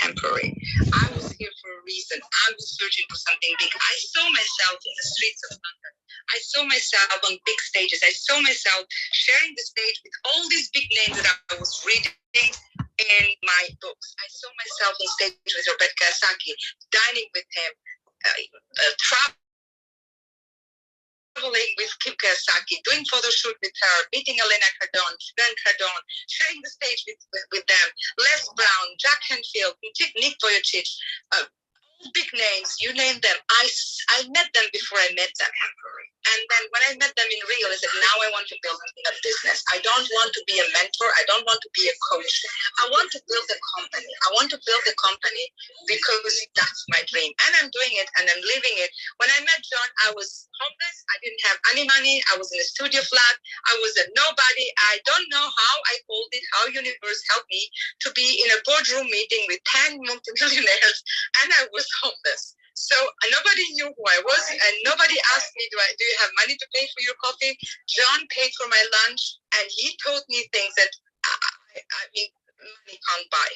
temporary. I was here for a reason. I was searching for something big. I saw myself in the streets of London. I saw myself on big stages. I saw myself sharing the stage with all these big names that I was reading in my books. I saw myself on stage with Robert Kiyosaki, dining with him, traveling with Kim Kiyosaki, doing photo shoot with her, meeting Elena Cardone, sharing the stage with them, Les Brown, Jack Canfield, Nick Vujicic, big names, you name them. I met them before I met them. And then when I met them in Rio, I said, now I want to build a business. I don't want to be a mentor. I don't want to be a coach. I want to build a company. I want to build a company because that's my dream. And I'm doing it and I'm living it. When I met John, I was homeless. I didn't have any money. I was in a studio flat. I was a nobody. I don't know how I pulled it, how universe helped me to be in a boardroom meeting with 10 multimillionaires, and I was homeless. So nobody knew who I was, and nobody asked me, do you have money to pay for your coffee? John paid for my lunch, and he taught me things that I mean, money can't buy.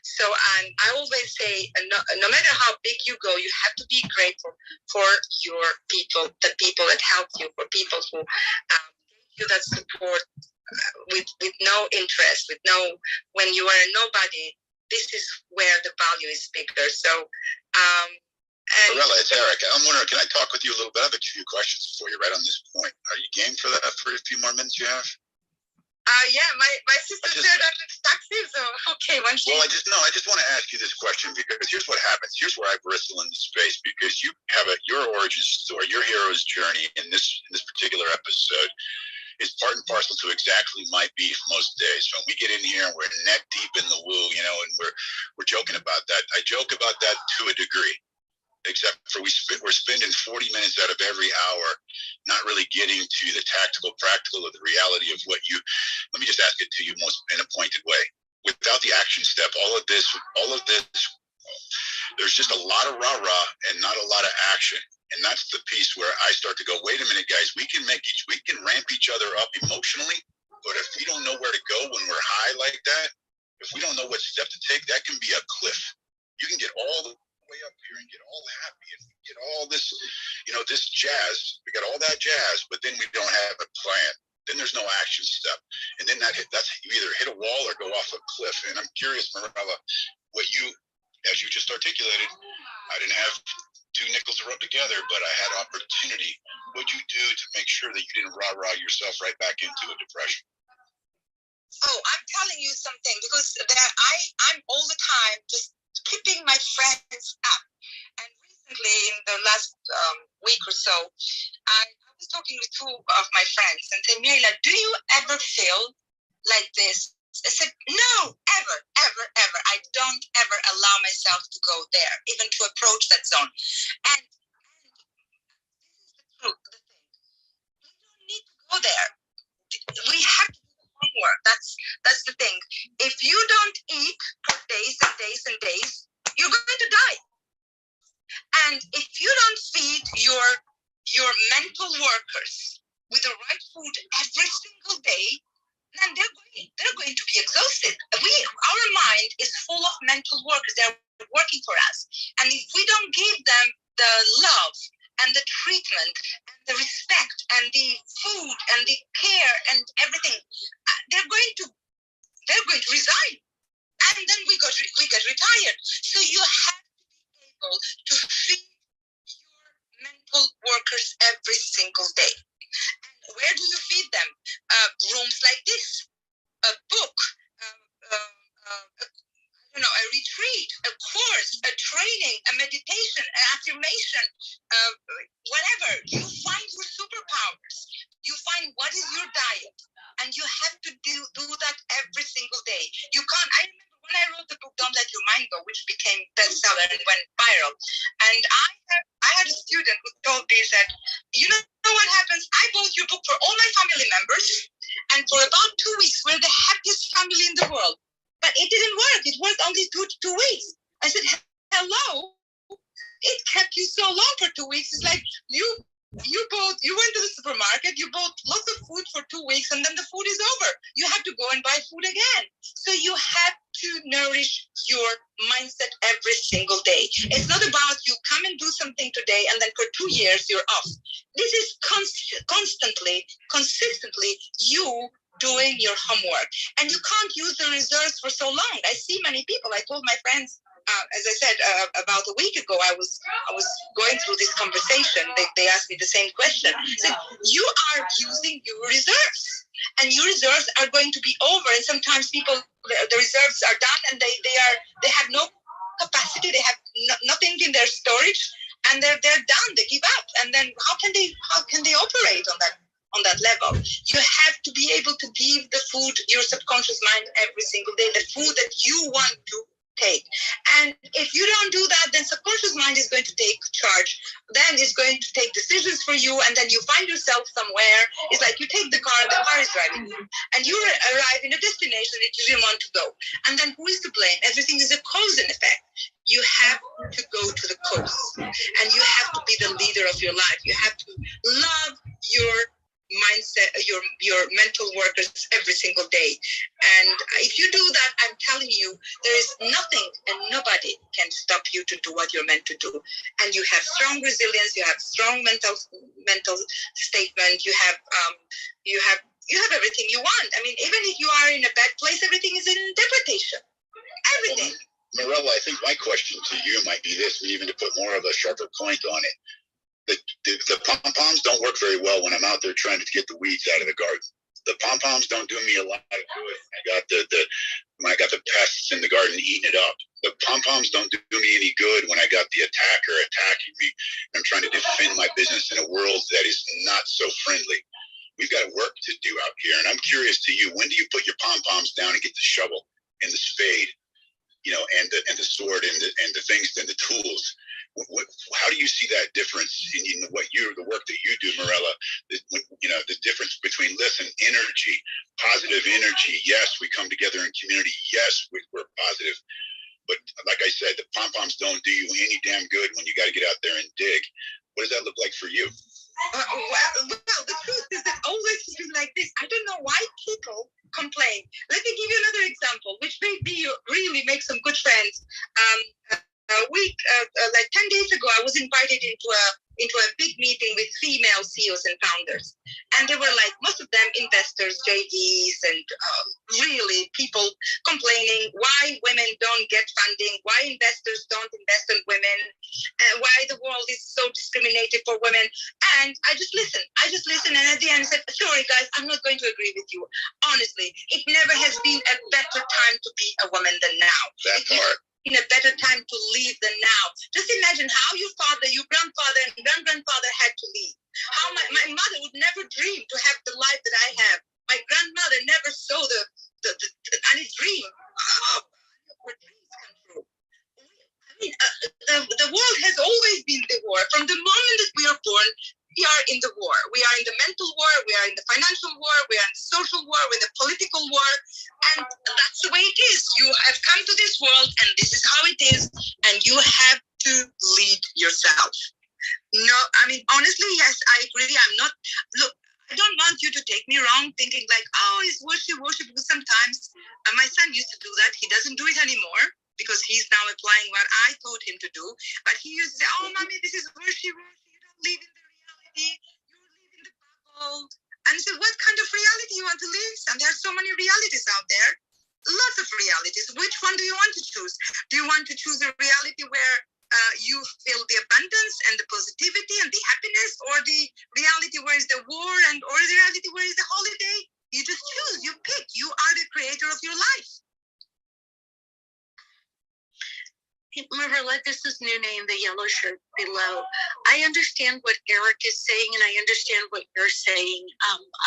So, and I always say, no matter how big you go, you have to be grateful for your people, the people that helped you, for people who gave you that support with no interest, when you are a nobody. This is where the value is bigger. So, Varela, it's Eric. I'm wondering, can I talk with you a little bit? I have a few questions for you right on this point. Are you game for that for a few more minutes you have? Yeah, my sister said I'm in taxi, so okay. Well, I just want to ask you this question because here's what happens. Here's where I bristle in the space because you have your origin story, your hero's journey in this particular episode is part and parcel to exactly my beef most days. When we get in here and we're neck deep in the woo, and we're joking about that. I joke about that to a degree. Except for we're spending 40 minutes out of every hour not really getting to the tactical, practical of the reality of what let me just ask it to you most in a pointed way. Without the action step, all of this, there's just a lot of rah-rah and not a lot of action. And that's the piece where I start to go, wait a minute, guys, we can ramp each other up emotionally, but if we don't know where to go when we're high like that, if we don't know what step to take, that can be a cliff. You can get all the way up here and get all happy and get all this, this jazz. We got all that jazz, but then we don't have a plan. Then there's no action step. And then that's you either hit a wall or go off a cliff. And I'm curious, Mirella, as you just articulated, I didn't have two nickels to rub together, but I had opportunity. What'd you do to make sure that you didn't rah-rah yourself right back into a depression? Oh, I'm telling you something because I'm all the time just keeping my friends up. And recently, in the last week or so, I was talking with two of my friends and said, Mirella, do you ever feel like this? I said, no, ever. I don't ever allow myself to go there, even to approach that zone. And this is the truth, the thing. We don't need to go there. We have to do the homework. That's the thing. If you don't eat for days and days and days, you're going to die. And if you don't feed your mental workers with the right food every single day, then they're going to be exhausted. Our mind is full of mental workers. They're working for us. And if we don't give them the love and the treatment and the respect and the food and the care and everything, they're going to resign. And then we get retired. So you have to be able to feed your mental workers every single day. And where do you feed them? Rooms like this, a book, a retreat, a course, a training, a meditation, an affirmation, whatever. You find your superpowers. You find what is your diet, and you have to do that every single day. You can't. I remember when I wrote the book "Don't Let Your Mind Go," which became bestseller and went viral, and I had a student who told me that, you know what happens? I bought your book for all my family members, and for about 2 weeks, we're the happiest family in the world. But it didn't work. It worked only 2 weeks. I said, hello? It kept you so long for 2 weeks. It's like you You went to the supermarket, you bought lots of food for 2 weeks, and then the food is over. You have to go and buy food again. So you have to nourish your mindset every single day. It's not about you come and do something today, and then for 2 years you're off. This is consistently you doing your homework. And you can't use the reserves for so long. I see many people. I told my friends, as I said, about a week ago, I was going through this conversation. They asked me the same question. I said, you are using your reserves, and your reserves are going to be over. And sometimes people, the reserves are done, and they have no capacity. They have nothing in their storage, and they're done. They give up. And then how can they operate on that level? You have to be able to give the food, your subconscious mind, every single day, the food that you want to take. And if you don't do that, then subconscious mind is going to take charge. Then it's going to take decisions for you, and then you find yourself somewhere. It's like you take the car and the car is driving you, and you arrive in a destination that you didn't want to go. And then who is to blame? Everything is a cause and effect. You have to go to the cause, and you have to be the leader of your life. You have to love your mindset, your mental workers every single day. And if you do that, I'm telling you, there is nothing and nobody can stop you to do what you're meant to do. And you have strong resilience, you have strong mental statement, you have everything you want. I mean, even if you are in a bad place, everything is in interpretation. Everything. Mirella, I think my question to you might be this, even to put more of a sharper point on it. The pom-poms don't work very well when I'm out there trying to get the weeds out of the garden. The pom-poms don't do me a lot of good. I got the pests in the garden eating it up. The pom-poms don't do me any good when I got the attacker attacking me. I'm trying to defend my business in a world that is not so friendly. We've got work to do out here. And I'm curious to you, when do you put your pom-poms down and get the shovel and the spade, and the sword and the things and the tools? How do you see that difference in the work that you do, Mirella? The difference between, energy, positive energy. Yes, we come together in community. Yes, we're positive. But like I said, the pom-poms don't do you any damn good when you got to get out there and dig. What does that look like for you? Well, the truth is that always has been like this. I don't know why people complain. Let me give you another example, which made me really make some good friends. Like 10 days ago, I was invited into a big meeting with female CEOs and founders. And they were like, most of them investors, JVs, and really people complaining why women don't get funding, why investors don't invest in women, why the world is so discriminated for women. And I just listened. And at the end I said, sorry guys, I'm not going to agree with you. Honestly, it never has been a better time to be a woman than now. That part. In a better time to leave than now. Just imagine how your father, your grandfather, and grandfather had to leave. How my mother would never dream to have the life that I have. My grandmother never saw any dream where dreams come true. I mean, the world has always been the war. From the moment that we are born, we are in the war. We are in the mental war. We are in the financial war. We are in the social war. We're in the political war. And that's the way it is. You have come to this world, and this is how it is. And you have to lead yourself. No, I mean, honestly, yes, I agree. Look, I don't want you to take me wrong, thinking like, oh, it's worship. Because sometimes my son used to do that. He doesn't do it anymore because he's now applying what I taught him to do. But he used to say, oh, mommy, this is worship. You don't live in the reality. You live in the bubble. And I said, what kind of reality you want to live? And there are so many realities out there. Lots of realities. Which one do you want to choose? Do you want to choose a reality where you feel the abundance and the positivity and the happiness, or the reality where is the war, or the reality where is the holiday? You just choose. You pick. You are the creator of your life. Marilla, this is Nune in the yellow shirt below. I understand what Eric is saying, and I understand what you're saying.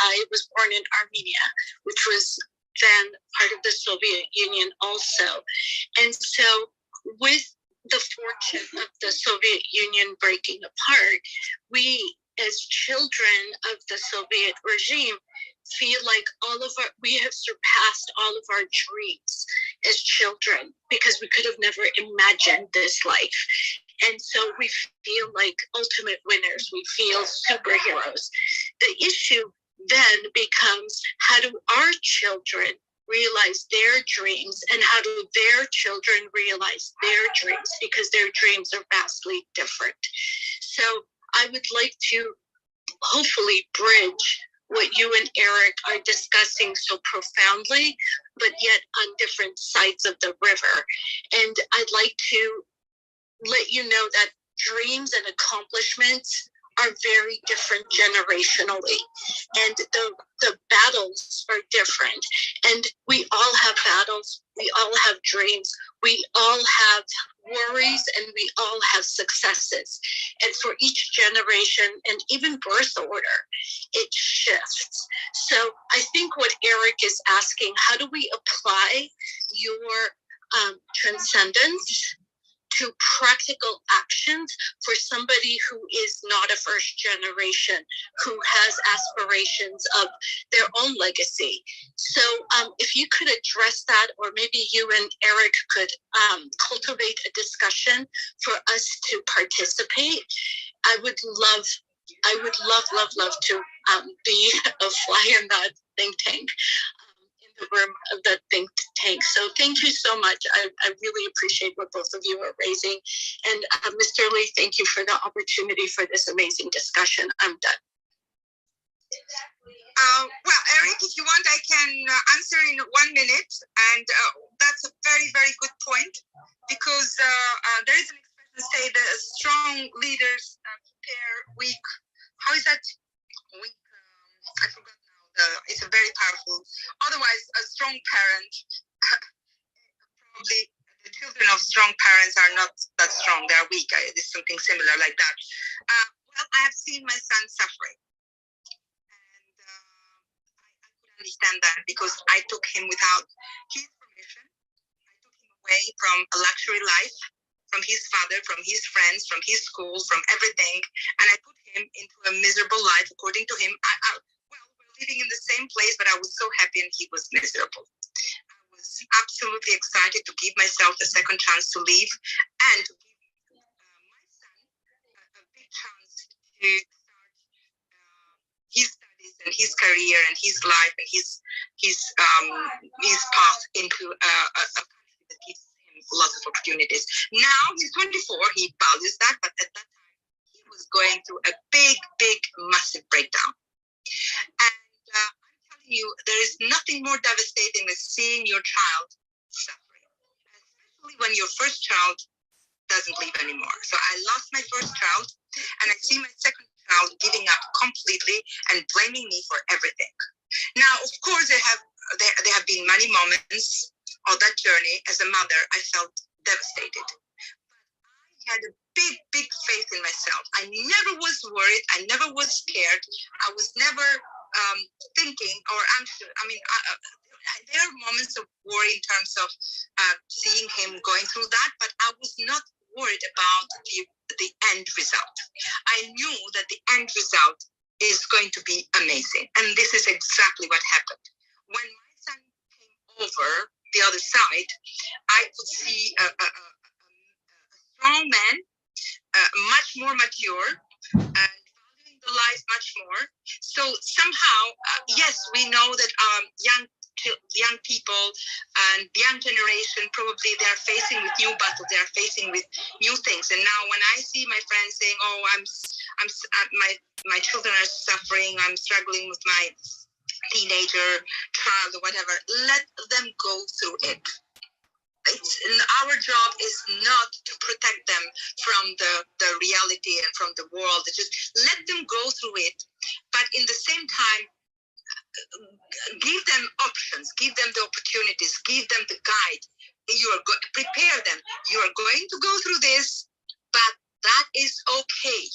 I was born in Armenia, which was then part of the Soviet Union also. And so with the fortune of the Soviet Union breaking apart, we as children of the Soviet regime feel like we have surpassed all of our dreams as children, because we could have never imagined this life. And so we feel like ultimate winners. We feel superheroes. The issue then becomes, how do our children realize their dreams, and how do their children realize their dreams, because their dreams are vastly different. So I would like to hopefully bridge what you and Eric are discussing so profoundly, but yet on different sides of the river. And I'd like to let you know that dreams and accomplishments are very different generationally, and the battles are different. And we all have battles, we all have dreams, we all have worries, and we all have successes. And for each generation and even birth order, it shifts. So I think what Eric is asking, how do we apply your transcendence to practical actions for somebody who is not a first generation, who has aspirations of their own legacy? So if you could address that, or maybe you and Eric could cultivate a discussion for us to participate, I would love to be a fly in that think tank. The room of the think tank. So thank you so much. I really appreciate what both of you are raising. And Mr. Lee, thank you for the opportunity for this amazing discussion. I'm done. Well, Eric, if you want, I can answer in 1 minute. And that's a very, very good point, because there is an expression say that strong leaders prepare weak. How is that? Weak. I forgot. It's a very powerful. Otherwise, a strong parent, probably the children of strong parents are not that strong. They are weak. It's something similar like that. Well, I have seen my son suffering, and I could understand that, because I took him without his permission. I took him away from a luxury life, from his father, from his friends, from his school, from everything, and I put him into a miserable life. According to him, living in the same place, but I was so happy and he was miserable. I was absolutely excited to give myself a second chance to leave and to give my son a big chance to start his studies and his career and his life and his path into a country that gives him lots of opportunities. Now he's 24, he values that, but at that time he was going through a big, massive breakdown. And I'm telling you, there is nothing more devastating than seeing your child suffering, especially when your first child doesn't live anymore. So I lost my first child, and I see my second child giving up completely and blaming me for everything. Now, of course, there have been many moments of that journey. As a mother, I felt devastated. But I had a big faith in myself. I never was worried. I never was scared. I was never thinking or anxious. I mean, there are moments of worry in terms of seeing him going through that, but I was not worried about the end result. I knew that the end result is going to be amazing, and this is exactly what happened. When my son came over the other side, I could see a strong man, much more mature, and the life much more. So somehow, yes, we know that young people and young generation, probably they are facing with new battles, they are facing with new things. And now when I see my friends saying, oh, my children are suffering, I'm struggling with my teenager child or whatever, let them go through it. Our job is not to protect them from the reality and from the world. Just let them go through it, but in the same time, give them options, give them the opportunities, give them the guide. Prepare them. You are going to go through this, but that is okay.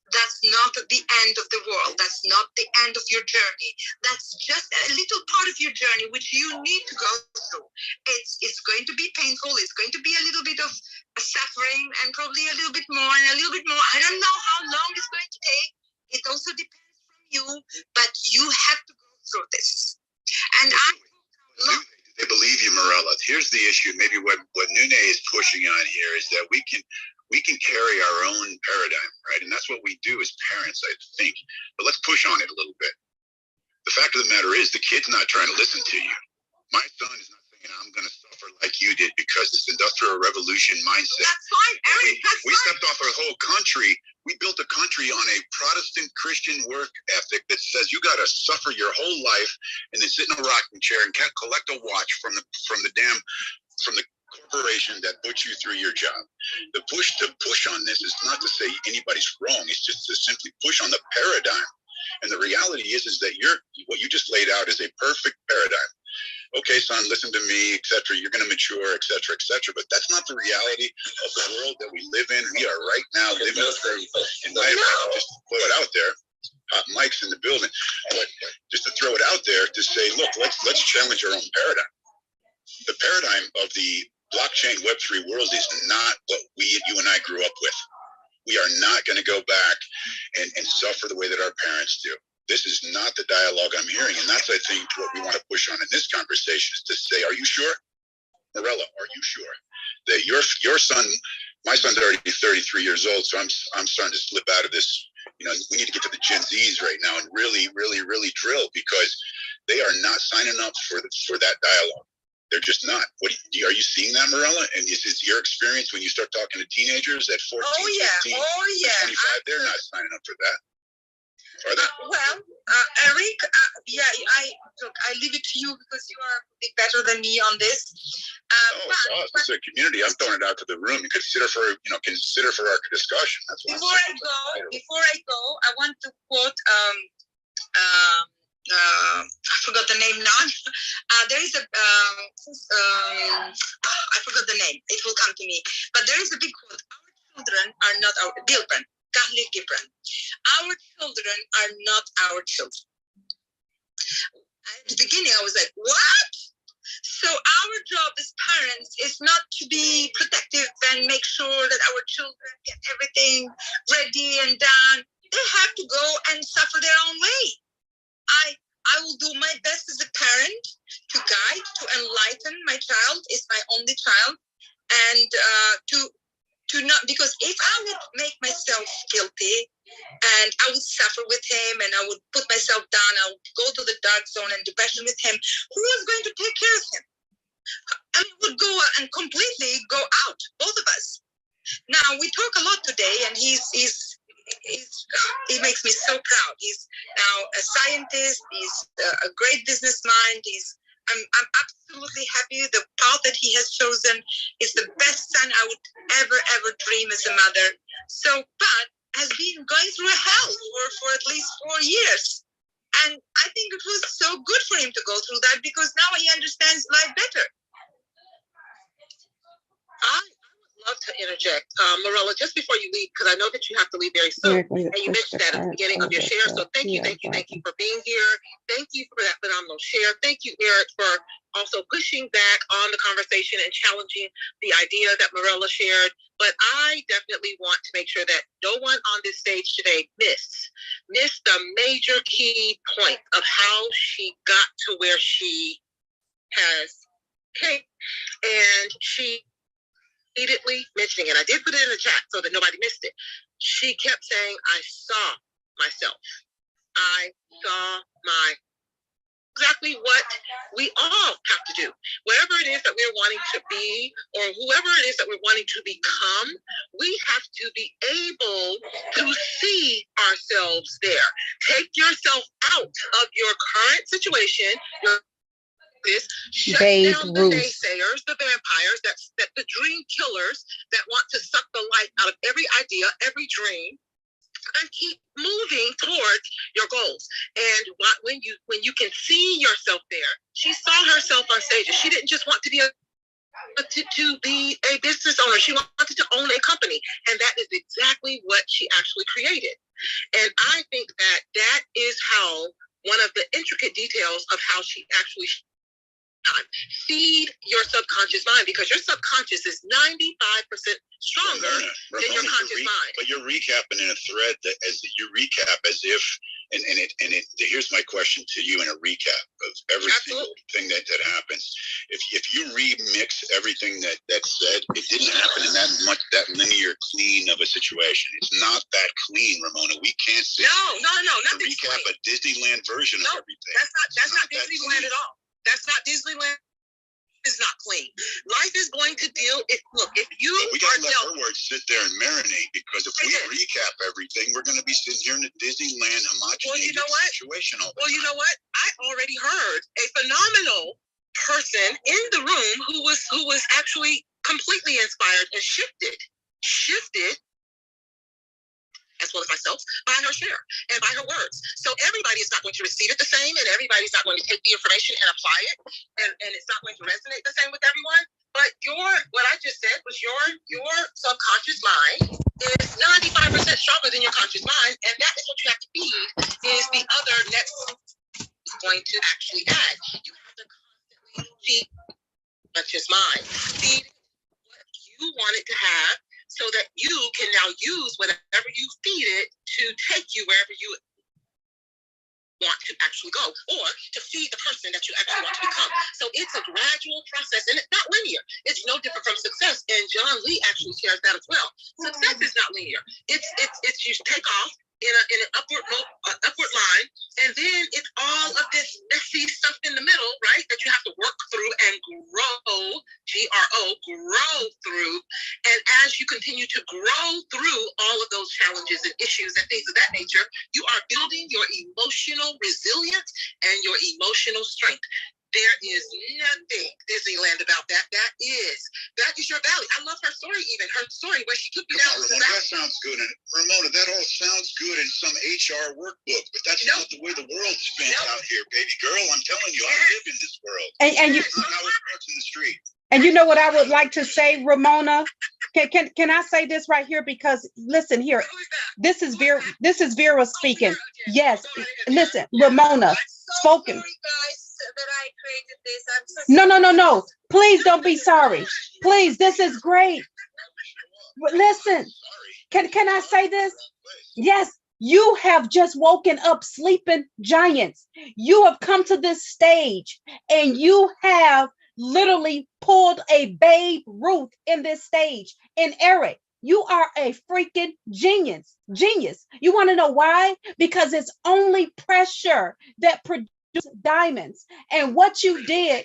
That's not the end of the world. That's not the end of your journey. That's just a little part of your journey which you need to go through. It's going to be painful. It's going to be a little bit of suffering and probably a little bit more and a little bit more. I don't know how long it's going to take. It also depends from you, but you have to go through this. And they believe you, Mirella. Here's the issue. Maybe what Nune is pushing on here is that we can we can carry our own paradigm, right? And that's what we do as parents, I think. But let's push on it a little bit. The fact of the matter is, the kid's not trying to listen to you. My son is not saying, I'm going to suffer like you did because this industrial revolution mindset. That's fine, Eric. We stepped off our whole country. We built a country on a Protestant Christian work ethic that says you got to suffer your whole life and then sit in a rocking chair and collect a watch from the corporation that put you through your job. The push on this is not to say anybody's wrong. It's just to simply push on the paradigm. And the reality is that what you just laid out is a perfect paradigm. Okay, son, listen to me, etc. You're going to mature, etc., etc. But that's not the reality of the world that we live in. We are right now living through, in my opinion, just to put it out there, hot mics in the building, but just to throw it out there to say, look, let's challenge our own paradigm. The paradigm of the blockchain Web3 world is not what you and I grew up with. We are not going to go back and suffer the way that our parents do. This is not the dialogue I'm hearing. And that's, I think, what we want to push on in this conversation is to say, are you sure? Morella, are you sure that your son, my son's already 33 years old, so I'm starting to slip out of this. You know, we need to get to the Gen Zs right now and really, really, really drill, because they are not signing up for that dialogue. They're just not. Are you seeing that, Morella? And is it your experience when you start talking to teenagers at 14, 15, 25? They're not signing up for that. Are they? Eric, I leave it to you because you are better than me on this. It's a community. I'm throwing it out to the room. You consider for our discussion. That's what Before I go, I want to quote I forgot the name now. There is I forgot the name. It will come to me. But there is a big quote. Our children are not our children. Our children are not our children. At the beginning, I was like, what? So our job as parents is not to be protective and make sure that our children get everything ready and done. They have to go and suffer their own way. I will do my best as a parent to guide, to enlighten my child. Is my only child, and to not, because if I would make myself guilty and I would suffer with him and I would put myself down, I would go to the dark zone and depression with him, who is going to take care of him? I mean, would go and completely go out, both of us. Now we talk a lot today, and he makes me so proud. He's now a scientist. He's a great business mind. I'm absolutely happy. The path that he has chosen is the best son I would ever dream as a mother. So, but has been going through a hell for at least 4 years. And I think it was so good for him to go through that, because now he understands life better. I would love to interject, Morella, just before you leave, because I know that you have to leave very soon, and you mentioned that at the beginning of your share. So thank you for being here. Thank you for that phenomenal share. Thank you, Eric, for also pushing back on the conversation and challenging the idea that Morella shared. But I definitely want to make sure that no one on this stage today missed the major key point of how she got to where she has came. And she repeatedly mentioning it. I did put it in the chat so that nobody missed it. She kept saying, I saw myself. I saw exactly what we all have to do. Wherever it is that we're wanting to be, or whoever it is that we're wanting to become, we have to be able to see ourselves there. Take yourself out of your current situation, shut down the naysayers, the vampires, that the dream killers that want to suck the life out of every idea, every dream, and keep moving towards your goals. And when you can see yourself there, she saw herself on stage. She didn't just want to be a business owner. She wanted to own a company, and that is exactly what she actually created. And I think that is how one of the intricate details of how she actually feed your subconscious mind, because your subconscious is 95% stronger than your conscious mind. But you're recapping in a thread that as you recap as if Here's my question to you in a recap of every single thing that happens. If you remix everything that's said, it didn't happen in that linear clean of a situation. It's not that clean, Ramona. We can't sit not recap a Disneyland version of everything. That's not Disneyland at all. That's not Disneyland. Is not clean. Life is going to deal. If you we gotta let her words sit there and marinate, because if we recap everything, we're going to be sitting here in a Disneyland homogeneous situation. Well, you know what? I already heard a phenomenal person in the room who was actually completely inspired and shifted as well as myself, by her share and by her words. So everybody is not going to receive it the same, and everybody's not going to take the information and apply it, and it's not going to resonate the same with everyone. But what I just said was your subconscious mind is 95% stronger than your conscious mind, and that is what you have to feed, is the other next is going to actually add. You have to constantly feed conscious mind. Feed what you want it to have, so that you can now use whatever you feed it to take you wherever you want to actually go, or to feed the person that you actually want to become. So it's a gradual process, and it's not linear. It's no different from success, and John Lee actually shares that as well. Success is not linear. It's you take off in an upward line, and then it's all of this messy stuff in the middle, right? That you have to work through and grow, grow through. And as you continue to grow through all of those challenges and issues and things of that nature, you are building your emotional resilience and your emotional strength. There is nothing Disneyland about that. That is your valley. I love her story, her story where she took me down. Ramona, that sounds good. And Ramona, that all sounds good in some HR workbook, but that's not the way the world's spent out here, baby girl. I'm telling you, I live in this world. And you, not how it works in the street. And you know what I would like to say, Ramona? Can I say this right here? Because listen here, this is Vera speaking. Yes, listen, Ramona spoken. That I created this. I'm so No. Please don't be sorry. Please, this is great. Listen, can I say this? Yes, you have just woken up sleeping giants. You have come to this stage, and you have literally pulled a Babe Ruth in this stage. And Eric, you are a freaking genius. You want to know why? Because it's only pressure that produces diamonds. And what you did,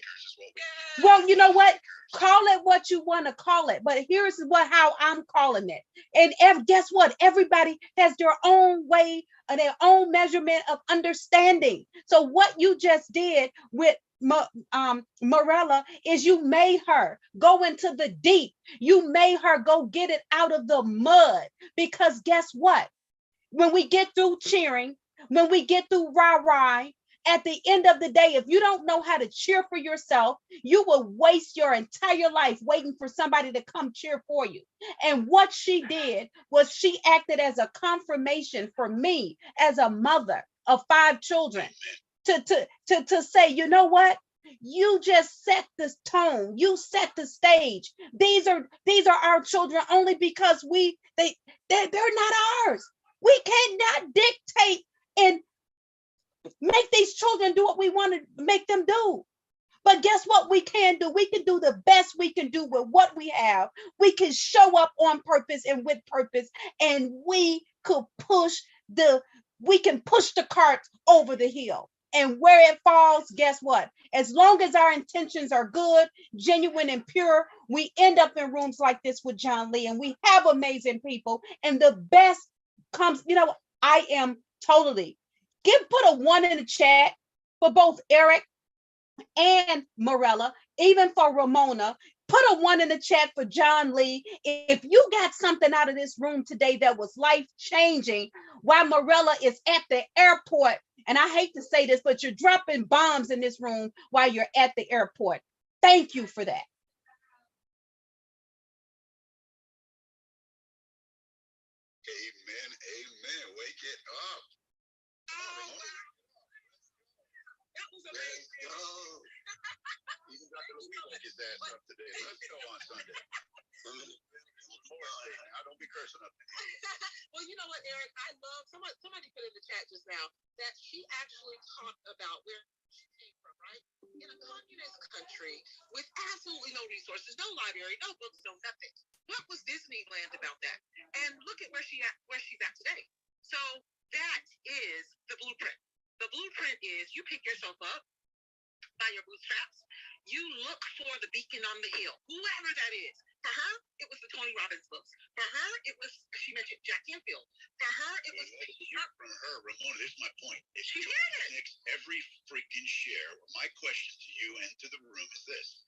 well, you know what? Call it what you want to call it, but here's how I'm calling it. And guess what? Everybody has their own way, their own measurement of understanding. So what you just did with Morella is you made her go into the deep. You made her go get it out of the mud, because guess what? When we get through cheering, when we get through rah-rah, at the end of the day, if you don't know how to cheer for yourself, you will waste your entire life waiting for somebody to come cheer for you. And what she did was she acted as a confirmation for me as a mother of 5 children to say, you know what? You just set the tone. You set the stage. These are our children only because they're not ours. We cannot dictate and make these children do what we want to make them do. But guess what we can do? We can do the best we can do with what we have. We can show up on purpose and with purpose, and we can push the cart over the hill. And where it falls, guess what? As long as our intentions are good, genuine, and pure, we end up in rooms like this with John Lee, and we have amazing people. And the best comes, I am totally. Put a 1 in the chat for both Eric and Morella, even for Ramona. Put a 1 in the chat for John Lee. If you got something out of this room today that was life-changing, while Morella is at the airport, and I hate to say this, but you're dropping bombs in this room while you're at the airport. Thank you for that. Amen. Wake it up. Let's go. He's not going to wake his ass up today. Let's go on Sunday. I don't be cursing up. Well, Well, you know what, Eric? I love somebody put in the chat just now that she actually talked about where she came from, right? In a communist country with absolutely no resources, no library, no books, no nothing. What was Disneyland about that? And look at where she's at today. So that is the blueprint. The blueprint is you pick yourself up by your bootstraps. You look for the beacon on the hill, whoever that is. For her, it was the Tony Robbins books. For her, it was, she mentioned Jack Canfield. For her, it was... From her, Ramona, here's my point. If she you did it. Every freaking share, my question to you and to the room is this.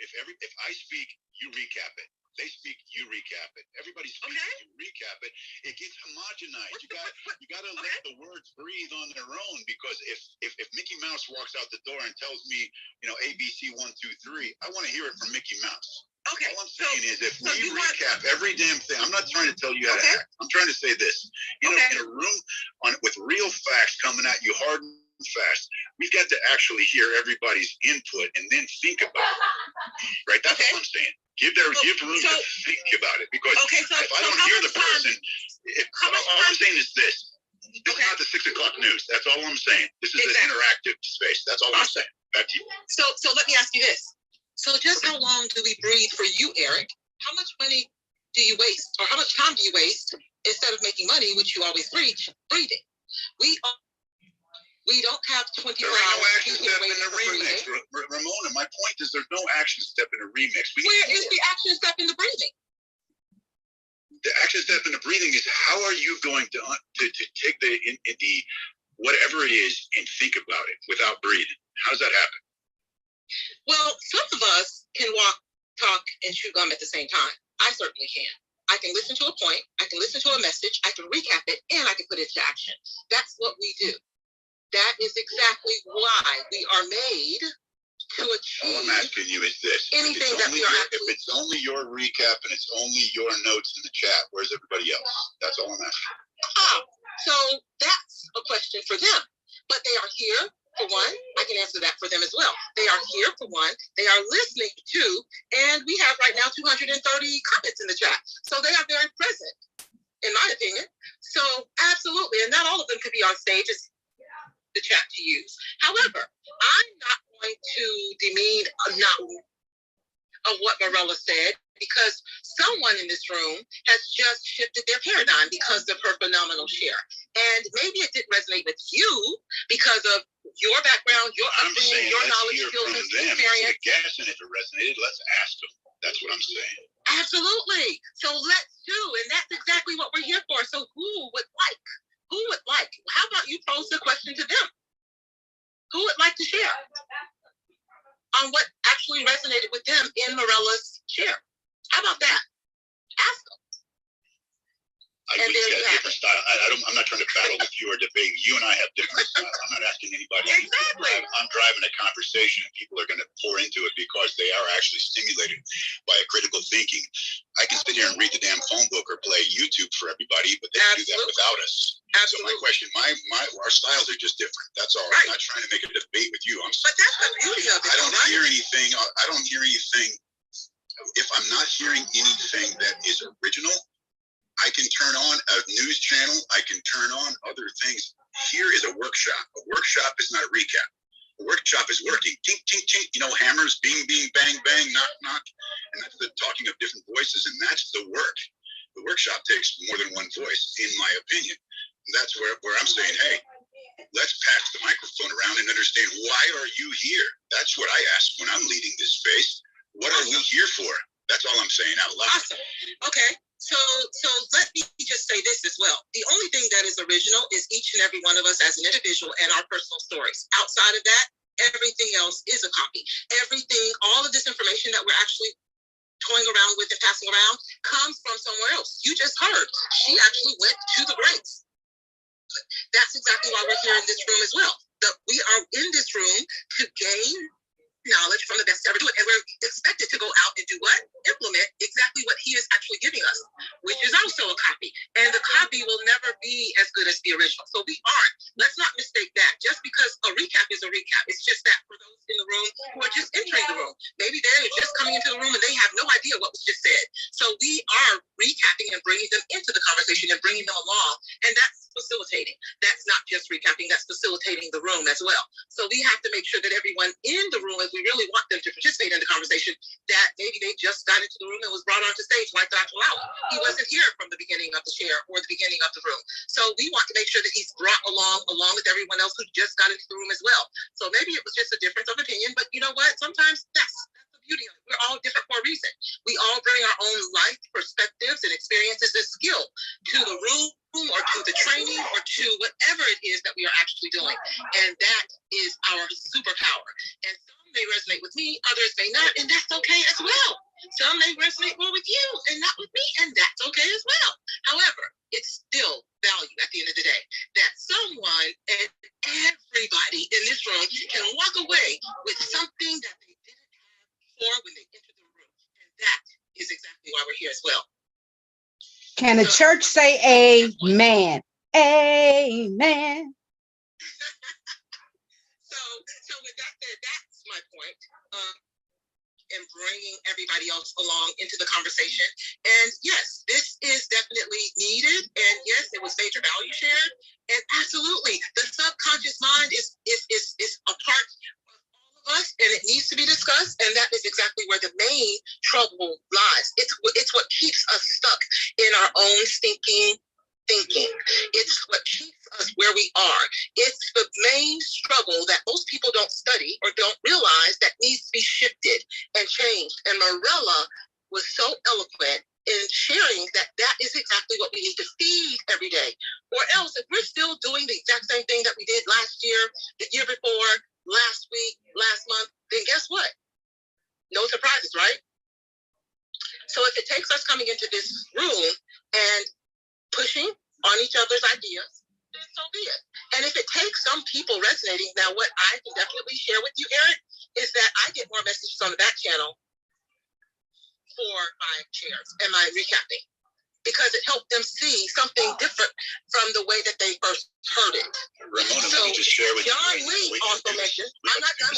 If I speak, you recap it. They speak, you recap it. Everybody speaks, you recap it. It gets homogenized. You got to let the words breathe on their own, because if Mickey Mouse walks out the door and tells me, ABC 1, 2, 3, I want to hear it from Mickey Mouse. Okay. All I'm saying is, if we recap every damn thing, I'm not trying to tell you how to act. I'm trying to say this. In a room with real facts coming at you hard and fast, we've got to actually hear everybody's input and then think about it. Right? That's what I'm saying. Give room to think about it, because if I don't hear the person, all I'm saying is this. This is not the 6 o'clock news. That's all I'm saying. This is an interactive space. That's all I'm saying. Back to you. So let me ask you this. So just how long do we breathe for you, Eric? How much money do you waste, or how much time do you waste instead of making money, which you always preach, breathing? We don't have 24 hours. There ain't no action step in the remix. Ramona, my point is there's no action step in the remix. Where is the action step in the breathing? The action step in the breathing is, how are you going to take the whatever it is and think about it without breathing? How does that happen? Well, some of us can walk, talk, and chew gum at the same time. I certainly can. I can listen to a point, I can listen to a message, I can recap it, and I can put it into action. That's what we do. That is exactly why we are made to achieve. All I'm asking you is this. Anything that we are if it's only your recap and it's only your notes in the chat, where's everybody else? That's all I'm asking. Oh, so that's a question for them. But they are here, for one. I can answer that for them as well. They are here, for one. They are listening, too. And we have right now 230 comments in the chat. So they are very present, in my opinion. So absolutely. And not all of them could be on stage. It's the chat to use. However, I'm not going to demean what Marella said, because someone in this room has just shifted their paradigm because of her phenomenal share. And maybe it didn't resonate with you because of your background, your upbringing, your knowledge, skills, and experience. Guessing if it resonated, let's ask them. That's what I'm saying. Absolutely. So let's do, and that's exactly what we're here for. So who would like? How about you pose the question to them? Who would like to share on what actually resonated with them in Morella's share? How about that? Ask them. We got different style. I'm not trying to battle with you or debate. You and I have different style. I'm not asking anybody. Exactly. I'm driving a conversation, and people are going to pour into it because they are actually stimulated by a critical thinking. I can sit here and read the damn phone book or play YouTube for everybody, but they can do that without us. Absolutely. So my question, our styles are just different. That's all. Right. I'm not trying to make a debate with you. But that's the beauty of it. I don't hear anything. If I'm not hearing anything that is original, I can turn on a news channel. I can turn on other things. Here is a workshop. A workshop is not a recap. A workshop is working. Tink, tink, tink. Hammers, bing, bing, bang, bang, knock, knock. And that's the talking of different voices, and that's the work. The workshop takes more than one voice, in my opinion. And that's where I'm saying, hey, let's pass the microphone around and understand, why are you here? That's what I ask when I'm leading this space. What are we here for? That's all I'm saying out loud. Awesome. Okay. So let me just say this as well. The only thing that is original is each and every one of us as an individual and our personal stories. Outside of that, everything else is a copy. Everything, all of this information that we're actually toying around with and passing around comes from somewhere else. You just heard. She actually went to the greats. That's exactly why we're here in this room as well. We are in this room to gain knowledge from the best to ever do it. And we're expected to go out and do what? Implement exactly what he is actually giving us, which is also a copy. And the copy will never be as good as the original. So we aren't. Let's not mistake that. Just because a recap is a recap. It's just that for those in the room who are just entering the room. Maybe they're just coming into the room and they have no idea what was just said. So we are are recapping and bringing them into the conversation and bringing them along. And that's facilitating. That's not just recapping, that's facilitating the room as well. So we have to make sure that everyone in the room, if we really want them to participate in the conversation, that maybe they just got into the room and was brought onto stage like Dr. Lowell. He wasn't here from the beginning of the chair or the beginning of the room. So we want to make sure that he's brought along with everyone else who just got into the room as well. So maybe it was just a difference of opinion, but you know what? Sometimes that's the beauty of it. We're all different for a reason. We all bring our own life perspectives and experiences and skill to the room or to the training or to whatever it is that we are actually doing. And that is our superpower. And some may resonate with me, others may not, and that's okay as well. Some may resonate more with you and not with me, and that's okay as well. However, it's still value at the end of the day that someone and everybody in this room can walk away with something that they didn't have before when they entered the room. And that is exactly why we're here as well. Can the church say amen? Amen. So with that said, that's my point. And bringing everybody else along into the conversation. And yes, this is definitely needed. And yes, it was major value shared. And absolutely, the subconscious mind is a part of all of us, and it needs to be discussed. And that is exactly where the main trouble lies. It's what keeps us stuck in our own thinking. It's what keeps us where we are. It's the main struggle that most people don't study or don't realize that needs to be shifted and changed. And Morella was so eloquent in sharing that that is exactly what we need to feed every day. Or else, if we're still doing the exact same thing that we did last year, the year before, last week, last month, then guess what? No surprises, right? So if it takes us coming into this room and pushing on each other's ideas, then so be it. And if it takes some people resonating, now what I can definitely share with you, Eric, is that I get more messages on the back channel for my shares and my recapping, because it helped them see something different from the way that they first heard it. Ramona, So let me just share with John you. Lee also mentioned, I'm not done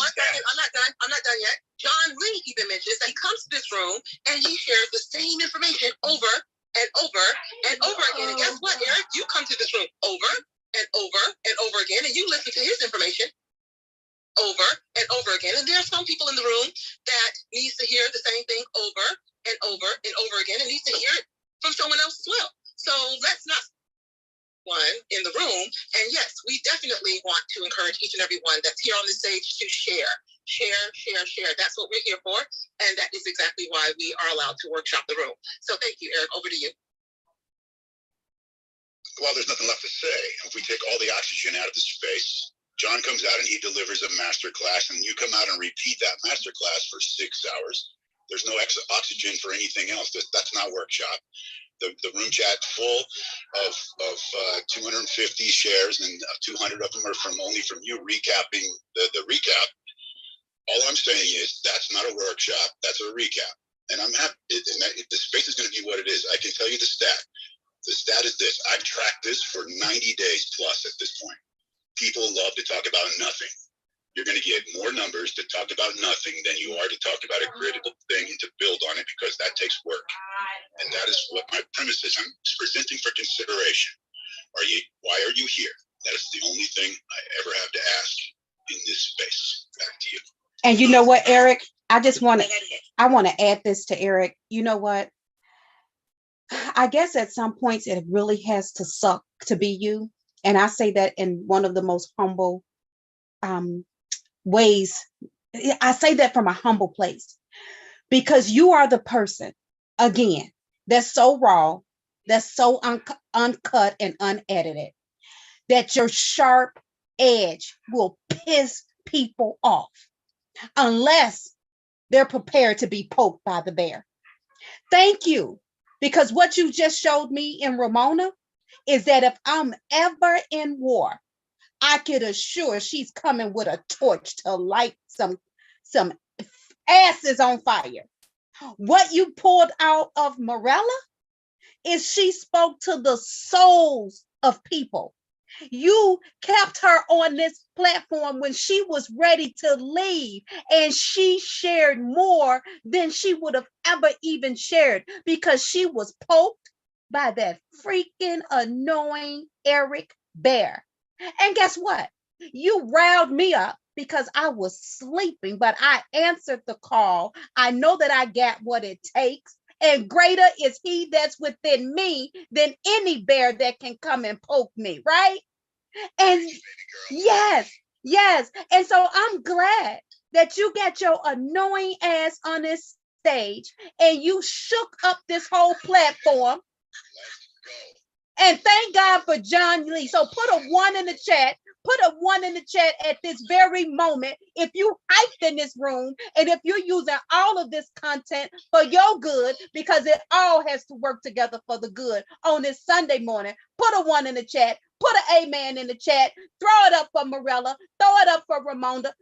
yet. John Lee even mentions that he comes to this room and he shares the same information over and over and over again. And guess what, Eric? You come to this room over and over and over again, and you listen to his information over and over again. And there are some people in the room that needs to hear the same thing over and over and over again, and needs to hear it from someone else as well. So let's not one in the room. And yes, we definitely want to encourage each and every one that's here on the stage to share. That's what we're here for. And that is exactly why we are allowed to workshop the room. So thank you, Eric. Over to you. Well, there's nothing left to say. If we take all the oxygen out of the space, John comes out and he delivers a master class, and you come out and repeat that master class for 6 hours. There's no extra oxygen for anything else. That's not workshop. The room chat full of 250 shares, and 200 of them are only from you recapping the recap. All I'm saying is that's not a workshop. That's a recap. And I'm happy. The space is going to be what it is. I can tell you the stat. The stat is this. I've tracked this for 90 days plus at this point. People love to talk about nothing. You're going to get more numbers to talk about nothing than you are to talk about a critical thing and to build on it, because that takes work. And that is what my premise is. I'm presenting for consideration. Why are you here? That is the only thing I ever have to ask in this space. Back to you. And you know what, Eric? I want to add this to Eric. You know what? I guess at some points it really has to suck to be you. And I say that in one of the most humble ways. I say that from a humble place, because you are the person, again, that's so raw, that's so uncut and unedited, that your sharp edge will piss people off unless they're prepared to be poked by the bear. Thank you. Because what you just showed me in Ramona is that if I'm ever in war, I could assure she's coming with a torch to light some asses on fire. What you pulled out of Morella is she spoke to the souls of people. You kept her on this platform when she was ready to leave, and she shared more than she would have ever even shared because she was poked by that freaking annoying Eric Bear. And guess what? You riled me up because I was sleeping, but I answered the call. I know that I got what it takes. And greater is he that's within me than any bear that can come and poke me, right? And yes, yes. And so I'm glad that you got your annoying ass on this stage and you shook up this whole platform. And thank God for John Lee. So put a 1 in the chat. Put a 1 in the chat at this very moment. If you hyped in this room and if you're using all of this content for your good, because it all has to work together for the good on this Sunday morning, put a 1 in the chat. Put an amen in the chat. Throw it up for Morella. Throw it up for Ramona.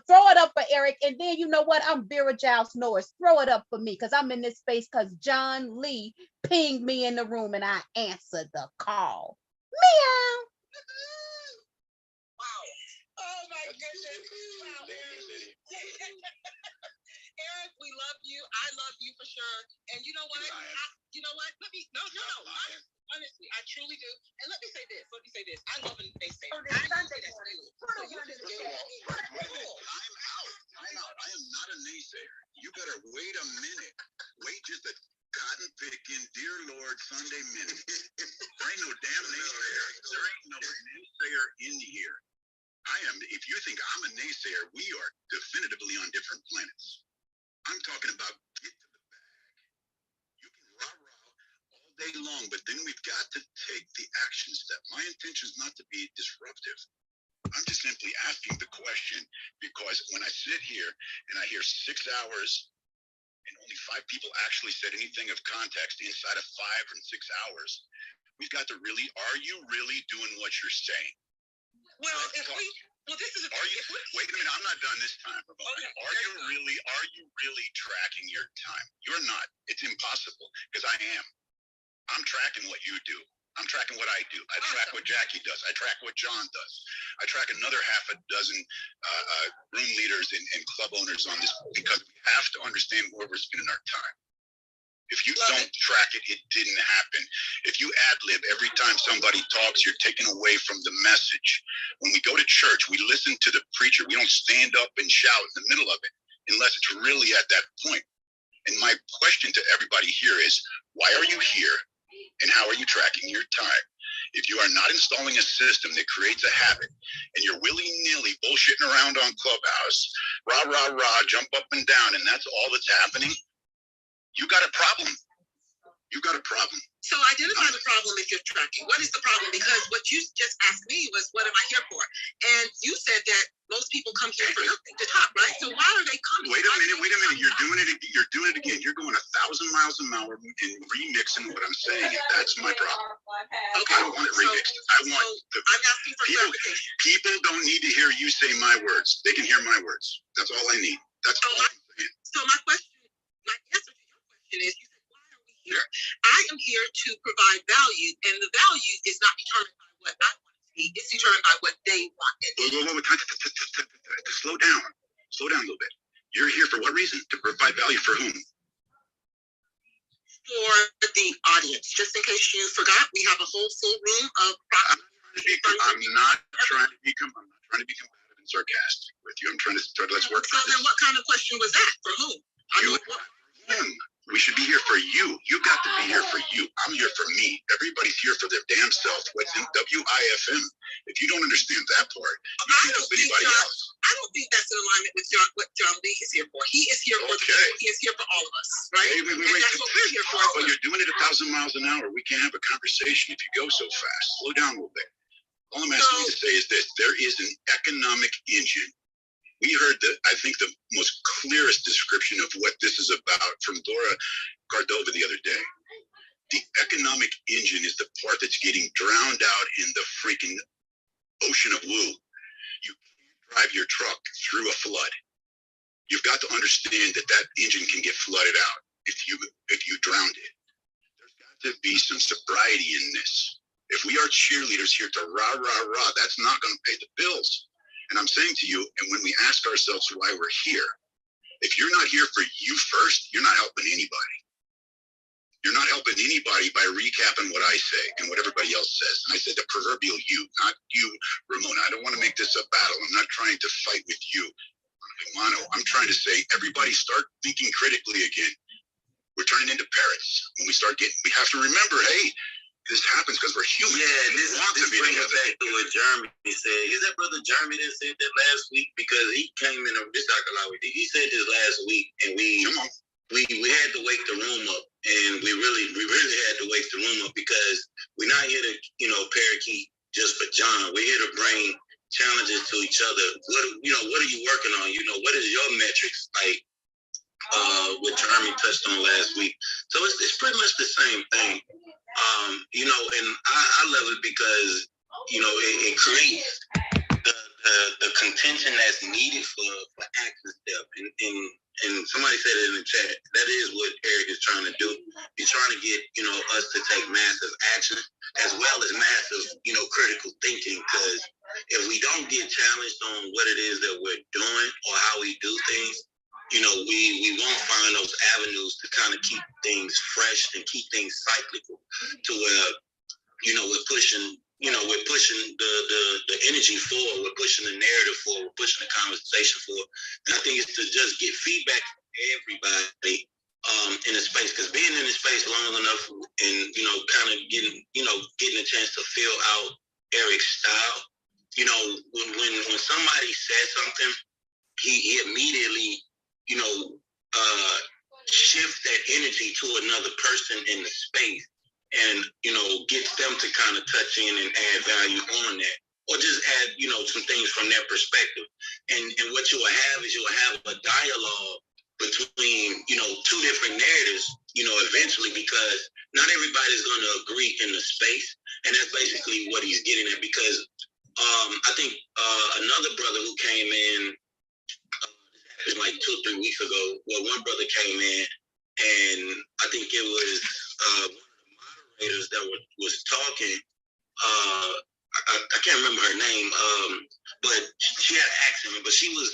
Throw it up for Eric. And then you know what? I'm Vera Giles Norris. Throw it up for me because I'm in this space because John Lee pinged me in the room and I answered the call. Meow. Wow. Oh my goodness. Wow, Eric, we love you. I love you for sure. And you know what? You know what? Let me no. Honestly, I truly do. And let me say this. I love a naysayer. First of all, I'm out. I am not a naysayer. You better wait a minute. Wait just a cotton picking, dear Lord, Sunday minute. There ain't no damn naysayer. There ain't no naysayer in here. If you think I'm a naysayer, we are definitively on different planets. I'm talking about get to the bag. You can rah-rah all day long, but then we've got to take the action step. My intention is not to be disruptive. I'm just simply asking the question because when I sit here and I hear 6 hours and only 5 people actually said anything of context inside of 5 and 6 hours, we've got to really, are you really doing what you're saying? Well, this is wait a minute, I'm not done this time, Ramona. Okay, are you really tracking your time? You're not. It's impossible because I am. I'm tracking what you do. I'm tracking what I do. I track what Jackie does. I track what John does. I track another half a dozen room leaders and club owners on this because we have to understand where we're spending our time. If you don't track it, it didn't happen. If you ad-lib every time somebody talks, you're taking away from the message. When we go to church, we listen to the preacher. We don't stand up and shout in the middle of it unless it's really at that point. And my question to everybody here is, why are you here? And how are you tracking your time? If you are not installing a system that creates a habit and you're willy-nilly bullshitting around on Clubhouse, rah, rah, rah, jump up and down, and that's all that's happening, you got a problem. You got a problem. So identify the problem if you're tracking. What is the problem? Because what you just asked me was, what am I here for? And you said that most people come here for nothing to talk, right? So why are they coming? Wait a minute. You're doing it again. You're going 1,000 miles an hour and remixing what I'm saying, and that's my problem. Okay. I don't want it remixed. I'm asking for clarification. People don't need to hear you say my words. They can hear my words. That's all I need. That's all I'm saying. So my answer to your question is, you said, why are we here? I am here to provide value, and the value is not determined by what I want to see. It's determined by what they want. Slow down. Slow down a little bit. You're here for what reason? To provide value for whom? For the audience. Just in case you forgot, we have a whole full room of. I'm not trying to be combative and sarcastic with you. I'm trying to let's work. So then, what kind of question was that? For whom? We should be here for you. You got to be here for you. I'm here for me. Everybody's here for their damn self. What's in WIFM? If you don't understand that part, you think of anybody else. I don't think that's in alignment with what John Lee is here for. He is here for he is here for all of us, right? Wait. And that's what we're here for. But you're doing it 1,000 miles an hour. We can't have a conversation if you go so fast. Slow down a little bit. All I'm asking you to say is this: there is an economic engine. We heard I think the most clearest description of what this is about from Dora Cordova the other day. The economic engine is the part that's getting drowned out in the freaking ocean of woo. You can't drive your truck through a flood. You've got to understand that engine can get flooded out if you drowned it. There's got to be some sobriety in this. If we are cheerleaders here to rah, rah, rah, that's not going to pay the bills. And I'm saying to you, and when we ask ourselves why we're here, if you're not here for you first, you're not helping anybody. You're not helping anybody by recapping what I say and what everybody else says. And I said the proverbial you, not you, Ramona. I don't want to make this a battle. I'm not trying to fight with you, Mono. I'm trying to say everybody start thinking critically again. We're turning into parrots. When we start getting, we have to remember, hey, this happens because we're human. Yeah, and this brings us back to what Jeremy said. Is that brother Jeremy that said that last week? Because he came in, this Dr. Lowry, he said this last week, and we had to wake the room up, and we really had to wake the room up, because we're not here to, parakeet just for John. We're here to bring challenges to each other. What are you working on? What is your metrics like? What Jeremy touched on last week. So it's pretty much the same thing. And I love it because, it creates the contention that's needed for action step. And somebody said it in the chat, that is what Eric is trying to do. He's trying to get, us to take massive action as well as massive, critical thinking. Because if we don't get challenged on what it is that we're doing or how we do things, we won't find those avenues to kind of keep things fresh and keep things cyclical to where, we're pushing the energy forward, we're pushing the narrative forward, we're pushing the conversation forward. And I think it's to just get feedback from everybody in the space, because being in the space long enough and, kind of getting a chance to feel out Eric's style, when somebody says something, he immediately shift that energy to another person in the space and, gets them to kind of touch in and add value on that, or just add, some things from their perspective. And what you'll have a dialogue between, two different narratives, eventually, because not everybody's going to agree in the space. And that's basically what he's getting at, because I think another brother who came in, it was like 2 or 3 weeks ago, where one brother came in, and I think it was one of the moderators that was talking. I can't remember her name, but she had an accent, but she was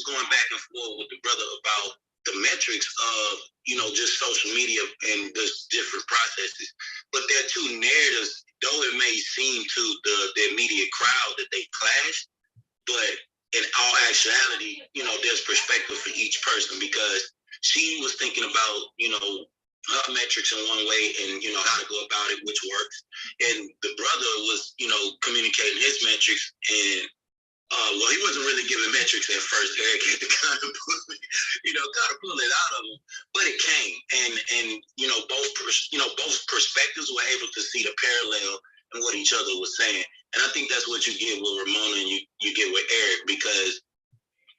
going back and forth with the brother about the metrics of, just social media and the different processes. But there are two narratives, though it may seem to the immediate crowd that they clash, but in all actuality, there's perspective for each person, because she was thinking about, her metrics in one way and, how to go about it, which works. And the brother was, communicating his metrics, and, he wasn't really giving metrics at first. Eric had to kind of pull it out of him, but it came. And both perspectives were able to see the parallel in what each other was saying. And I think that's what you get with Ramona and you get with Eric, because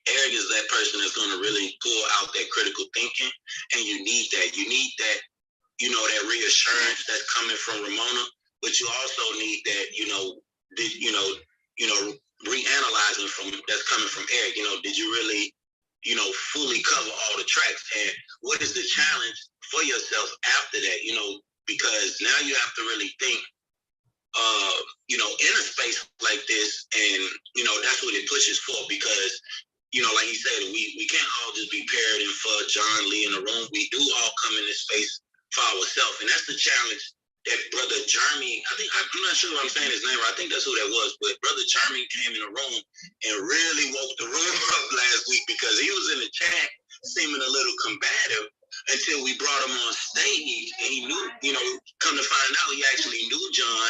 Eric is that person that's going to really pull out that critical thinking, and you need that. You need that, that reassurance that's coming from Ramona, but you also need that, reanalyzing from that's coming from Eric. Did you really, fully cover all the tracks? And what is the challenge for yourself after that? Because now you have to really think, in a space like this, and that's what it pushes for, because like you said, we can't all just be parroting for John Lee in the room. We do all come in this space for ourselves, and that's the challenge that brother Jeremy, I'm not sure if I'm saying his name right, I think that's who that was, but brother Jeremy came in the room and really woke the room up last week, because he was in the chat seeming a little combative until we brought him on stage, and he knew, come to find out, he actually knew John,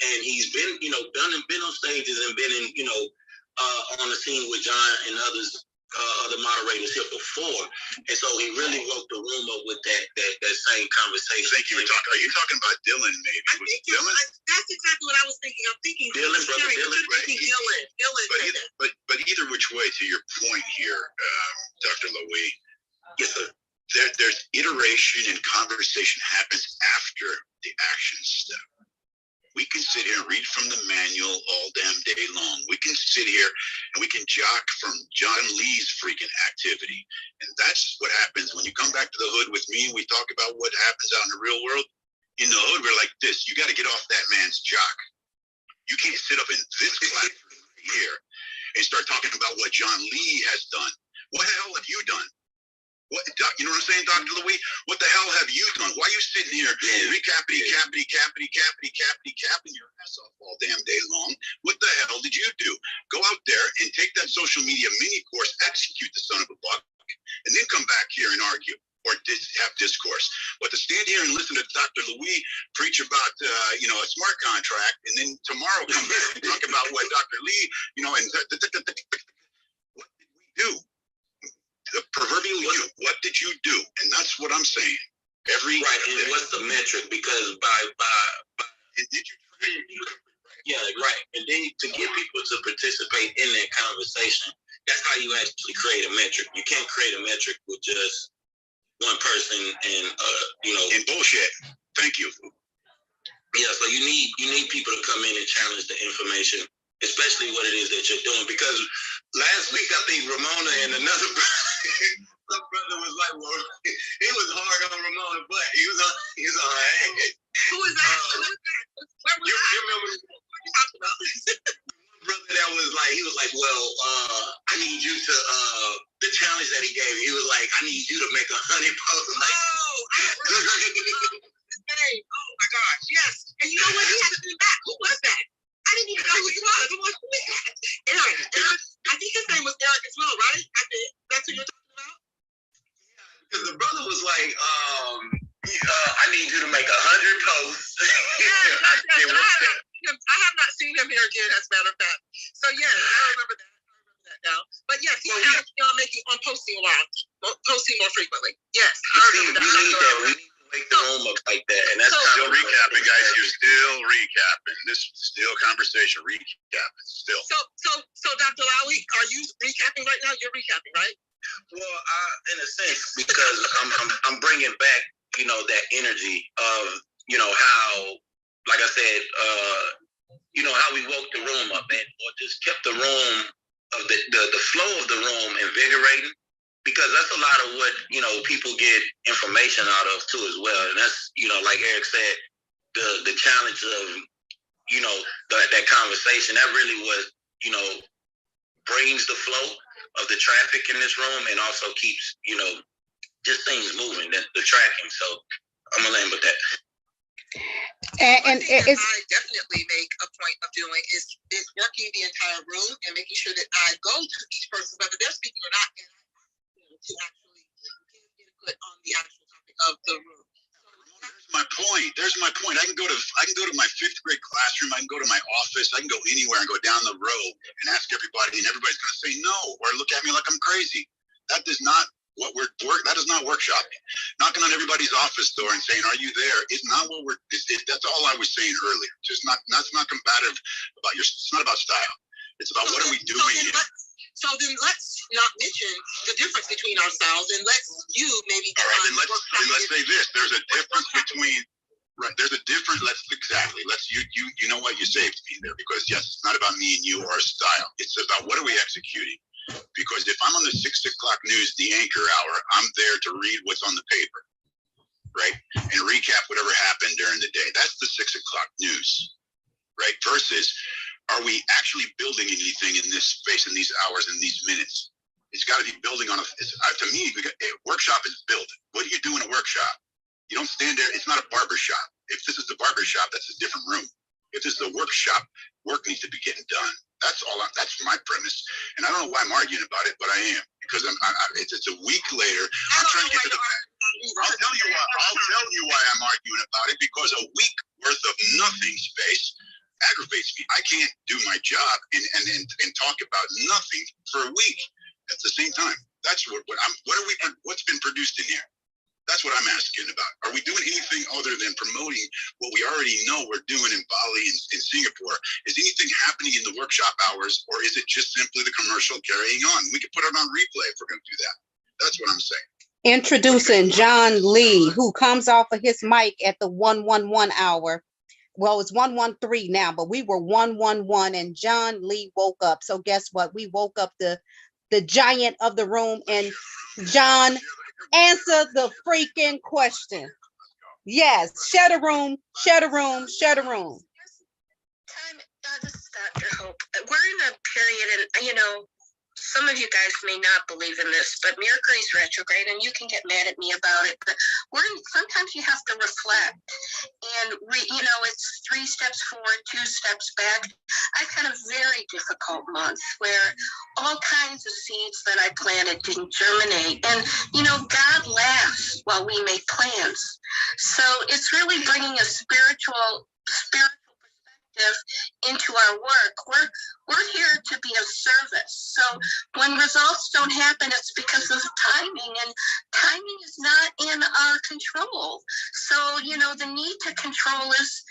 and he's been, been on stages and been in, on the scene with John and other moderators here before, and so he really woke the room up with that same conversation. I think you were talking. Are you talking about Dylan? Maybe I think Dylan. That's exactly what I was thinking. I'm thinking Dylan, brother Dylan. Dylan. But either which way, to your point here, Dr. Louie, Yes, sir. There's iteration and conversation happens after the action step. We can sit here and read from the manual all damn day long. We can sit here and we can jock from John Lee's freaking activity. And that's what happens when you come back to the hood with me and we talk about what happens out in the real world. In the hood, we're like this. You got to get off that man's jock. You can't sit up in this platform here and start talking about what John Lee has done. What the hell have you done? What, you know what I'm saying, Dr. Louis? What the hell have you done? Why are you sitting here recapping your ass off all damn day long? What the hell did you do? Go out there and take that social media mini course, execute the son of a buck, and then come back here and argue or have discourse. But to stand here and listen to Dr. Louis preach about, a smart contract, and then tomorrow come back and talk about what Dr. Lee, what did we do? The proverbial you, what did you do? And that's what I'm saying. Right, and what's the metric? Because and did you train? Yeah, right. And then to get people to participate in that conversation, that's how you actually create a metric. You can't create a metric with just one person and and bullshit. Thank you. Yeah, so you need people to come in and challenge the information, especially what it is that you're doing. Because last week I think Ramona and another brother was like, well, it was hard on Ramona, but he was on her head. Who is that? Where was You remember what you talked about? Brother that was like, he was like, well, I need you to the challenge that he gave, he was like, I need you to make 100 posts. Like, oh my gosh, yes. And you know what? He had to be back. Who was that? I didn't even know who he was. I'm like, who is that? Eric. I think his name was Eric as well, right? I think that's who you're talking about. Because the brother was like, I need you to make 100 posts. I have not seen him here again, as a matter of fact. So yes, I remember that. Now, but yes, he's posting a lot, posting more frequently. Yes, we need that. We need to wake the room up like that, and that's still recapping, guys. You're still recapping. This is still conversation. Recapping still. So, Dr. Lowry, are you recapping right now? You're recapping, right? Well, in a sense, because I'm bringing back, that energy of, how, like I said, how we woke the room up or just kept the room of the flow of the room invigorating, because that's a lot of what, people get information out of too as well. And that's, like Eric said, the challenge of, that conversation, that really was, brings the flow of the traffic in this room and also keeps, just things moving, the tracking. So I'm gonna land with that. And it's, I definitely make a point of doing is working the entire room and making sure that I go to each person, whether they're speaking or not, and to actually get input on the actual topic of the room. There's my point. I can go to my 5th grade classroom. I can go to my office. I can go anywhere and go down the road and ask everybody, and everybody's going to say no or look at me like I'm crazy. That is not workshopping. Knocking on everybody's office door and saying, "Are you there?" is not what that's all I was saying earlier. That's not combative about it's not about style. It's about what are we doing here. So then let's not mention the difference between ourselves, and let's maybe. All right, then let's say this. There's a difference between. Right, there's a difference. You know what, you saved me there, because yes, it's not about me and you or our style. It's about what are we executing. Because if I'm on the 6 o'clock news, the anchor hour, I'm there to read what's on the paper, right, and recap whatever happened during the day. That's the 6 o'clock news, right? Versus, are we actually building anything in this space, in these hours, in these minutes? It's got to be building on to me, a workshop is built. What do you do in a workshop? You don't stand there. It's not a barber shop. If this is the barber shop, that's a different room. If this is a workshop, work needs to be getting done. That's that's my premise. And I don't know why I'm arguing about it, but I am, because it's a week later. I'm trying to get to the fact. I'll tell you why I'm arguing about it, because a week worth of nothing space aggravates me. I can't do my job and talk about nothing for a week at the same time. That's what's been produced in here? That's what I'm asking about. Are we doing anything other than promoting what we already know we're doing in Bali and in Singapore? Is anything happening in the workshop hours, or is it just simply the commercial carrying on? We could put it on replay if we're going to do that. That's what I'm saying. Introducing John Lee, who comes off of his mic at the 111 hour. Well, it's 113 now, but we were 111, and John Lee woke up. So guess what? We woke up the giant of the room, and John, answer the freaking question. Yes, share the room, share the room, share the room. This is Dr. Hope. We're in a period, and some of you guys may not believe in this, but Mercury's retrograde, and you can get mad at me about it, but sometimes you have to reflect, and it's 3 steps forward, 2 steps back. I've had a very difficult month where all kinds of seeds that I planted didn't germinate, and God laughs while we make plans. So it's really bringing a spiritual perspective into our work. We're here to be of service. So when results don't happen, it's because of timing, and timing is not in our control. So the need to control is,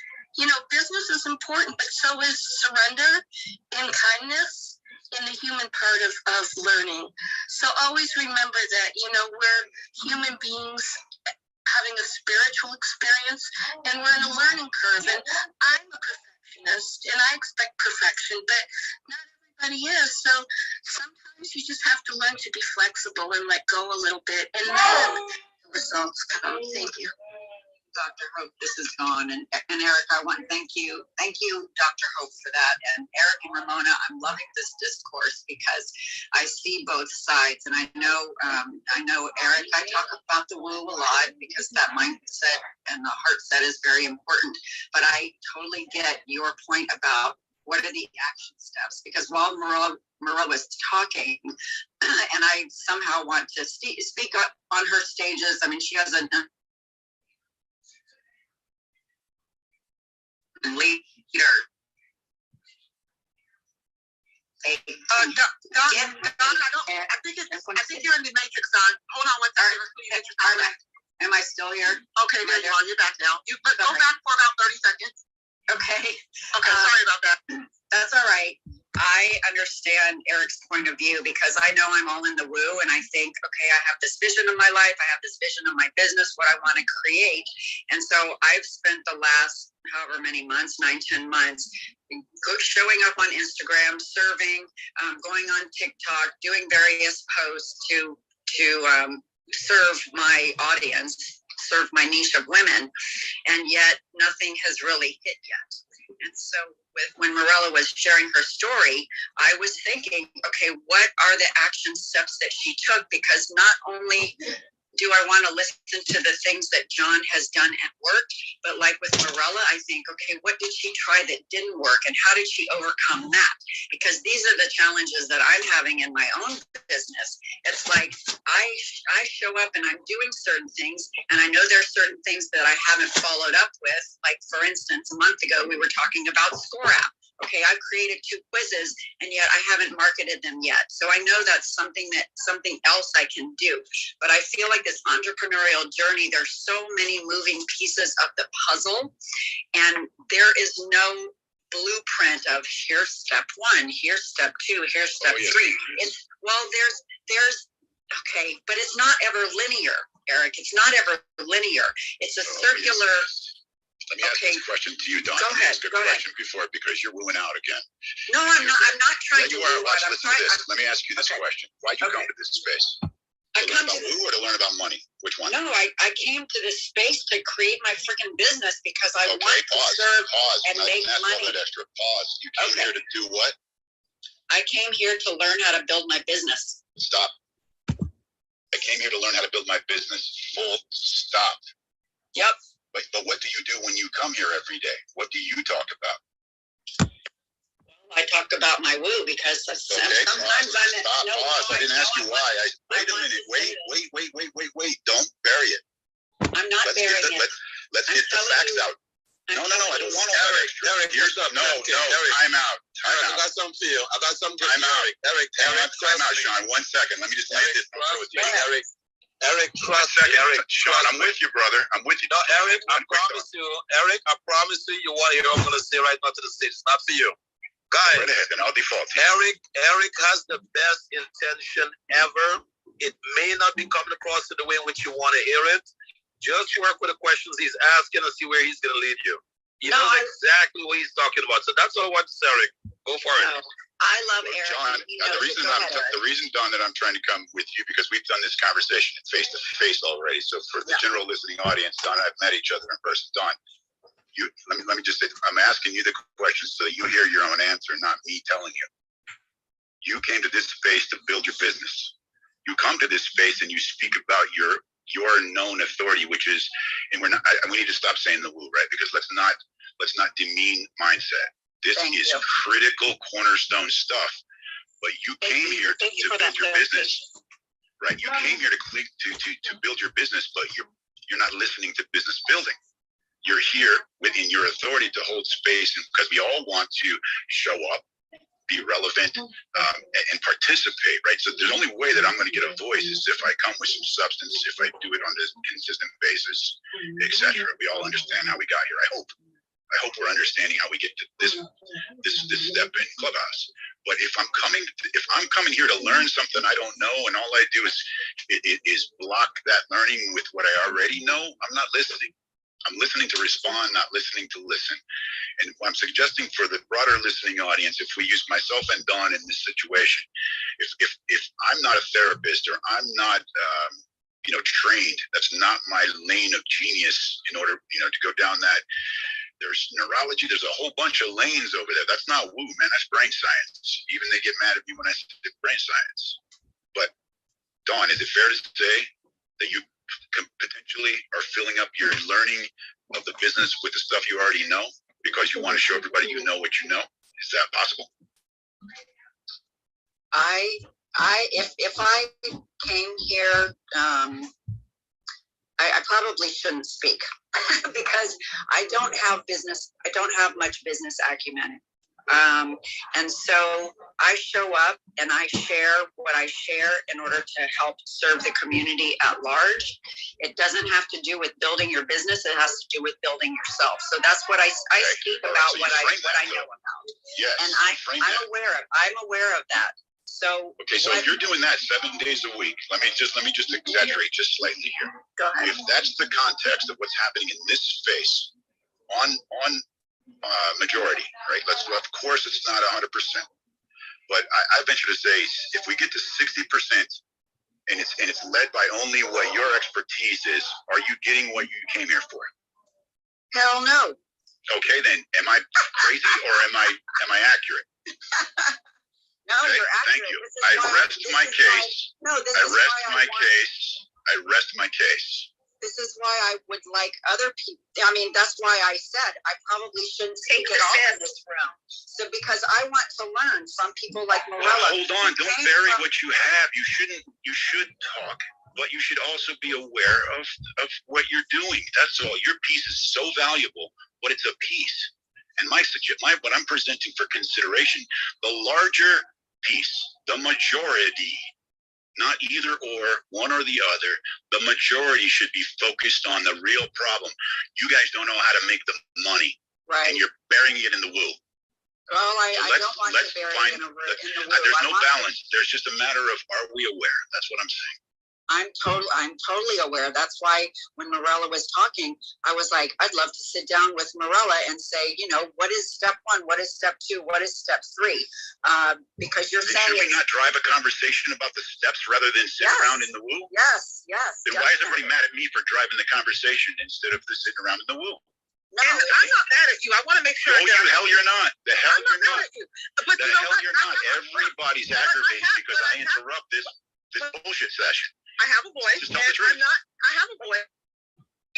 business is important, but so is surrender and kindness in the human part of learning. So always remember that we're human beings having a spiritual experience, and we're in a learning curve, and I'm a perfectionist and I expect perfection, but not everybody is. So sometimes you just have to learn to be flexible and let go a little bit, and then the results come. Thank you. Dr. Hope, this is Dawn, and Eric, I want to thank you, Dr. Hope, for that. And Eric and Ramona, I'm loving this discourse because I see both sides, and I know Eric, I talk about the woo a lot because that mindset and the heart set is very important. But I totally get your point about what are the action steps, because while Marilla was talking, and I somehow want to speak up on her stages. I mean, she has a leader. Don, I think you're in the matrix, Don. Hold on one second. Am I still here? Okay, there you are. You're back now. You go back for about 30 seconds. Okay. Okay, sorry about that. That's all right. I understand Eric's point of view because I know I'm all in the woo, and I think, okay, I have this vision of my life, I have this vision of my business, what I want to create. And so I've spent the last however many months, 9-10 months, showing up on Instagram, serving, going on TikTok, doing various posts to serve my audience, serve my niche of women, and yet nothing has really hit yet. And so when Marilla was sharing her story, I was thinking, okay, what are the action steps that she took? Because not only do I want to listen to the things that John has done at work, but like with Marilla, I think, okay, what did she try that didn't work, and how did she overcome that? Because these are the challenges that I'm having in my own business. It's like I show up and I'm doing certain things, and I know there are certain things that I haven't followed up with. Like, for instance, a month ago, we were talking about Score App. Okay, I've created 2 quizzes, and yet I haven't marketed them yet. So I know that's something else I can do. But I feel like this entrepreneurial journey, there's so many moving pieces of the puzzle, and there is no blueprint of here's step 1, here's step 2, here's step 3. It's there's okay, but it's not ever linear, Eric. It's not ever linear. It's a circular. Let me ask this question to you, Don. Go ahead. Go question before, because you're wooing out again. No, I'm not trying to woo out. Let me ask you this question. Why'd you come to this space? To learn about woo or to learn about money? Which one? No, I came to this space to create my freaking business because I want to serve and make money. That extra pause. You came here to do what? I came here to learn how to build my business. Stop. I came here to learn how to build my business. Full stop. Yep. But what do you do when you come here every day? What do you talk about? Well, I talk about my woo because sometimes pause. I didn't ask you why. Wait a minute. Wait. Don't bury it. I'm not burying it. Let's get the facts out. No. I don't want all that extra. Eric, here's up. No. Time out. I got something for you. Time out. Eric, time out, Sean. 1 second. Let me just land this. Eric, trust me. Eric, Sean, I'm with you, brother. I'm with you. No, Eric, I promise you, you want to hear what I'm going to say right now to the stage. It's not for you. Guys, right ahead, and I'll default. Eric has the best intention ever. It may not be coming across in the way in which you want to hear it. Just work with the questions he's asking and see where he's going to lead you. He knows exactly what he's talking about. So that's all I want to say, Eric. Go for it. I love Well, Eric. John, the reason, Don, that I'm trying to come with you, because we've done this conversation face to face already. So for the general listening audience, Don and I've met each other in person. Don, let me just say, I'm asking you the question so that you hear your own answer, not me telling you. You came to this space to build your business. You come to this space and you speak about your known authority, which is, and we need to stop saying the woo, right? Because let's not demean mindset. This is critical cornerstone stuff. But you came here to build your business, right? You came here to build your business, but you're not listening to business building. You're here within your authority to hold space, because we all want to show up, be relevant, and participate, right? So the only way that I'm going to get a voice is if I come with some substance, if I do it on this consistent basis, etc. We all understand how we got here. I hope we're understanding how we get to this step in Clubhouse. But if I'm coming here to learn something I don't know, and all I do is block that learning with what I already know, I'm not listening. I'm listening to respond, not listening to listen. And I'm suggesting for the broader listening audience, if we use myself and Dawn in this situation, if I'm not a therapist or I'm not trained, that's not my lane of genius in order to go down that. There's neurology. There's a whole bunch of lanes over there. That's not woo, man. That's brain science. Even they get mad at me when I say brain science. But Dawn, is it fair to say that you potentially are filling up your learning of the business with the stuff you already know because you want to show everybody you know what you know? Is that possible? If I came here, I probably shouldn't speak because I don't have much business acumen. And so I show up and I share what I share in order to help serve the community at large. It doesn't have to do with building your business. It has to do with building yourself. So that's what I speak about, so what I know about. Yes, and I'm aware of that. So okay, so if you're doing that 7 days a week, let me just exaggerate just slightly here. Go ahead. If that's the context of what's happening in this space, on majority, right? Of course, it's not 100%, but I venture to say if we get to 60%, and it's led by only what your expertise is, are you getting what you came here for? Hell no. Okay, then am I crazy or am I accurate? No, okay, you're accurate. thank you. I rest my case. I rest my case. This is why I would like other people. I mean, that's why I said I probably shouldn't take it all in this round. So because I want to learn from people like Morella. Well, hold on, don't bury what you have. You should talk, but you should also be aware of what you're doing. That's all. Your piece is so valuable, but it's a piece. And what I'm presenting for consideration, the larger piece, the majority, not either or, one or the other, the majority should be focused on the real problem. You guys don't know how to make the money. Right. And you're burying it in the woo. Well, I don't want to bury it in the woo. There's no balance. There's just a matter of, are we aware? That's what I'm saying. I'm totally aware. That's why when Morella was talking, I was like, I'd love to sit down with Morella and say, what is step 1? What is step 2? What is step 3? Because you're saying, should we not drive a conversation about the steps rather than sit around in the woo? Yes. Then why is everybody mad at me for driving the conversation instead of sitting around in the woo? No, and I'm not mad at you. I want to make sure. Oh, the hell you're not. The hell you're not. But the hell you're not. Everybody's aggravated because I interrupt this bullshit session. I have a voice, and I have a voice.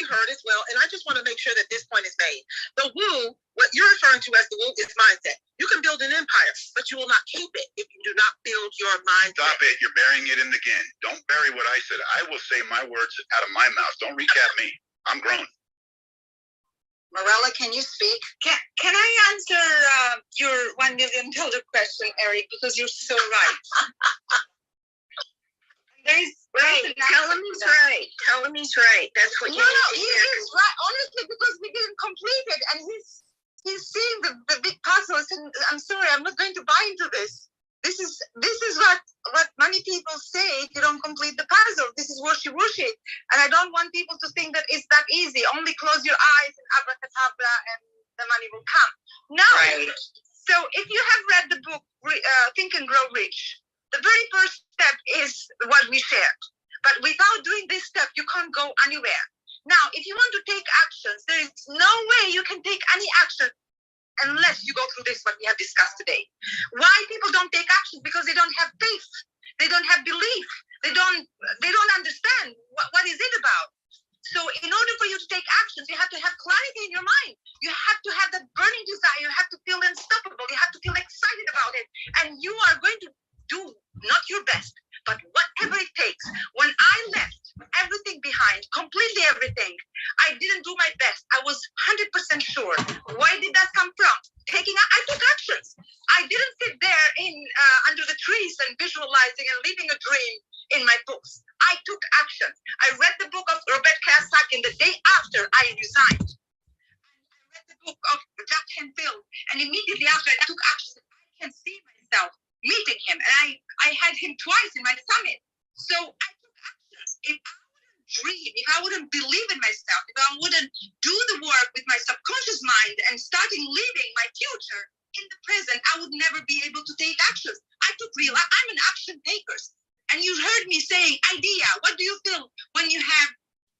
You heard as well, and I just want to make sure that this point is made. The woo, what you're referring to as the woo, is mindset. You can build an empire, but you will not keep it if you do not build your mindset. Stop it! You're burying it in the again. Don't bury what I said. I will say my words out of my mouth. Don't recap me. I'm grown. Morella, can you speak? Can I answer your $1 million question, Eric? Because you're so right. Tell him he's right. Tell him he's right. That's what you need to hear. He's right. Honestly, because we didn't complete it, and he's seeing the big puzzles. And I'm sorry, I'm not going to buy into this. This is what many people say if you don't complete the puzzle. This is wishy-washy, and I don't want people to think that it's that easy. Only close your eyes and abracadabra, and the money will come. No. Right. So if you have read the book Think and Grow Rich, the very first step is what we shared. But without doing this step, you can't go anywhere. Now, if you want to take actions, there is no way you can take any action unless you go through this, what we have discussed today. Why people don't take action? Because they don't have faith. They don't have belief. They don't understand what is it about. So in order for you to take actions, you have to have clarity in your mind. You have to have that burning desire. You have to feel unstoppable. You have to feel excited about it. And you are going to do not your best, but whatever it takes. When I left everything behind, completely everything, I didn't do my best. I was 100% sure. Why did that come from? I took actions. I didn't sit there under the trees and visualizing and living a dream in my books. I took action. I read the book of Robert Kiyosaki the day after I resigned. I read the book of Jack Canfield, and immediately after I took action. I can see myself meeting him, and I had him twice in my summit. So I took action. If I wouldn't dream, if I wouldn't believe in myself, if I wouldn't do the work with my subconscious mind and starting living my future in the present, I would never be able to take actions. I'm an action taker. And you heard me saying idea. What do you feel when you have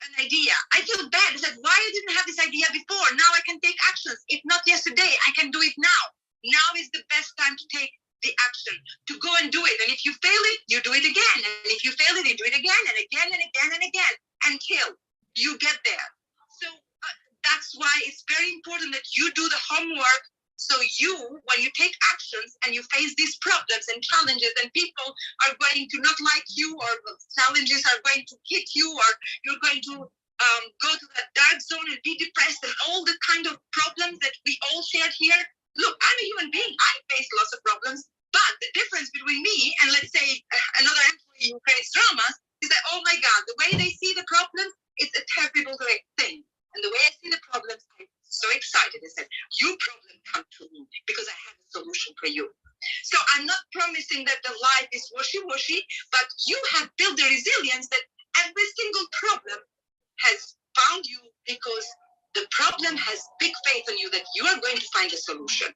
an idea? I feel bad. It's like, why I didn't have this idea before? Now I can take actions. If not yesterday, I can do it now. Now is the best time to take the action, to go and do it. And if you fail it, you do it again. And if you fail it, you do it again and again and again and again until you get there. So that's why it's very important that you do the homework. So when you take actions and you face these problems and challenges, and people are going to not like you, or challenges are going to hit you, or you're going to go to that dark zone and be depressed, and all the kind of problems that we all shared here. Look, I'm a human being. I face lots of problems, but the difference between me and, let's say, another employee who creates dramas is that, oh my God, the way they see the problems, it's a terrible thing. And the way I see the problems, I'm so excited. I said, you problem come to me because I have a solution for you. So I'm not promising that the life is washy-washy, but you have built the resilience that every single problem has found you, because the problem has big faith in you that you are going to find a solution.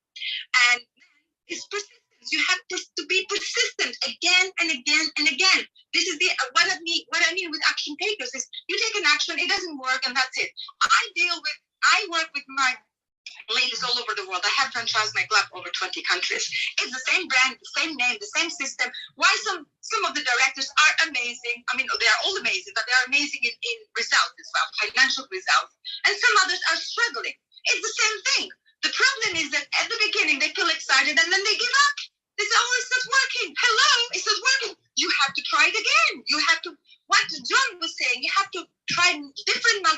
And it's persistence. You have to be persistent again and again and again. This is what I mean with action takers is you take an action, it doesn't work, and that's it. I work with my ladies all over the world. I have franchised my club over 20 countries. It's the same brand, the same name, the same system. Why some of the directors are amazing. I mean, they are all amazing, but they are amazing in results as well, financial results. And some others are struggling. It's the same thing. The problem is that at the beginning, they feel excited and then they give up. They say, oh, it's not working. Hello, it's not working. You have to try it again. You have to, what John was saying, you have to try different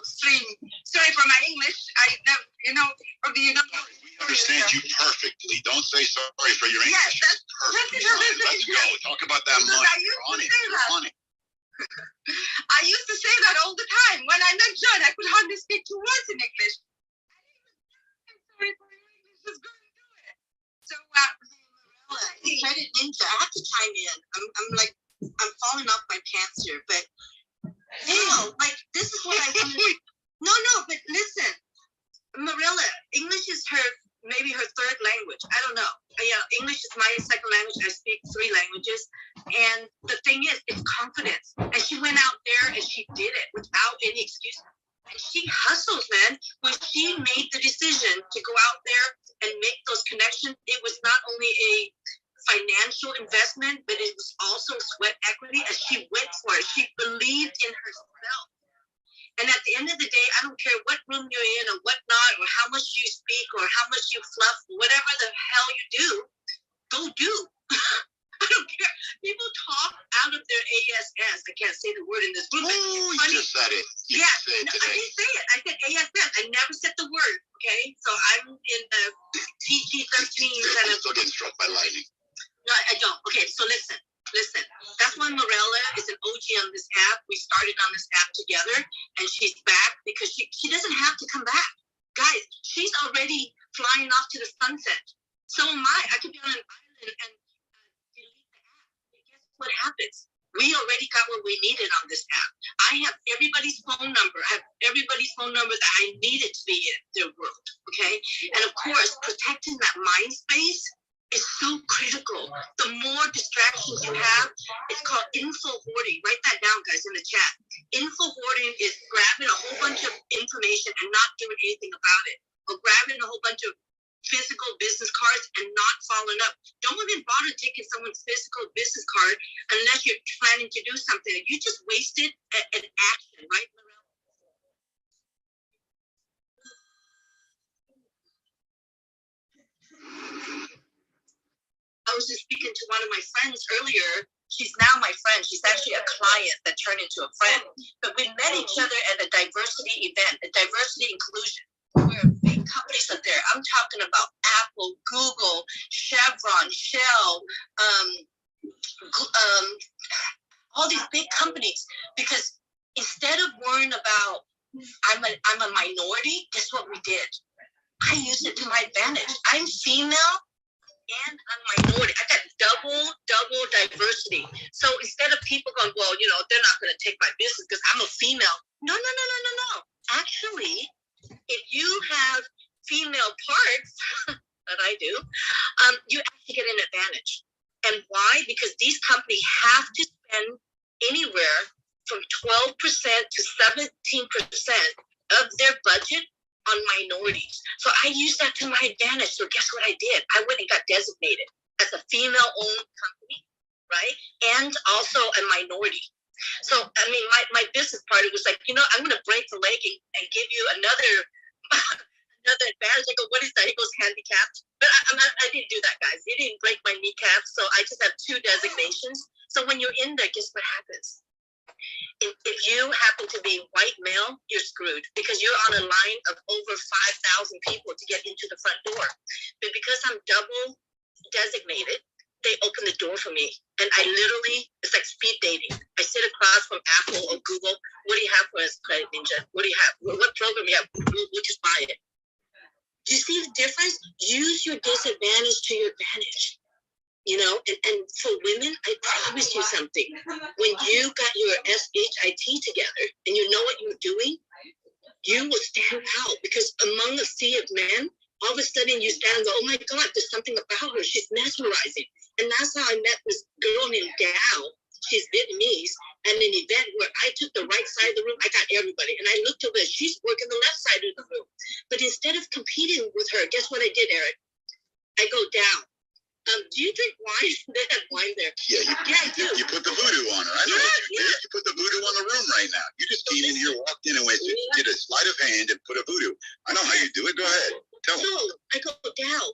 stream. Sorry for my English. I never, we understand you perfectly. Don't say sorry for your English. Yes, that's perfect. Let's go. Talk about that money. I used to say that all the time. When I met John, I could hardly speak 2 words in English. I'm sorry for your English. Just go and do it. So, Credit Ninja, I have to chime in. I'm falling off my pants here, but this is what I want to. No, but listen, Marilla, English is maybe her third language. I don't know. English is my second language. I speak 3 languages, and the thing is, it's confidence. And she went out there and she did it without any excuse. And she hustles, man. When she made the decision to go out there and make those connections, it was not only a financial investment, but it was also sweat equity, and she went for it. She believed in herself. And at the end of the day, I don't care what room you're in or what not, or how much you speak or how much you fluff, whatever the hell you do, go do. I don't care. People talk out of their ASS. I can't say the word in this room. Oh, you just said it. I didn't say it. I said ASS. I never said the word. Okay, so I'm in the PG-13 kind of. Still getting struck by lightning. No, I don't. Okay, so listen. That's why Morella is an OG on this app. We started on this app together, and she's back because she doesn't have to come back. Guys, she's already flying off to the sunset. So am I. I could be on an island and delete the app. And guess what happens? We already got what we needed on this app. I have everybody's phone number. I have everybody's phone number that I needed to be in their world, okay? And of course, protecting that mind space is so critical. The more distractions you have, it's called info hoarding. Write that down, guys, in the chat. Info hoarding is grabbing a whole bunch of information and not doing anything about it, or grabbing a whole bunch of physical business cards and not following up. Don't even bother taking someone's physical business card unless you're planning to do something. You just wasted an action, right? I was just speaking to one of my friends earlier. She's now my friend. She's actually a client that turned into a friend. But we met each other at a diversity event, a diversity inclusion, where big companies are there. I'm talking about Apple, Google, Chevron, Shell, all these big companies. Because instead of worrying about I'm a minority, guess what we did? I used it to my advantage. I'm female and I'm minority. I got double diversity. So instead of people going, well, they're not going to take my business because I'm a female. No. Actually, if you have female parts, that I do, you actually get an advantage. And why? Because these companies have to spend anywhere from 12% to 17% of their budget on minorities. So I used that to my advantage. So guess what I did? I went and got designated as a female-owned company, right? And also a minority. So, I mean, my business partner was like, I'm going to break the leg and give you another advantage. I go, what is that? He goes, handicapped. But I didn't do that, guys. He didn't break my kneecap. So I just have 2 designations. So when you're in there, guess what happens? If you happen to be white male, you're screwed because you're on a line of over 5,000 people to get into the front door. But because I'm double designated, they open the door for me. And I literally, it's like speed dating. I sit across from Apple or Google. What do you have for us, Credit Ninja? What do you have? What program do you have? We'll just buy it. Do you see the difference? Use your disadvantage to your advantage. And for women, I promise you something. When you got your SHIT together and you know what you're doing, you will stand out because among a sea of men, all of a sudden you stand and go, oh my God, there's something about her. She's mesmerizing. And that's how I met this girl named Dao. She's Vietnamese. And an event where I took the right side of the room, I got everybody. And I looked over, she's working the left side of the room. But instead of competing with her, guess what I did, Eric? I go down. Do you drink wine? They have wine there. Yeah, I do. You put the voodoo on her. I know what you did. You put the voodoo on the room right now. You just came in here, walked in and went, did a sleight of hand and put a voodoo. I know how you do it. Go ahead. Tell me. So I go down.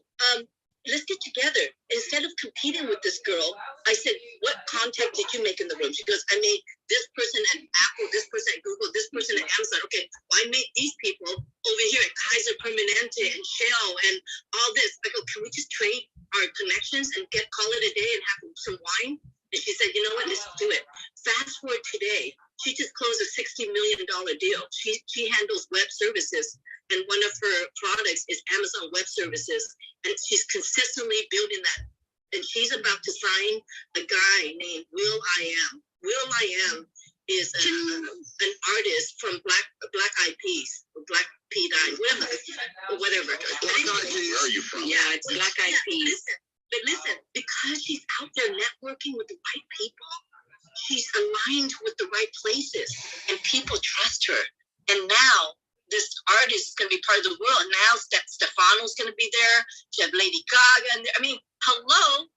Let's get together. Instead of competing with this girl, I said, what contact did you make in the room? She goes, I made this person at Apple, this person at Google, this person at Amazon. Okay, well, I made these people over here at Kaiser Permanente and Shell and all this. I go, can we just trade our connections and call it a day and have some wine? And she said, you know what, let's do it. Fast forward today, she just closed a $60 million deal. She handles web services. And one of her products is Amazon Web Services. And she's consistently building that. And she's about to sign a guy named Will I Am. Will I Am is an artist from Black Eyed Peas, or Black P Dye, whatever. Where are you from? Yeah, it's Black Eyed Peas. But listen, because she's out there networking with the right people, she's aligned with the right places, and people trust her. And now this artist is going to be part of the world. And now Stefano's going to be there. You have Lady Gaga. I mean, hello.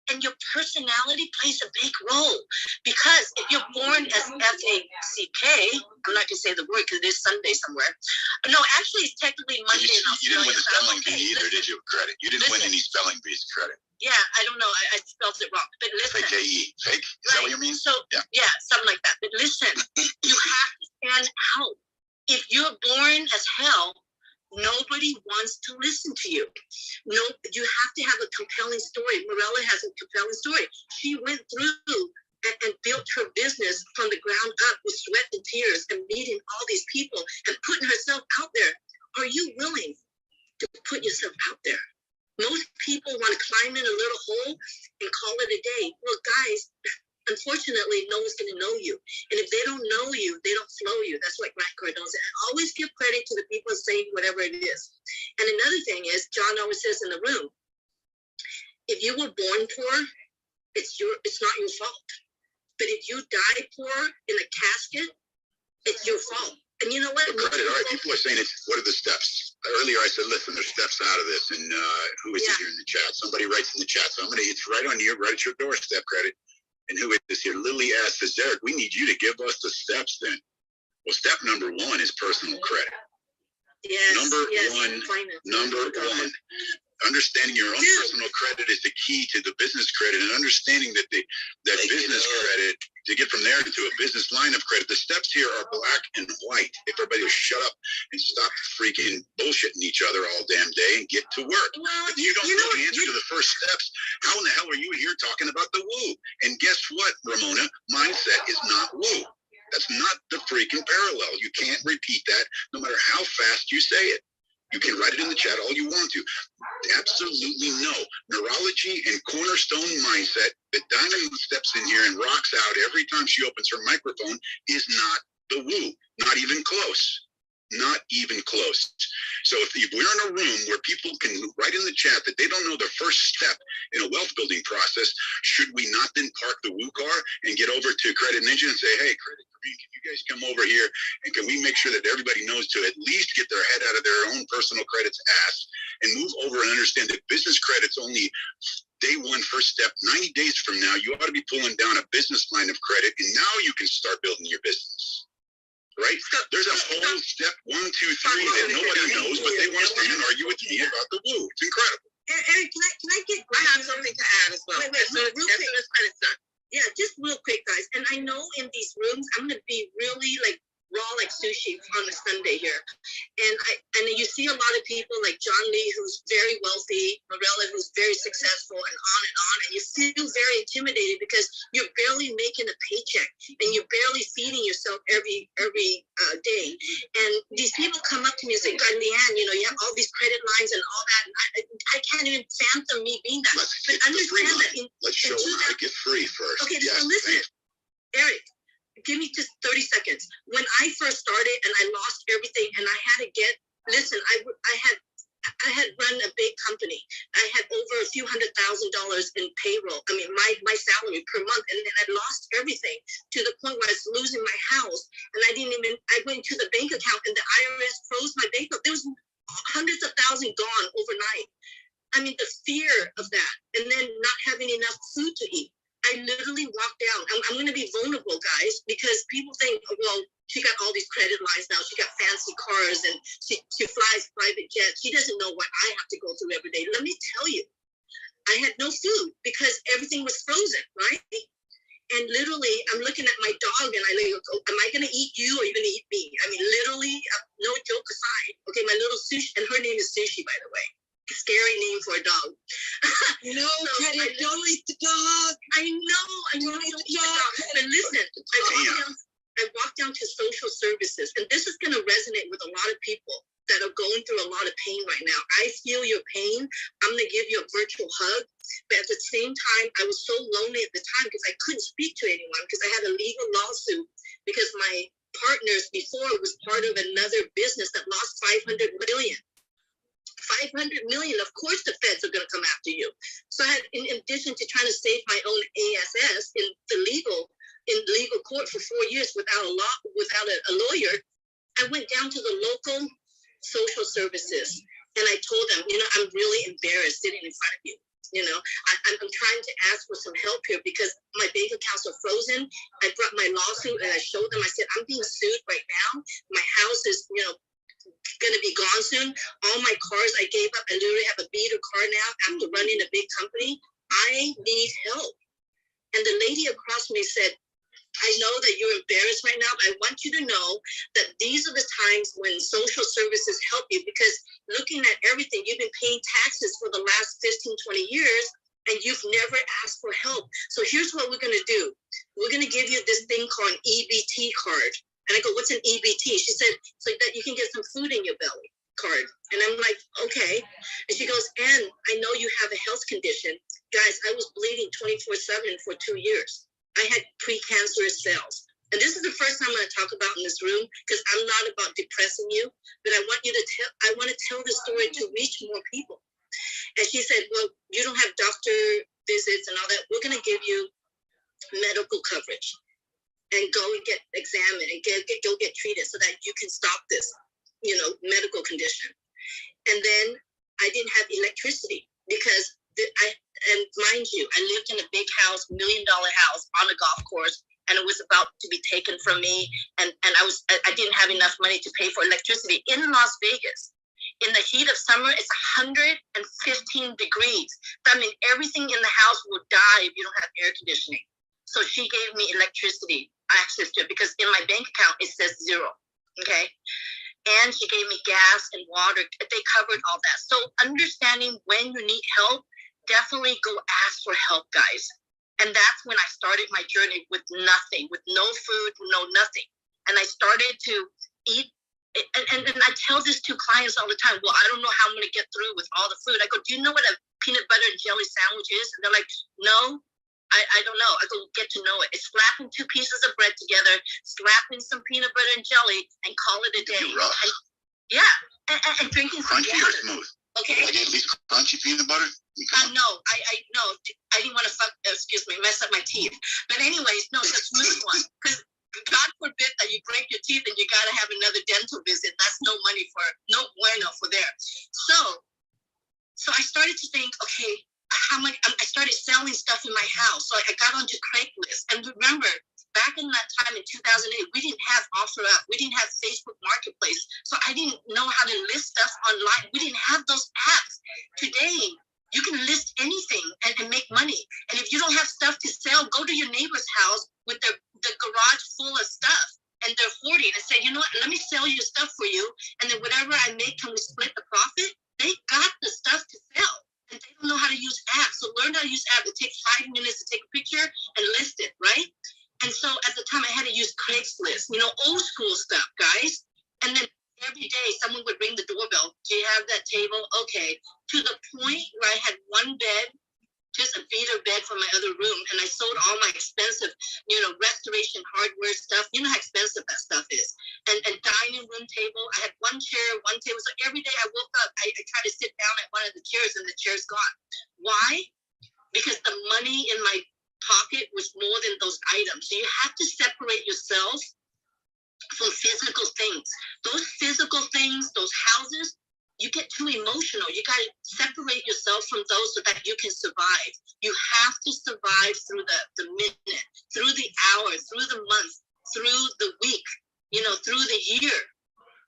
And your personality plays a big role. Because if you're born as FACK, I'm not going to say the word because it is Sunday somewhere. No, actually, it's technically Monday in Australia. You didn't win the spelling bee either, did you? Credit. You didn't win any spelling bees credit. Yeah, I don't know. I spelled it wrong. But listen. F-A-K-E. Fake? Is that what you mean? So, yeah, something like that. But listen, you have to stand out. If you're born as hell, nobody wants to listen to you. No, you have to have a compelling story. Morella has a compelling story. She went through and built her business from the ground up with sweat and tears and meeting all these people and putting herself out there. Are you willing to put yourself out there? Most people want to climb in a little hole and call it a day. Well, guys, unfortunately, no one's going to know you. And if they don't know you, they don't flow you. That's what Grant Cardone said. Always give credit to the people saying whatever it is. And another thing is, John always says in the room, if you were born poor, it's not your fault. But if you die poor in a casket, it's your fault. And you know what? Credit. All right, people are saying it's, what are the steps? Earlier I said, listen, there's steps out of this. And who is it here in the chat? Somebody writes in the chat. So it's right on you, right at your doorstep, Credit. And who is this here? Lily asks, says, Derek, we need you to give us the steps then. Well, step number one is personal credit. Yes. Number one. Understanding your own personal credit is the key to the business credit, and understanding that that business credit, to get from there to a business line of credit, the steps here are black and white. If everybody will shut up and stop freaking bullshitting each other all damn day and get to work. Well, if you don't know the answer to the first steps, how in the hell are you here talking about the woo? And guess what, Ramona? Mindset is not woo. That's not the freaking parallel. You can't repeat that no matter how fast you say it. You can write it in the chat all you want to. Absolutely no. Neurology and cornerstone mindset that Diamond steps in here and rocks out every time she opens her microphone is not the woo. Not even close. Not even close. So if we're in a room where people can write in the chat that they don't know the first step in a wealth building process, should we not then park the woo car and get over to Credit Ninja and say, hey, Credit Green, can you guys come over here and can we make sure that everybody knows to at least get their head out of their own personal credit's ass and move over and understand that business credit's only day one, first step. 90 days from now, you ought to be pulling down a business line of credit, and now you can start building your business. Right? There's a whole step 1, 2, 3 that nobody knows, but they want to stand and argue with me about the woo. It's incredible. Eric, can I get? I have something to add as well. Wait, real quick. Yeah, just real quick, guys. And I know in these rooms, I'm gonna be really like raw like sushi on a Sunday here. And you see a lot of people like John Lee, who's very wealthy, Morella, who's very successful, and on. And you feel very intimidated because you're barely making a paycheck and you're barely feeding yourself every day. And these people come up to me and say, God, Leanne, you have all these credit lines and all that. And I can't even fathom me being that. But understand that. Let's show them how to get free first. Okay, so listen, Eric. Give me just 30 seconds. When I first started and I lost everything and I had to I had run a big company. I had over a few $100,000 in payroll. I mean, my salary per month, and then I lost everything to the point where I was losing my house. And I went to the bank account and the IRS froze my bank account. There was hundreds of thousands gone overnight. I mean, the fear of that, and then not having enough food to eat. I literally walked down. I'm going to be vulnerable, guys, because people think, well, she got all these credit lines now. She got fancy cars and she flies private jets. She doesn't know what I have to go through every day. Let me tell you, I had no food because everything was frozen, right? And literally, I'm looking at my dog and I go, am I going to eat you or are you going to eat me? I mean, literally, no joke aside. Okay, my little Sushi, and her name is Sushi, by the way. Scary name for a dog. Credit, don't eat the dog. I know, don't eat the dog. But listen, I walked down to social services, and this is going to resonate with a lot of people that are going through a lot of pain right now. I feel your pain. I'm going to give you a virtual hug. But at the same time, I was so lonely at the time because I couldn't speak to anyone because I had a legal lawsuit because my partners before was part of another business that lost $500 million. 500 million, of course the feds are going to come after you. So I had, in addition to trying to save my own ASS in legal court for 4 years without a lawyer, I went down to the local social services and I told them, I'm really embarrassed sitting in front of you. I'm trying to ask for some help here because my bank accounts are frozen. I brought my lawsuit and I showed them, I said, I'm being sued right now. My house is, going to be gone soon. All my cars I gave up. I literally have a beater car now after running a big company. I need help. And the lady across me said, I know that you're embarrassed right now, but I want you to know that these are the times when social services help you because looking at everything, you've been paying taxes for the last 15, 20 years, and you've never asked for help. So here's what we're going to do. We're going to give you this thing called an EBT card. And I go, what's an EBT? She said, so that you can get some food in your belly card. And I'm like, okay. And she goes, and I know you have a health condition. Guys, I was bleeding 24/7 for 2 years. I had precancerous cells. And this is the first time I'm going to talk about in this room, because I'm not about depressing you, but I want to tell the story to reach more people. And she said, well, you don't have doctor visits and all that. We're going to give you medical coverage and go and get examined and go get treated so that you can stop this, medical condition. And then I didn't have electricity because and mind you, I lived in a big house, $1 million house on a golf course, and it was about to be taken from me. And I didn't have enough money to pay for electricity in Las Vegas. In the heat of summer, it's 115 degrees. I mean, everything in the house will die if you don't have air conditioning. So she gave me electricity access to it because in my bank account, it says 0, okay? And she gave me gas and water. They covered all that. So understanding when you need help, definitely go ask for help, guys. And that's when I started my journey with nothing, with no food, no nothing. And I started to eat. And I tell this to clients all the time. Well, I don't know how I'm going to get through with all the food. I go, do you know what a peanut butter and jelly sandwich is? And they're like, no, I don't know. I go, get to know it. It's slapping 2 pieces of bread together, slapping some peanut butter and jelly, and call it a day. And, yeah, and drinking some crunchy water. Or smooth? Okay. Like at least crunchy peanut butter? No, I didn't want to mess up my teeth. But anyways, no, it's a smooth one. Because God forbid that you break your teeth and you got to have another dental visit. That's no bueno for there. So I started to think, okay, I started selling stuff in my house. So I got onto Craigslist. And remember, back in that time in 2008, we didn't have OfferUp. We didn't have Facebook Marketplace. So I didn't know how to list stuff online. We didn't have those apps. Today, you can list anything and make money. And if you don't have stuff to sell, go to your neighbor's house with the garage full of stuff. And they're hoarding and say, you know what, let me sell your stuff for you. And then whatever I make, can we split the profit? They got the stuff to sell. And they don't know how to use apps. So learn how to use apps. It takes 5 minutes to take a picture and list it, right? And so at the time I had to use Craigslist, old school stuff, guys. And then every day someone would ring the doorbell. Do you have that table? Okay. To the point where I had one bed, just a feeder bed from my other room. And I sold all my expensive, restoration hardware stuff. You know how expensive that stuff is. And dining room table. I had one chair, one table. So every day I woke up, I tried to sit down at one of the chairs and the chair's gone. Why? Because the money in my pocket was more than those items. So you have to separate yourselves from physical things. Those physical things, those houses, you get too emotional. You got to separate yourself from those so that you can survive. You have to survive through the minute, through the hour, through the month, through the week, through the year.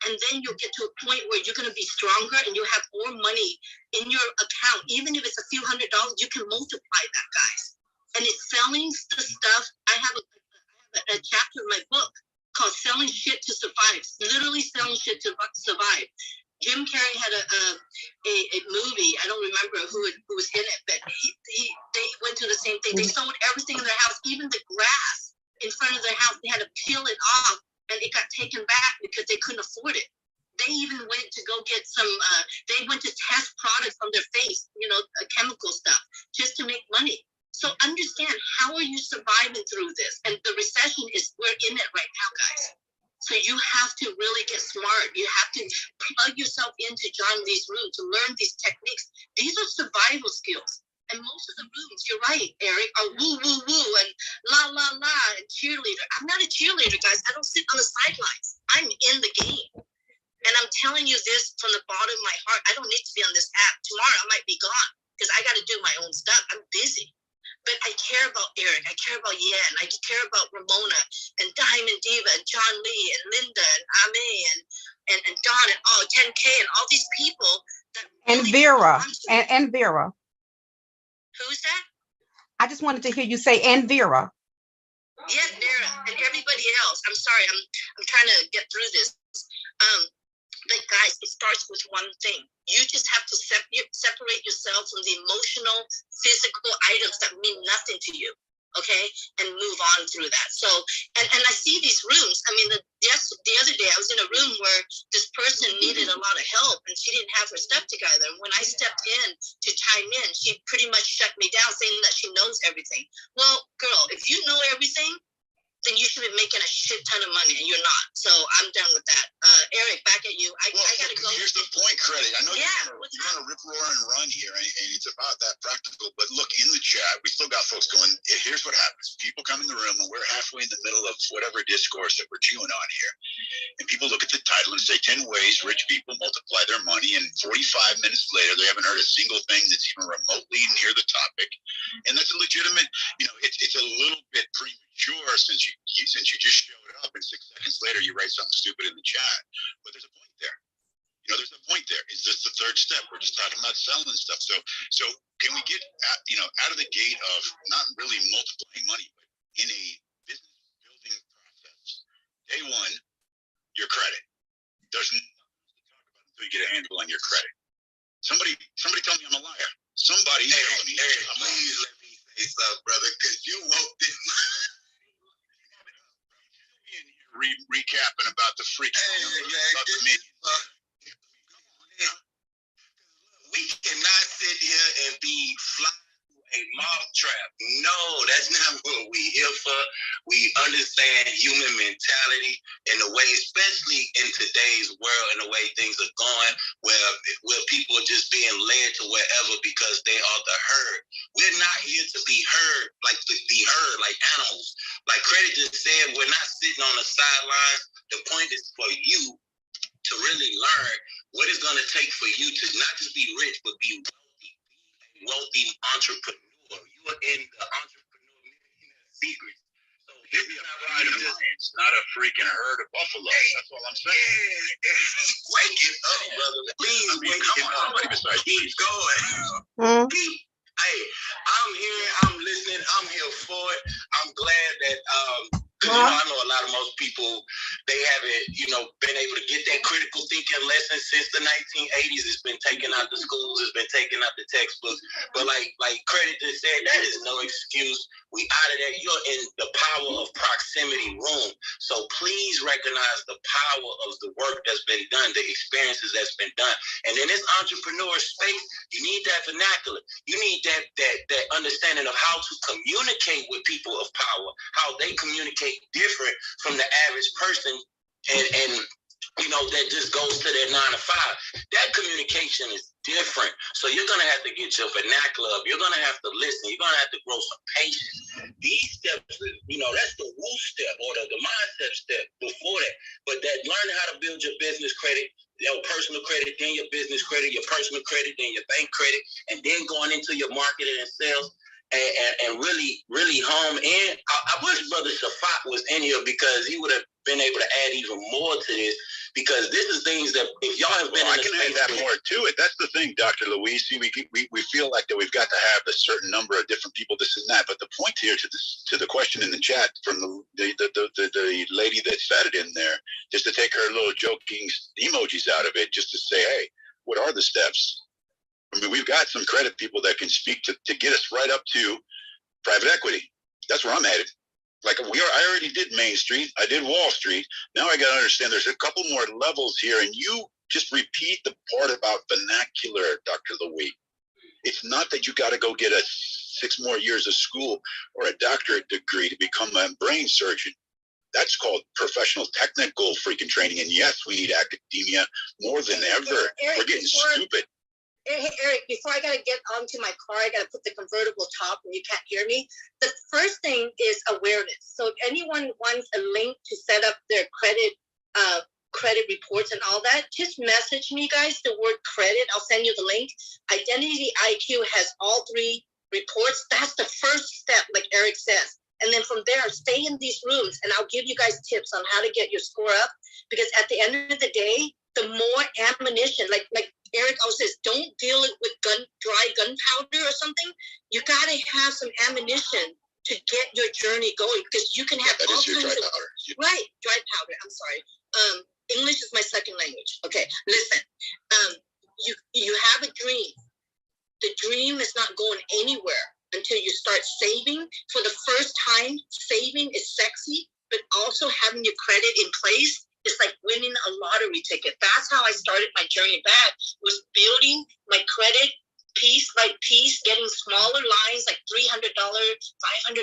And then you'll get to a point where you're going to be stronger and you have more money in your account. Even if it's a few $100s, you can multiply that, guys. And it's selling the stuff. I have a chapter in my book called Selling Shit to Survive. Literally selling shit to survive. Jim Carrey had a movie. I don't remember who was in it, but they went through the same thing. They sold everything in their house, even the grass in front of their house. They had to peel it off, and it got taken back because they couldn't afford it. They even went to go get some. They went to test products on their face, chemical stuff, just to make money. So understand, how are you surviving through this? And the recession we're in it right now, guys. So you have to really get smart. You have to plug yourself into John Lee's room to learn these techniques. These are survival skills. And most of the rooms, you're right, Eric, are woo, woo, woo, and la, la, la, and cheerleader. I'm not a cheerleader, guys. I don't sit on the sidelines. I'm in the game. And I'm telling you this from the bottom of my heart. I don't need to be on this app. Tomorrow I might be gone because I got to do my own stuff. I'm busy. But I care about Eric. I care about Yen. I care about Ramona and Diamond Diva and John Lee and Linda and Ame and Don and 10K and all these people. That and really Vera. And Vera. Who's that? I just wanted to hear you say and Vera. Yes, Vera and everybody else. I'm sorry. I'm trying to get through this. But guys, it starts with one thing. You just have to separate yourself from the emotional, physical items that mean nothing to you. okay, and move on through that. So, and I see these rooms. I mean, the other day I was in a room where this person needed a lot of help and she didn't have her stuff together. And when I stepped in to chime in, she pretty much shut me down, saying that she knows everything. Well, girl, if you know everything, then you should be making a shit ton of money, and you're not. So I'm done with that. Eric, back at you. I gotta go. Here's the point, Credit. I know you're gonna rip, roar, and run here, and it's about that practical. But look, in the chat, we still got folks going. Here's what happens: people come in the room, and we're halfway in the middle of whatever discourse that we're chewing on here, and people look at the title and say 10 ways rich people multiply their money, and 45 minutes later, they haven't heard a single thing that's even remotely near the topic, and that's a legitimate. It's a little bit premature since you just showed up and 6 seconds later you write something stupid in the chat. But there's a point there. There's a point there. Is this the third step? We're just talking about selling stuff. So can we get out of the gate of not really multiplying money, but in a business building process? Day one, your credit. There's nothing to talk about until you get a handle on your credit. Somebody tell me I'm a liar. Somebody tell me. Hey, please let me say something, brother, because you won't this. Recapping about the freak. About the minions. We cannot sit here and be flying through a mob trap. No, that's not what we here for. We understand human mentality and the way, especially in today's world and the way things are going, where people are just being led to wherever because they are the herd. We're not here to be heard like animals. Like Credit just said, we're not sitting on the sidelines. The point is for you to really learn what it's going to take for you to not just be rich, but be wealthy entrepreneur. You are in the entrepreneur secret. So this is not a freaking herd of buffalo. That's all I'm saying. Wake it up, brother. Please wake it up. Keep going. Hey, I'm here. I'm listening. I'm here for it. I'm glad that I know a lot of most people, they haven't, been able to get that critical thinking lesson since the 1980s. It's been taken out the schools. It's been taken out the textbooks. But like Credit just said, that is no excuse. We out of that. You're in the power of proximity room. So please recognize the power of the work that's been done, the experiences that's been done. And in this entrepreneur space, you need that vernacular. You need that understanding of how to communicate with people of power, how they communicate different from the average person, and that just goes to their 9 to 5. That communication is different. So you're gonna have to get your vernacular up. You're gonna have to listen. You're gonna have to grow some patience. These steps, that's the woo step or the mindset step before that. But that learning how to build your business credit, your personal credit, then your business credit, your personal credit, then your bank credit, and then going into your marketing and sales. And really, really home in. I wish Brother Shafat was in here because he would have been able to add even more to this, because this is things that if y'all have been I can add that more to it. That's the thing, Dr. Luis. See, we feel like that we've got to have a certain number of different people, this and that. But the point here to the question in the chat from the lady that said it in there, just to take her little joking emojis out of it, just to say, hey, what are the steps? I mean, we've got some credit people that can speak to get us right up to private equity. That's where I'm headed. Like I already did Main Street. I did Wall Street. Now I got to understand there's a couple more levels here. And you just repeat the part about vernacular, Dr. Louis. It's not that you got to go get 6 more years of school or a doctorate degree to become a brain surgeon. That's called professional technical freaking training. And yes, we need academia more than ever. We're getting stupid. Hey, Eric, before I got to get onto my car, I got to put the convertible top and you can't hear me. The first thing is awareness. So if anyone wants a link to set up their credit reports and all that, just message me, guys, the word credit. I'll send you the link. Identity IQ has all 3 reports. That's the first step, like Eric says. And then from there, stay in these rooms and I'll give you guys tips on how to get your score up. Because at the end of the day, the more ammunition, like Eric always says, don't deal it with dry gunpowder or something. You got to have some ammunition to get your journey going, because you can have all kinds of right, dry powder. I'm sorry. English is my second language. Okay, listen. You have a dream. The dream is not going anywhere until you start saving. For the first time, saving is sexy, but also having your credit in place is like winning a lottery ticket. That's how I started my journey back, was building my credit piece by piece, getting smaller lines like $300, $500,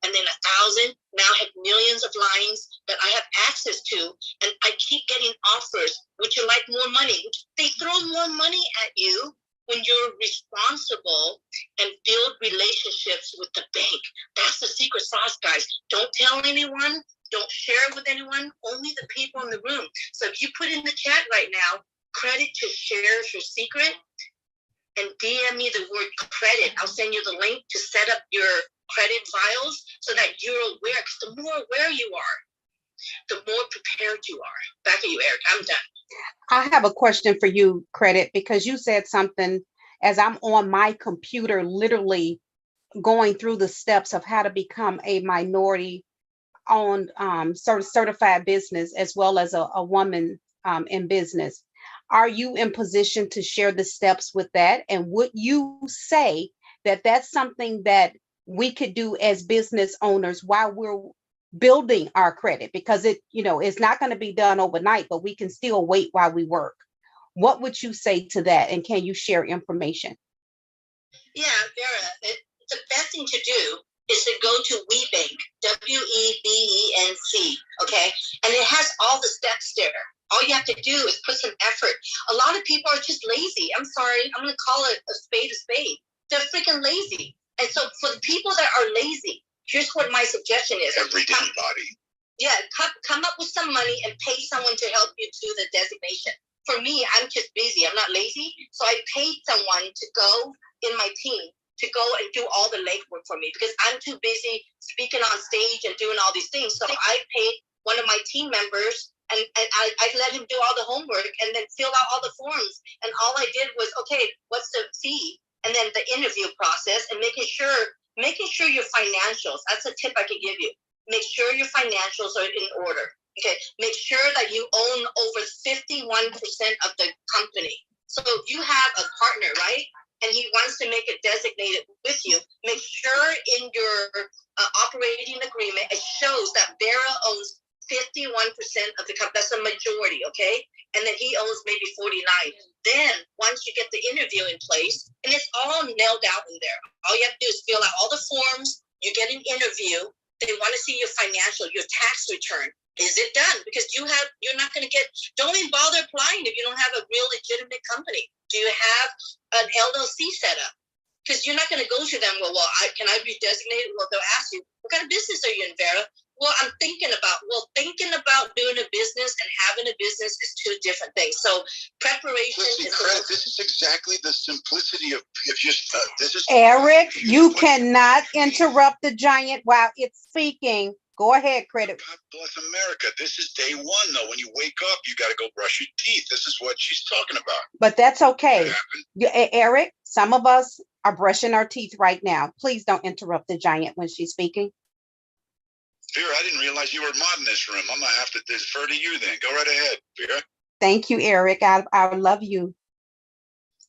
and then $1,000. Now I have millions of lines that I have access to, and I keep getting offers. Would you like more money? They throw more money at you when you're responsible and build relationships with the bank. That's the secret sauce, guys. Don't tell anyone. Don't share it with anyone. Only the people in the room. So if you put in the chat right now, credit to share your secret, and DM me the word credit. I'll send you the link to set up your credit files so that you're aware. Because the more aware you are, the more prepared you are. Back at you, Eric. I'm done. I have a question for you, Credit, because you said something as I'm on my computer, literally going through the steps of how to become a minority owned certified business, as well as a woman in business. Are you in position to share the steps with that? And would you say that that's something that we could do as business owners while we're building our credit? Because it's not going to be done overnight, but we can still wait while we work. What would you say to that? And can you share information? Yeah, Vera, the best thing to do is to go to WeBank, WEBENC, okay? And it has all the steps there. All you have to do is put some effort. A lot of people are just lazy. I'm sorry, I'm going to call it a spade. They're freaking lazy. And so for the people that are lazy, here's what my suggestion is. Everyday body. Yeah, come up with some money and pay someone to help you do the designation. For me, I'm just busy. I'm not lazy. So I paid someone to go in my team to go and do all the legwork for me because I'm too busy speaking on stage and doing all these things. So I paid one of my team members and I let him do all the homework and then fill out all the forms. And all I did was, okay, what's the fee? And then the interview process and making sure your financials, that's a tip I can give you. Make sure your financials are in order. Okay. Make sure that you own over 51% of the company. So if you have a partner, right? And he wants to make it designated with you, make sure in your operating agreement, it shows that Vera owns 51% of the company. That's a majority, okay? And then he owns maybe 49. Then once you get the interview in place, and it's all nailed out in there, all you have to do is fill out all the forms, you get an interview, they want to see your financial, your tax return. Is it done? Because you're not going to don't even bother applying if you don't have a real legitimate company. Do you have an LLC set up? Because you're not going to go to them, can I be designated? Well, they'll ask you, what kind of business are you in, Vera? Well, I'm thinking about doing a business and having a business is two different things. So preparation this is exactly the simplicity of just this is Eric, you cannot interrupt the giant while it's speaking. Go ahead, Credit. God bless America. This is day one, though. When you wake up, you got to go brush your teeth. This is what she's talking about. But that's okay. Eric, some of us are brushing our teeth right now. Please don't interrupt the giant when she's speaking. Vera, I didn't realize you were mod in this room. I'm going to have to defer to you then. Go right ahead, Vera. Thank you, Eric. I love you.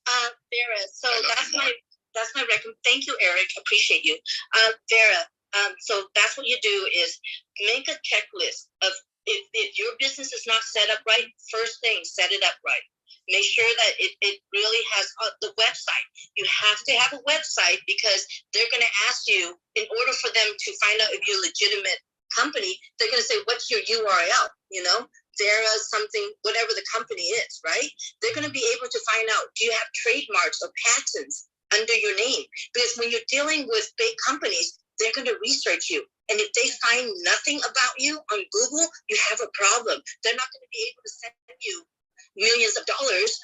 Vera, so that's my recommendation. Thank you, Eric. Appreciate you. Vera, so that's what you do is make a checklist of if your business is not set up right, first thing, set it up right. Make sure that it really has the website. You have to have a website because they're going to ask you, in order for them to find out if you're a legitimate company, they're going to say, what's your URL? Vera something, whatever the company is, right? They're going to be able to find out, do you have trademarks or patents under your name? Because when you're dealing with big companies, they're going to research you. And if they find nothing about you on Google, you have a problem. They're not going to be able to send you millions of dollars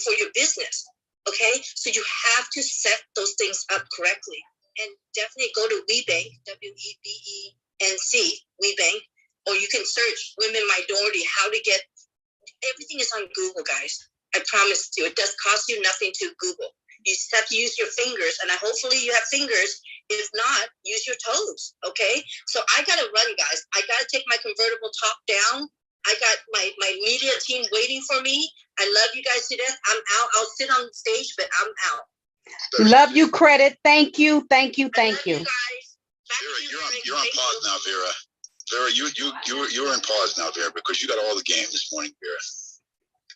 for your business. Okay, so you have to set those things up correctly, and definitely go to WeBank, WEBENC, WeBank, or you can search women minority. How to get everything is on Google, guys. I promise you, it does cost you nothing to Google. You just have to use your fingers, and hopefully you have fingers. If not, use your toes. Okay, so I gotta run, guys. I gotta take my convertible top down. I got my media team waiting for me. I love you guys to death. I'm out. I'll sit on stage, but I'm out. Love you, credit. Thank you. Thank you. Thank you. Vera, you're on pause now, Vera. Vera, you're in pause now, Vera, because you got all the game this morning, Vera.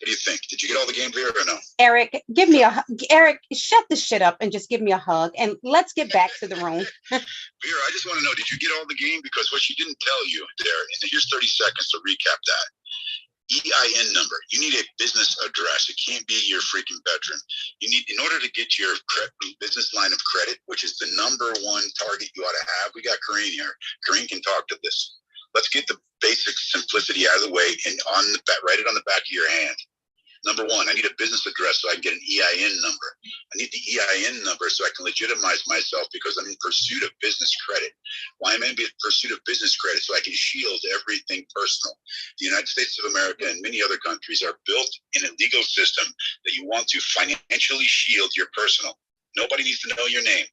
What do you think? Did you get all the game, Vera, or no? Eric, give me Eric, shut this shit up and just give me a hug, and let's get back to the room. Vera, I just want to know, did you get all the game? Because what she didn't tell you there, and here's 30 seconds to recap that. EIN number. You need a business address. It can't be your freaking bedroom. You need, in order to get your business line of credit, which is the number one target you ought to have. We got Karine here. Karine can talk to this. Let's get the basic simplicity out of the way and write it on the back of your hand. Number one, I need a business address so I can get an EIN number. I need the EIN number so I can legitimize myself because I'm in pursuit of business credit. Why am I in pursuit of business credit? So I can shield everything personal. The United States of America and many other countries are built in a legal system that you want to financially shield your personal. Nobody needs to know your name.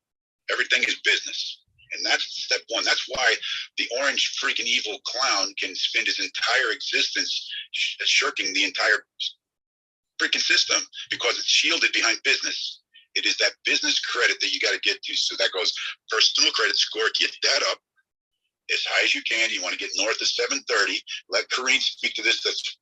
Everything is business. And that's step one. That's why the orange freaking evil clown can spend his entire existence shirking the entire freaking system because it's shielded behind business. It is that business credit that you got to get to. So that goes personal credit score, get that up as high as you can. You want to get north of 730. Let Karine speak to this. That's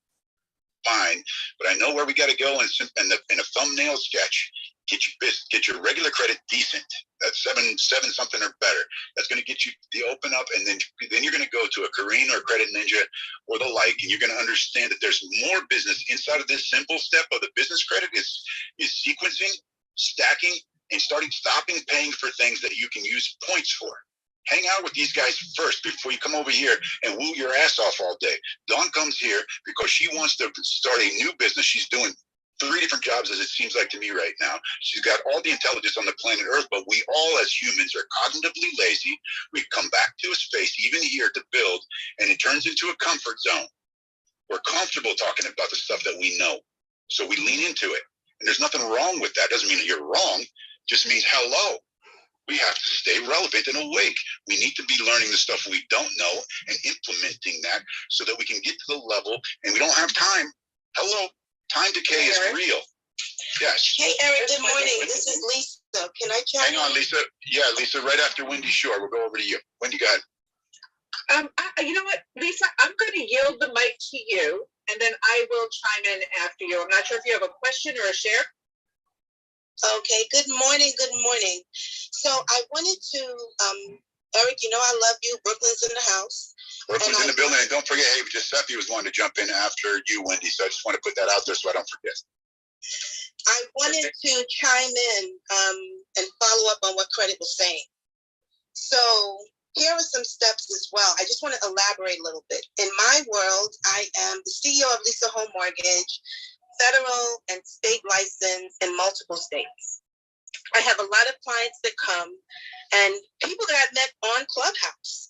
fine. But I know where we got to go in a thumbnail sketch. Get your regular credit decent. That's seven something or better. That's going to get you the open up, and then you're going to go to a Karine or a Credit Ninja or the like, and you're going to understand that there's more business inside of this simple step of the business credit is sequencing, stacking, and stopping paying for things that you can use points for. Hang out with these guys first before you come over here and woo your ass off all day. Dawn comes here because she wants to start a new business. She's doing 3 different jobs, as it seems like to me right now. She's got all the intelligence on the planet Earth, but we all as humans are cognitively lazy. We come back to a space, even here, to build, and it turns into a comfort zone. We're comfortable talking about the stuff that we know, so we lean into it. And there's nothing wrong with that. Doesn't mean that you're wrong. Just means hello. We have to stay relevant and awake. We need to be learning the stuff we don't know and implementing that so that we can get to the level, and we don't have time. Hello. Time decay is real. Yes. Hey, Eric, good morning. This is Lisa. Can I chat? Hang on, Lisa. Yeah, Lisa, right after Wendy Shore. We'll go over to you. Wendy, go ahead. You know what, Lisa, I'm going to yield the mic to you, and then I will chime in after you. I'm not sure if you have a question or a share. Okay, good morning. Good morning. So I wanted to, Eric, you know I love you. Brooklyn's in the house. Brooklyn's in the building. And don't forget, hey, Giuseppe was wanting to jump in after you, Wendy. So I just want to put that out there so I don't forget. I wanted to chime in and follow up on what Credit was saying. So here are some steps as well. I just want to elaborate a little bit. In my world, I am the CEO of Lisa Home Mortgage, federal and state license in multiple states. I have a lot of clients that come and people that I've met on Clubhouse.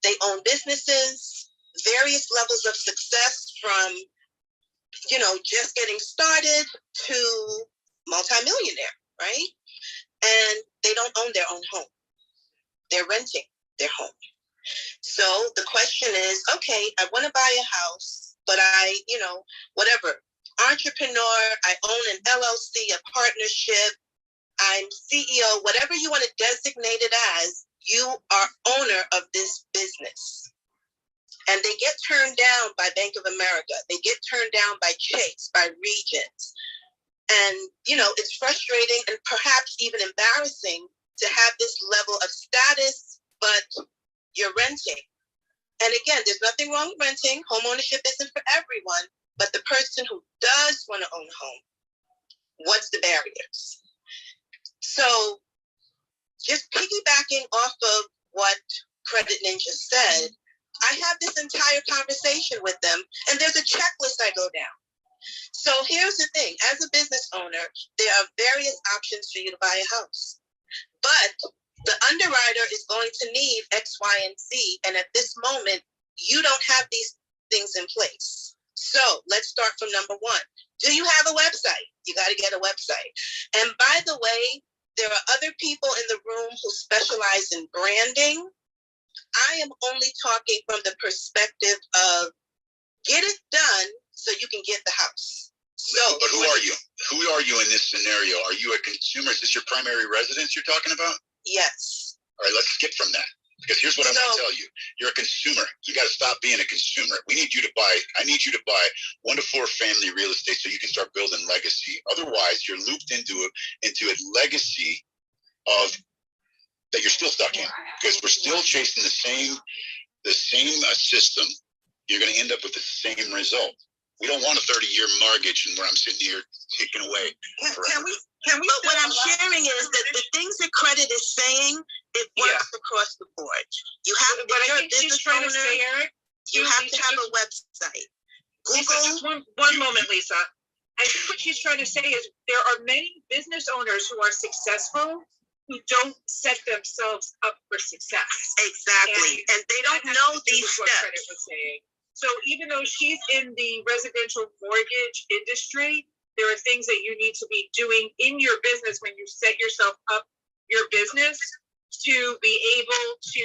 They own businesses, various levels of success from, just getting started to multimillionaire, right? And they don't own their own home. They're renting their home. So the question is, okay, I want to buy a house, but I, whatever, entrepreneur, I own an LLC, a partnership, I'm CEO, whatever you want to designate it as, you are owner of this business. And they get turned down by Bank of America. They get turned down by Chase, by Regions. And, it's frustrating and perhaps even embarrassing to have this level of status, but you're renting. And again, there's nothing wrong with renting. Home ownership isn't for everyone, but the person who does want to own a home, what's the barriers? So just piggybacking off of what Credit Ninja said, I have this entire conversation with them, and there's a checklist I go down. So here's the thing. As a business owner, there are various options for you to buy a house. But the underwriter is going to need X, Y, and Z. And at this moment, you don't have these things in place. So let's start from number one. Do you have a website? You got to get a website. And by the way, there are other people in the room who specialize in branding. I am only talking from the perspective of get it done so you can get the house. So, but who are you? Who are you in this scenario? Are you a consumer? Is this your primary residence you're talking about? yes. All right, let's skip from that. Because here's what I'm going to tell you. You're a consumer. You got to stop being a consumer. I need you to buy 1 to 4 family real estate so you can start building legacy. Otherwise, you're looped into a legacy of that you're still stuck in. Because we're still chasing the same system. You're going to end up with the same result. We don't want a 30-year mortgage and where I'm sitting here taking away. Can we? But what I'm sharing is that the things that credit is saying, it works across the board. You have, if you're a business owner, you have to have a website. Google. Lisa, just one moment, Lisa. I think what she's trying to say is there are many business owners who are successful who don't set themselves up for success. Exactly, and they don't know these steps. So even though she's in the residential mortgage industry, there are things that you need to be doing in your business when you set yourself up your business to be able to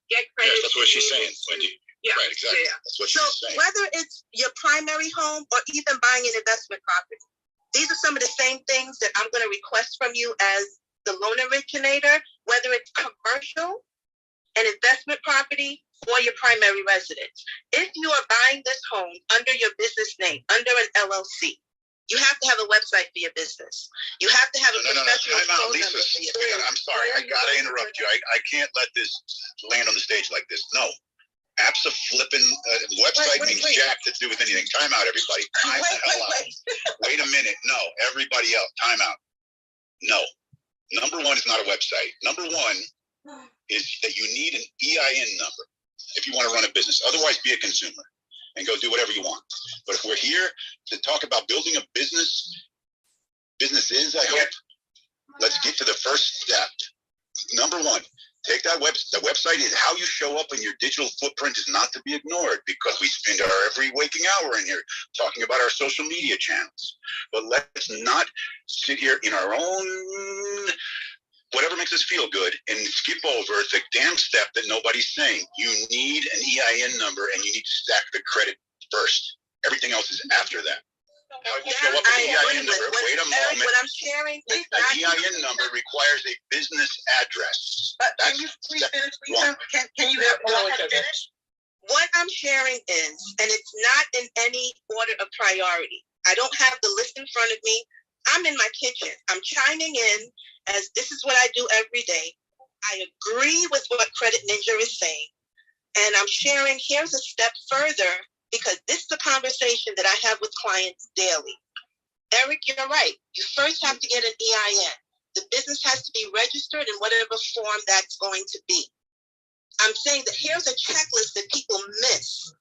get credit. Yes, that's what she's saying, Wendy. Yeah, right, exactly. Yeah. That's what so she's saying. Whether it's your primary home or even buying an investment property, these are some of the same things that I'm going to request from you as the loan originator, whether it's commercial, an investment property, or your primary residence. If you are buying this home under your business name, under an LLC, you have to have a website for your business. You have to have a professional phone number for your business. I'm sorry, I gotta interrupt you. I can't let this land on the stage like this. No. Abso-flippin' website means jack to do with anything. Time out, everybody. Time the hell out. Wait a minute. No, everybody else. Time out. No. Number 1 is not a website. Number 1 is that you need an EIN number if you want to run a business. Otherwise, be a consumer and go do whatever you want. But if we're here to talk about building a businesses, I hope, let's get to the first step. Number 1, take that the website is how you show up, and your digital footprint is not to be ignored, because we spend our every waking hour in here talking about our social media channels. But let's not sit here in our own whatever makes us feel good and skip over the damn step that nobody's saying. You need an EIN number, and you need to stack the credit first. Everything else is after that. How you show up with the EIN number. Wait a moment. What I'm sharing is the EIN number requires a business address. But can you please finish, Lisa? Can you let her finish? What I'm sharing is, and it's not in any order of priority. I don't have the list in front of me. I'm in my kitchen. I'm chiming in as this is what I do every day. I agree with what Credit Ninja is saying. And I'm sharing, here's a step further, because this is a conversation that I have with clients daily. Eric, you're right. You first have to get an EIN. The business has to be registered in whatever form that's going to be. I'm saying that here's a checklist that people miss.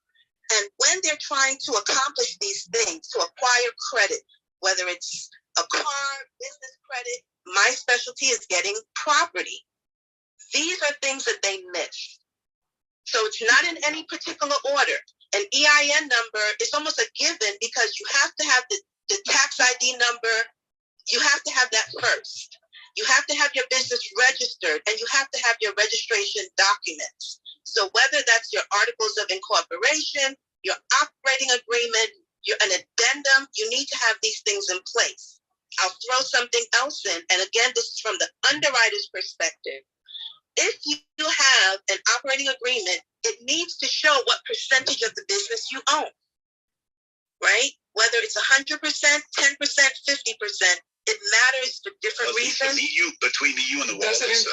And when they're trying to accomplish these things, to acquire credit, whether it's a car, business credit, my specialty is getting property. These are things that they miss. So it's not in any particular order. An EIN number is almost a given, because you have to have the tax ID number. You have to have that first. You have to have your business registered, and you have to have your registration documents. So whether that's your articles of incorporation, your operating agreement, an addendum, you need to have these things in place. I'll throw something else in. And again, this is from the underwriter's perspective. If you have an operating agreement, it needs to show what percentage of the business you own, right? Whether it's 100%, 10%, 50%, it matters for different reasons. Between me, you, and the wall, Lisa.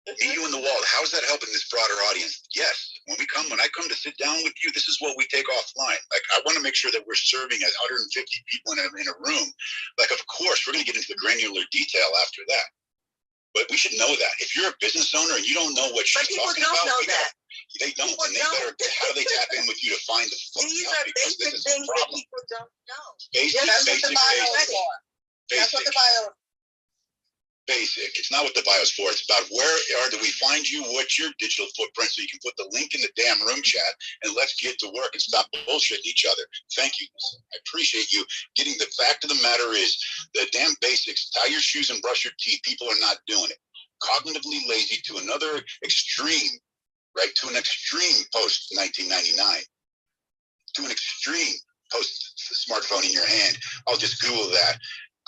Me, you, and the wall. How is that helping this broader audience? Yes. When I come to sit down with you, this is what we take offline. Like, I want to make sure that we're serving as 150 people in a room. Like, of course, we're going to get into the granular detail after that. But we should know that. If you're a business owner and you don't know what she's talking about, they don't. And they better, how do they tap in with you to find the These are basic things that people don't know. Basic. That's what the bio. Basic. It's not what the bio's for. It's about do we find you, what's your digital footprint, so you can put the link in the damn room chat, and let's get to work and stop bullshitting each other. Thank you. I appreciate you getting. The fact of the matter is, the damn basics, tie your shoes and brush your teeth. People are not doing it. Cognitively lazy to another extreme, right? To an extreme post 1999. To an extreme. smartphone in your hand. I'll just Google that.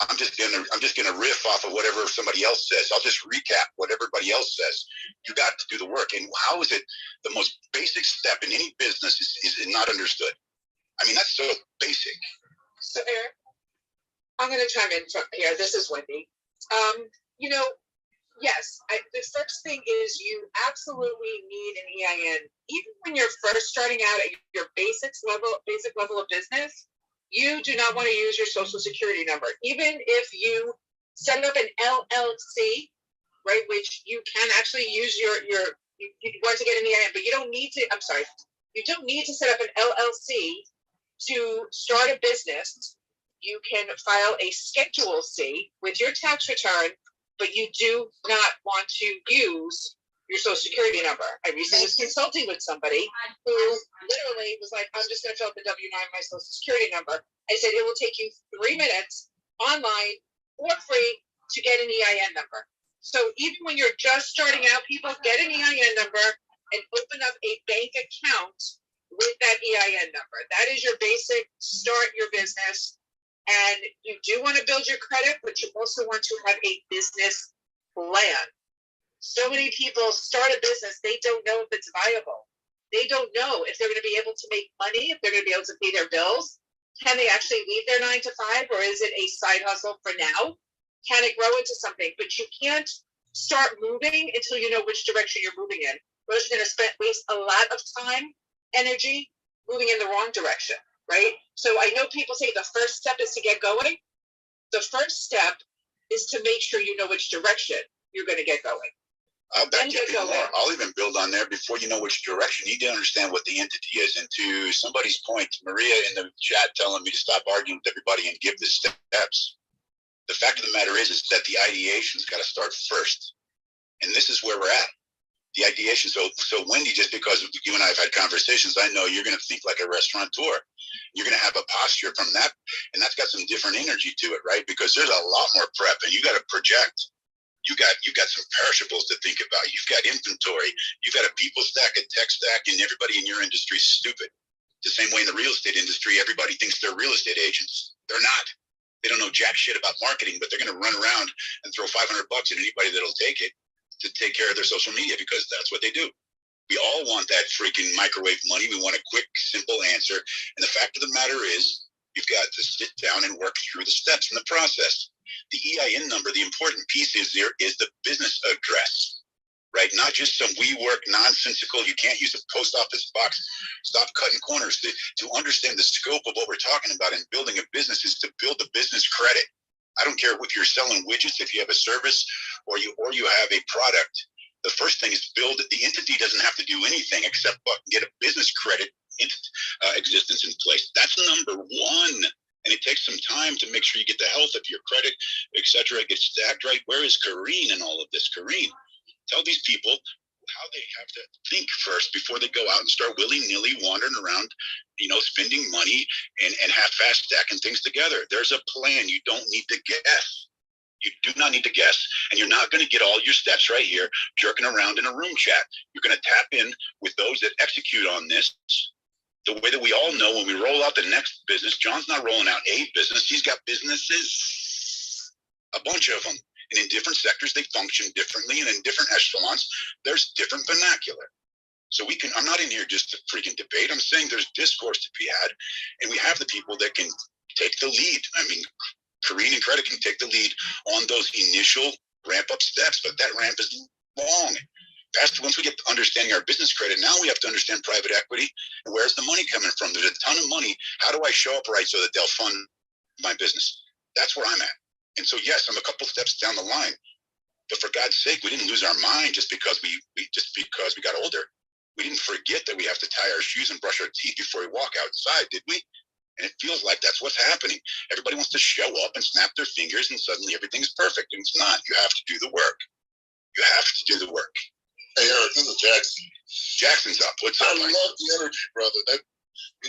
I'm just gonna riff off of whatever somebody else says. I'll just recap what everybody else says. You got to do the work. And how is it the most basic step in any business is not understood? I mean, that's so basic. So Eric, I'm going to chime in from here. This is Wendy. You know, yes, the first thing is you absolutely need an EIN. Even when you're first starting out at your basic level of business, you do not want to use your social security number. Even if you set up an LLC, right, which you can actually use you want to get an EIN, but you don't need to, you don't need to set up an LLC to start a business. You can file a Schedule C with your tax return, but you do not want to use your social security number. I recently was consulting with somebody who literally was like, I'm just going to fill out the W-9, my social security number. I said, it will take you 3 minutes online for free to get an EIN number. So even when you're just starting out, people get an EIN number and open up a bank account with that EIN number. That is your basic start your business. And you do want to build your credit, but you also want to have a business plan. So many people start a business, they don't know if it's viable. They don't know if they're going to be able to make money, if they're going to be able to pay their bills. Can they actually leave their 9 to 5, or is it a side hustle for now? Can it grow into something? But you can't start moving until you know which direction you're moving in. Or else you're going to waste a lot of time, energy, moving in the wrong direction, right? So I know people say the first step is to get going. The first step is to make sure you know which direction you're going to get going. I'll back you more. I'll even build on there. Before you know which direction, you need to understand what the entity is. And to somebody's point, Maria in the chat telling me to stop arguing with everybody and give the steps. The fact of the matter is that the ideation's got to start first. And this is where we're at. The ideation. So Wendy, just because you and I have had conversations, I know you're going to think like a restaurateur. You're going to have a posture from that. And that's got some different energy to it, right? Because there's a lot more prep and you got to project. You got some perishables to think about. You've got inventory. You've got a people stack, a tech stack, and everybody in your industry is stupid. The same way in the real estate industry, everybody thinks they're real estate agents. They're not. They don't know jack shit about marketing, but they're going to run around and throw $500 at anybody that'll take it to take care of their social media because that's what they do. We all want that freaking microwave money. We want a quick, simple answer. And the fact of the matter is, you've got to sit down and work through the steps in the process. The EIN number, the important piece is there is the business address, right? Not just some WeWork nonsensical, you can't use a post office box, stop cutting corners. To understand the scope of what we're talking about in building a business is to build the business credit. I don't care if you're selling widgets, if you have a service or you have a product. The first thing is build it. The entity doesn't have to do anything except get a business credit existence in place. That's number one. And it takes some time to make sure you get the health of your credit, et cetera, get stacked right. Where is Kareen in all of this? Kareen, tell these people how they have to think first before they go out and start willy-nilly wandering around, spending money and half-fast stacking things together. There's a plan. You don't need to guess. You do not need to guess. And you're not going to get all your steps right here jerking around in a room chat. You're going to tap in with those that execute on this. The way that we all know when we roll out the next business, John's not rolling out a business. He's got businesses, a bunch of them. And in different sectors, they function differently. And in different echelons, there's different vernacular. So I'm not in here just to freaking debate. I'm saying there's discourse to be had. And we have the people that can take the lead. I mean, Kareen and Credit can take the lead on those initial ramp up steps, but that ramp is long. Once we get to understanding our business credit, now we have to understand private equity and where's the money coming from. There's a ton of money. How do I show up right so that they'll fund my business? That's where I'm at. And so, yes, I'm a couple steps down the line, but for God's sake, we didn't lose our mind just because we got older. We didn't forget that we have to tie our shoes and brush our teeth before we walk outside, did we? And it feels like that's what's happening. Everybody wants to show up and snap their fingers and suddenly everything's perfect. And it's not. You have to do the work. You have to do the work. Hey, Eric, this is Jackson. Jackson's up. What's up? I love the energy, brother.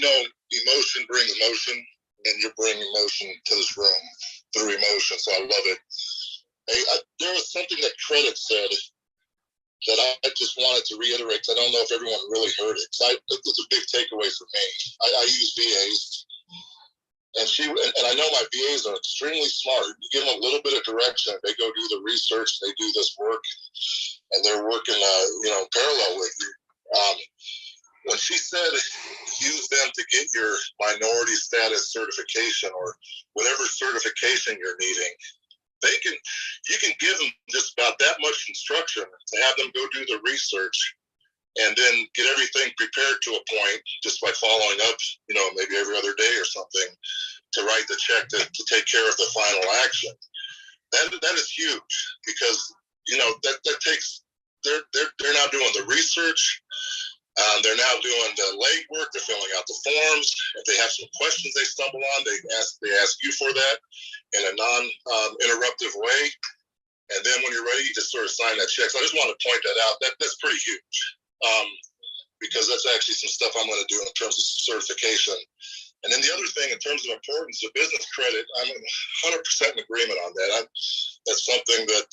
Emotion brings motion, and you're bringing motion to this room through emotion, so I love it. Hey, there was something that Credit said that I just wanted to reiterate, because I don't know if everyone really heard it. It's a big takeaway for me. I use VAs, And and I know my VAs are extremely smart. You give them a little bit of direction, they go do the research, they do this work, and they're working, parallel with you. When she said use them to get your minority status certification or whatever certification you're needing, you can give them just about that much instruction to have them go do the research and then get everything prepared to a point just by following up, maybe every other day or something to write the check to take care of the final action. That is huge because, that takes, they're now doing the research. They're now doing the legwork. They're filling out the forms. If they have some questions they stumble on, they ask you for that in a non-interruptive way. And then when you're ready, you just sort of sign that check. So I just want to point that out. That's pretty huge because that's actually some stuff I'm going to do in terms of certification. And then the other thing, in terms of importance of business credit, I'm 100% in agreement on that. That's something that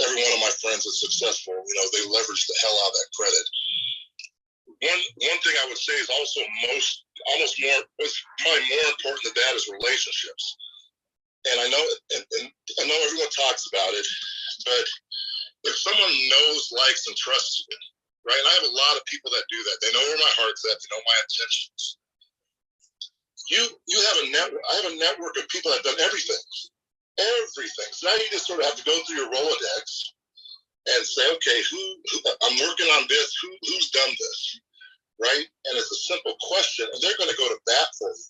every one of my friends that's successful, they leverage the hell out of that credit. One thing I would say is also probably more important than that is relationships. And I know everyone talks about it, but if someone knows, likes, and trusts you, right? And I have a lot of people that do that. They know where my heart's at. They know my intentions. You have a network. I have a network of people that have done everything. So now you just sort of have to go through your Rolodex and say, okay, I'm working on this. Who's done this, right? And it's a simple question, and they're going to go to bat for you.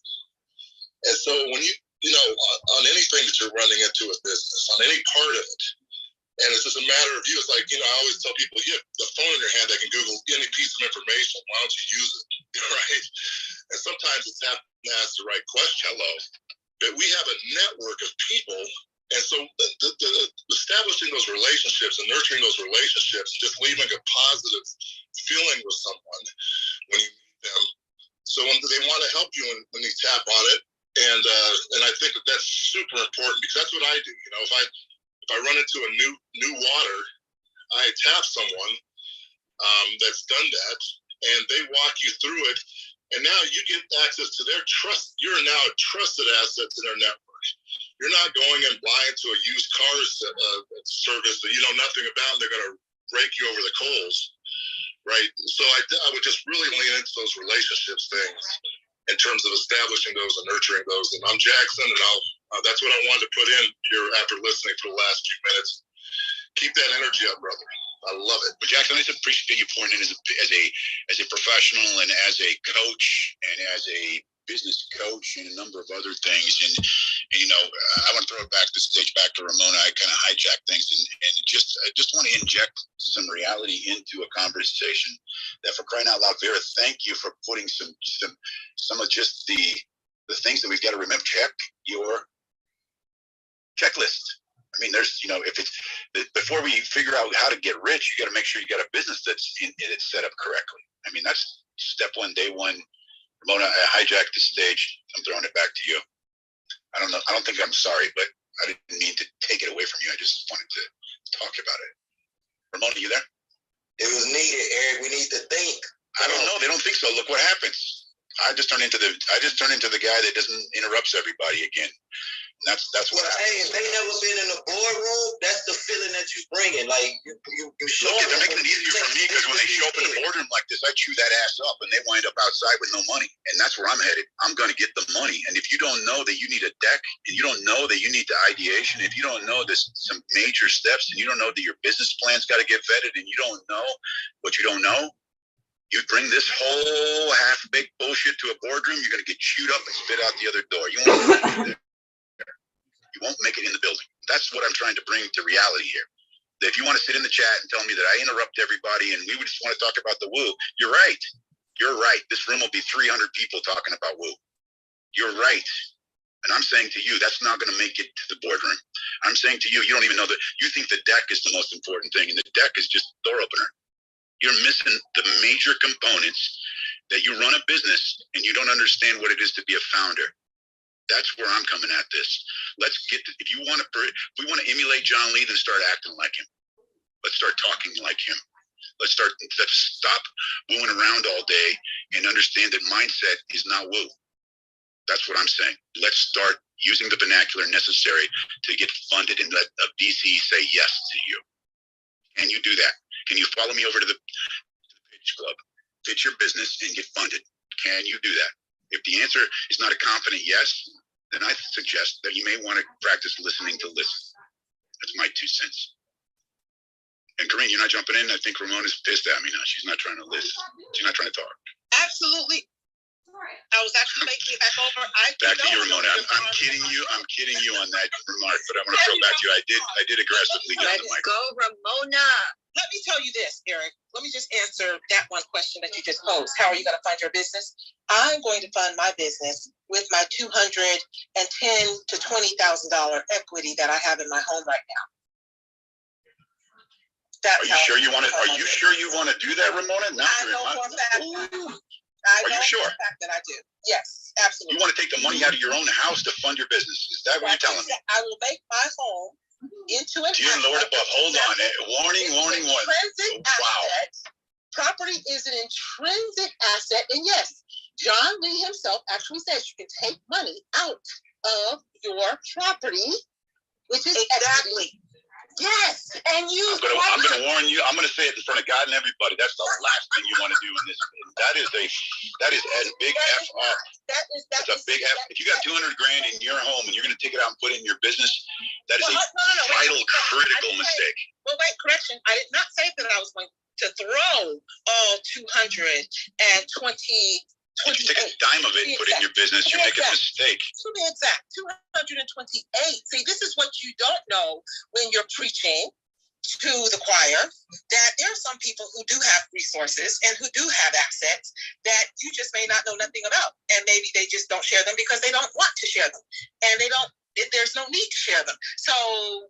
And so when on anything that you're running into a business, on any part of it, and it's just a matter of you. It's like, I always tell people, you have the phone in your hand that can Google any piece of information. Why don't you use it, right? And sometimes it's having to ask the right question. Hello. But we have a network of people. And so the establishing those relationships and nurturing those relationships, just leaving a positive feeling with someone when you meet them. So when they want to help you when you tap on it. And I think that's super important because that's what I do. If I run into a new water, I tap someone that's done that, and they walk you through it, and now you get access to their trust. You're now a trusted asset to their network. You're not going and blind to a used car service that you know nothing about, and they're going to rake you over the coals, right? So I would just really lean into those relationships things in terms of establishing those and nurturing those. And I'm Jackson, and that's what I wanted to put in here after listening for the last few minutes. Keep that energy up, brother. I love it. But Jackson, I just appreciate you pointing in as a professional and as a coach and as a business coach and a number of other things. And I want to throw it back the stage back to Ramona. I kind of hijack things and I just want to inject some reality into a conversation that, for crying out loud, Vera, thank you for putting some of just the things that we've got to remember. Check your checklist. I mean, there's, if it's before we figure out how to get rich, you got to make sure you got a business that's it's set up correctly. I mean, that's step one, day one. Ramona, I hijacked the stage. I'm throwing it back to you. I don't know. I don't think I'm sorry, but I didn't mean to take it away from you. I just wanted to talk about it. Ramona, you there? It was needed, Eric. We need to think. I don't know. They don't think so. Look what happens. I just turn into the guy that doesn't interrupts everybody again. That's what happens. Hey, if they never been in a boardroom, that's the feeling that you bringing. Like you show Look, they're making it easier for me because when they show up in a boardroom like this, I chew that ass up and they wind up outside with no money. And that's where I'm headed. I'm going to get the money. And if you don't know that you need a deck, and you don't know that you need the ideation, if you don't know there's some major steps, and you don't know that your business plan's got to get vetted, and you don't know what you don't know, you bring this whole half-baked bullshit to a boardroom, you're going to get chewed up and spit out the other door. You won't make it in the building. That's what I'm trying to bring to reality here. That if you want to sit in the chat and tell me that I interrupt everybody and we would just want to talk about the woo, you're right. You're right. This room will be 300 people talking about woo. You're right. And I'm saying to you, that's not going to make it to the boardroom. I'm saying to you, you don't even know that you think the deck is the most important thing, and the deck is just door opener. You're missing the major components that you run a business and you don't understand what it is to be a founder. That's where I'm coming at this. Let's get to, if we want to emulate John Lee, then start acting like him. Let's start talking like him. Let's stop wooing around all day and understand that mindset is not woo. That's what I'm saying. Let's start using the vernacular necessary to get funded and let a VC say yes to you. Can you do that? Can you follow me over to the pitch club, pitch your business, and get funded? Can you do that? If the answer is not a confident yes, then I suggest that you may want to practice listening to listen. That's my 2 cents. And Corinne, you're not jumping in. I think Ramona's pissed at me now. She's not trying to listen. She's not trying to talk. Absolutely. I was actually making it back over. Back to you, Ramona. I'm kidding you. I'm kidding you on that remark, but I'm going to throw back to you. I did aggressively get on the mic. Go, Ramona. Let me tell you this, Eric. Let me just answer that one question that you just posed. How are you going to fund your business? I'm going to fund my business with my $210,000 to $20,000 equity that I have in my home right now. Are you sure you want to? Are you sure you want to do that, Ramona? I know for a fact. Are you sure? The fact that I do. Yes, absolutely. You want to take the money out of your own house to fund your business? Is that what you're telling me? I will make my home into an Dear Lord above, hold on. Warning. Intrinsic asset. Property is an intrinsic asset. And yes, John Lee himself actually says you can take money out of your property, which is exactly. Yes, and you. I'm going to warn you. I'm going to say it in front of God and everybody. That's the last thing you want to do in this. That is a big F up. That's a big F. If you got $200,000 in your home and you're going to take it out and put it in your business, that is a vital, critical mistake. Well, wait, correction. I did not say that I was going to throw all 220. If you take a dime of it and put it in your business, you're making a mistake. To be exact, 228. See, this is what you don't know when you're preaching to the choir, that there are some people who do have resources and who do have assets that you just may not know nothing about. And maybe they just don't share them because they don't want to share them. And there's no need to share them. So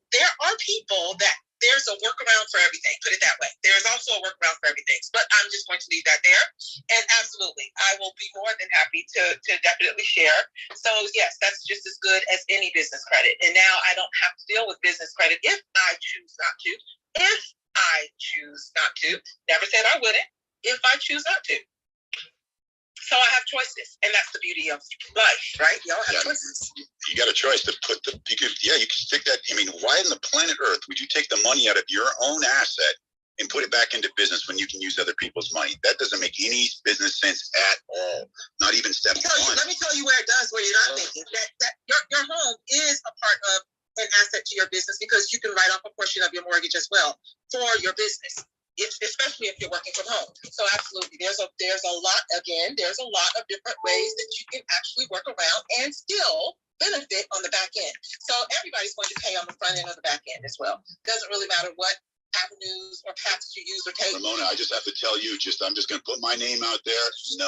there are people that there's a workaround for everything, put it that way. There's also a workaround for everything, but I'm just going to leave that there. And absolutely, I will be more than happy to definitely share. So yes, that's just as good as any business credit. And now I don't have to deal with business credit if I choose not to. If I choose not to, never said I wouldn't, if I choose not to. So I have choices, and that's the beauty of life, right? Y'all have choices. You got a choice to put you can stick that. I mean, why in the planet Earth would you take the money out of your own asset and put it back into business when you can use other people's money? That doesn't make any business sense at all. Not even step one. Let me tell you where it does, where you're not thinking. That your home is a part of an asset to your business because you can write off a portion of your mortgage as well for your business. Especially if you're working from home. So absolutely, there's a lot of different ways that you can actually work around and still benefit on the back end. So everybody's going to pay on the front end or the back end as well. Doesn't really matter what avenues or paths you use or take. Ramona, I just have to tell you, I'm just going to put my name out there. No,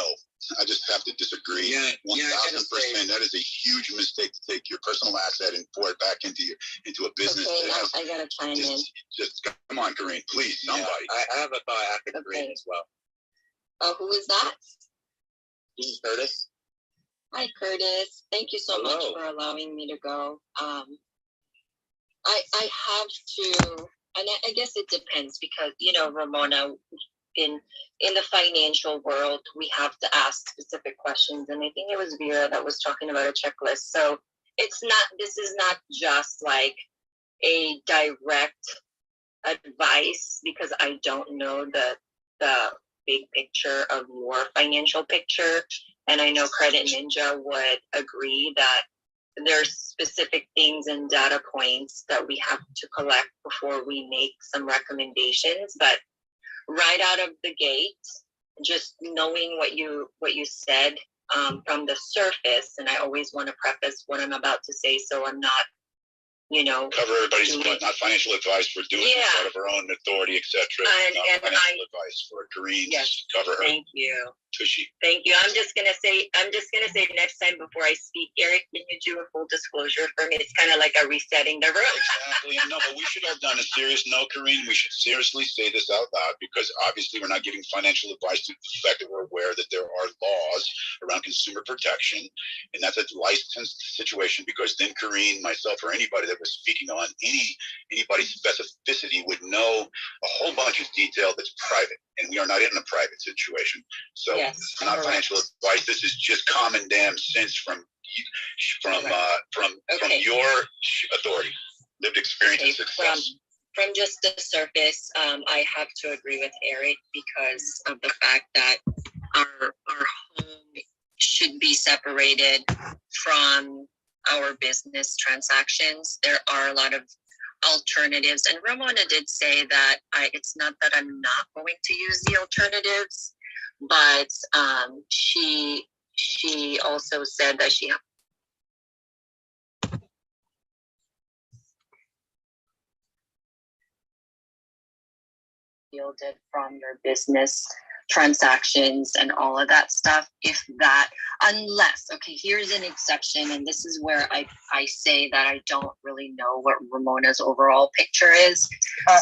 I just have to disagree. 1,000%. That is a huge mistake to take your personal asset and pour it back into a business. Okay, I got to chime in. Just come on, Corinne, please, somebody. I have a thought after Corinne as well. Oh, who is that? This is Curtis. Hi, Curtis. Thank you so much for allowing me to go. I have to, and I guess it depends because, Ramona, in the financial world, we have to ask specific questions. And I think it was Vera that was talking about a checklist. So this is not just like a direct advice because I don't know the big picture of your financial picture. And I know Credit Ninja would agree that there's specific things and data points that we have to collect before we make some recommendations. But right out of the gate, just knowing what you said from the surface, and I always want to preface what I'm about to say so I'm not, cover everybody's butt, not financial advice for doing it out of her own authority, etc. And financial advice for Corinne. Yes, cover her. Thank you. Tushy. Thank you. I'm just gonna say next time before I speak, Eric, can you do a full disclosure for me? It's kind of like a resetting the room. Exactly. No, but we should have done a serious Corinne. We should seriously say this out loud because obviously we're not giving financial advice to the fact that we're aware that there are laws around consumer protection, and that's a licensed situation because then Corinne, myself, or anybody that was speaking on anybody's specificity would know a whole bunch of detail that's private, and we are not in a private situation. So Yes. Not financial advice. This is just common damn sense from your authority, lived experience, and success. From just the surface, I have to agree with Eric because of the fact that our home should be separated from our business transactions. There are a lot of alternatives, and Ramona did say that it's not that I'm not going to use the alternatives, but she also said that she yielded from your business transactions and all of that stuff. Unless, okay, here's an exception, and this is where I say that I don't really know what Ramona's overall picture is.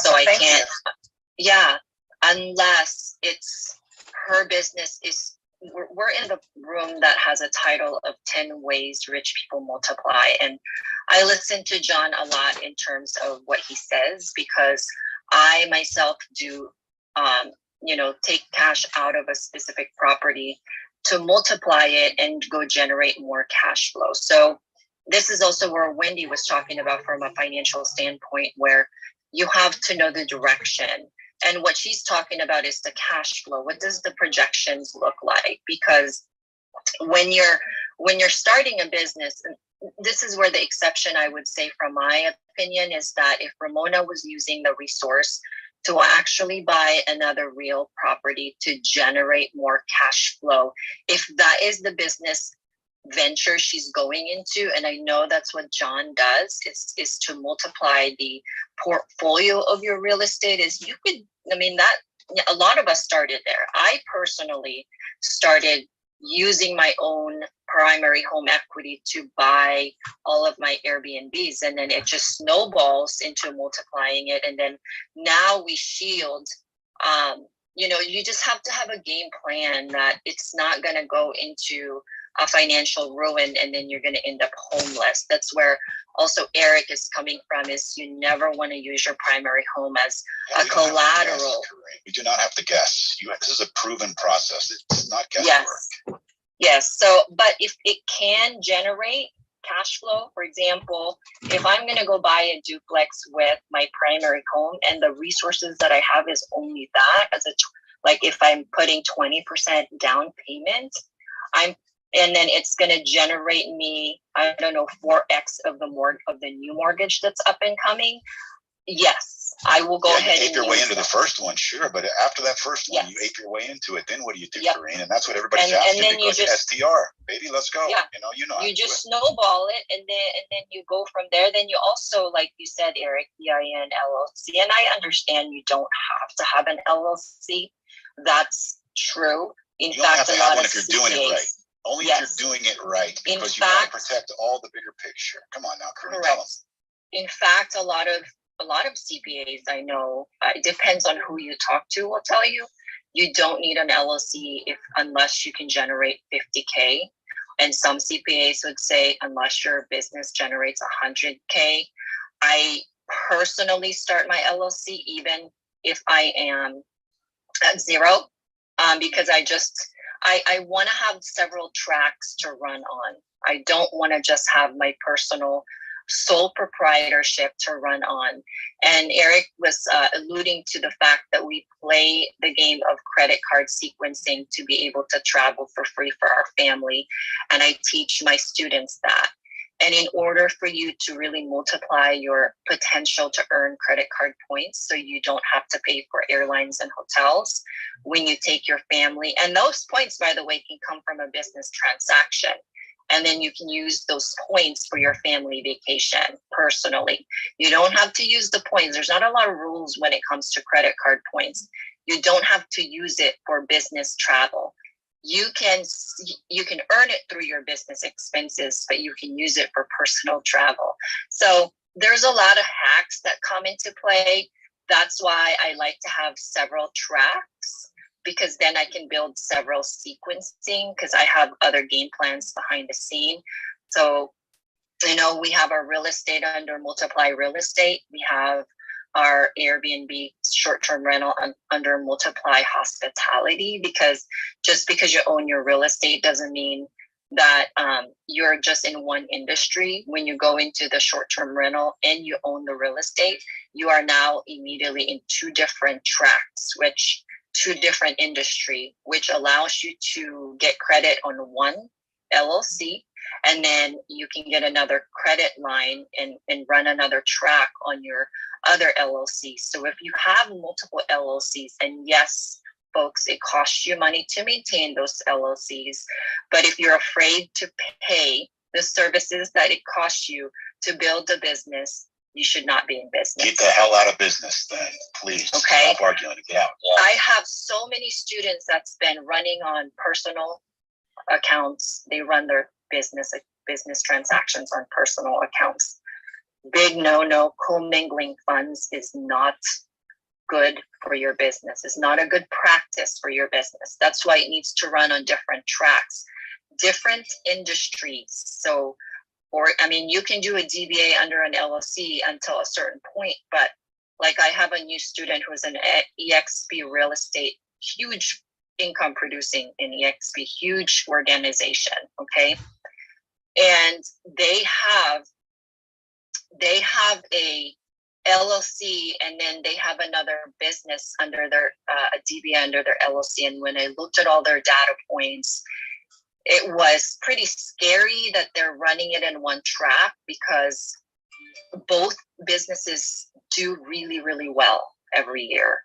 So I can't, unless it's her business is, we're in the room that has a title of 10 ways rich people multiply. And I listen to John a lot in terms of what he says, because I myself do, take cash out of a specific property to multiply it and go generate more cash flow. So this is also where Wendy was talking about from a financial standpoint, where you have to know the direction. And what she's talking about is the cash flow. What does the projections look like? Because when you're starting a business, and this is where the exception, I would say, from my opinion, is that if Ramona was using the resource to actually buy another real property to generate more cash flow, if that is the business venture she's going into, and I know that's what John does, is to multiply the portfolio of your real estate, a lot of us started there. I personally started using my own primary home equity to buy all of my Airbnbs, and then it just snowballs into multiplying it. And then now we shield, you just have to have a game plan that it's not going to go into a financial ruin and then you're going to end up homeless. That's where also Eric is coming from, is you never want to use your primary home as a collateral. We do not have to guess. This is a proven process. It's not guesswork. Yes. So, but if it can generate cash flow, for example, if I'm going to go buy a duplex with my primary home and the resources that I have is only that, like if I'm putting 20% down payment, and then it's going to generate me, 4x of the new mortgage that's up and coming. Yes, I will go ahead. You ape your way into the first one, sure, but after that first one, you ape your way into it. Then what do you do, Karine? And that's what everybody's asking, because STR, baby, let's go. Yeah, you just snowball it, and then you go from there. Then you also, like you said, Eric, EIN, LLC, and I understand you don't have to have an LLC. That's true. In fact, a lot of if you're doing it right. Only if you're doing it right, because you want to protect all the bigger picture. Come on now, Karine, tell them. In fact, a lot of CPAs I know, it depends on who you talk to, will tell you, you don't need an LLC unless you can generate 50K. And some CPAs would say unless your business generates 100K. I personally start my LLC even if I am at zero, because I want to have several tracks to run on. I don't want to just have my personal sole proprietorship to run on. And Eric was alluding to the fact that we play the game of credit card sequencing to be able to travel for free for our family. And I teach my students that. And in order for you to really multiply your potential to earn credit card points, so you don't have to pay for airlines and hotels when you take your family, and those points, by the way, can come from a business transaction. And then you can use those points for your family vacation personally. You don't have to use the points. There's not a lot of rules when it comes to credit card points. You don't have to use it for business travel. You can earn it through your business expenses, but you can use it for personal travel. So there's a lot of hacks that come into play. That's why I like to have several tracks, because then I can build several sequencing, because I have other game plans behind the scene. So, we have our real estate under Multiply Real Estate. We have our Airbnb short-term rental under Multiply Hospitality, because just because you own your real estate doesn't mean that you're just in one industry. When you go into the short-term rental and you own the real estate, you are now immediately in two different tracks, two different industry, which allows you to get credit on one LLC, and then you can get another credit line and run another track on your other LLC. So if you have multiple LLCs, and yes, folks, it costs you money to maintain those LLCs, but if you're afraid to pay the services that it costs you to build a business, you should not be in business. Get the hell out of business then, please. Okay. Stop arguing. Get out. I have so many students that's been running on personal accounts. They run their business transactions on personal accounts. Big no, commingling funds is not good for your business. It's not a good practice for your business. That's why it needs to run on different tracks, different industries. So, you can do a DBA under an LLC until a certain point, but like I have a new student who's an EXP real estate, huge income producing in EXP, huge organization, okay? And they have a LLC, and then they have another business under their a DBA under their LLC. And when I looked at all their data points, it was pretty scary that they're running it in one track, because both businesses do really, really well every year.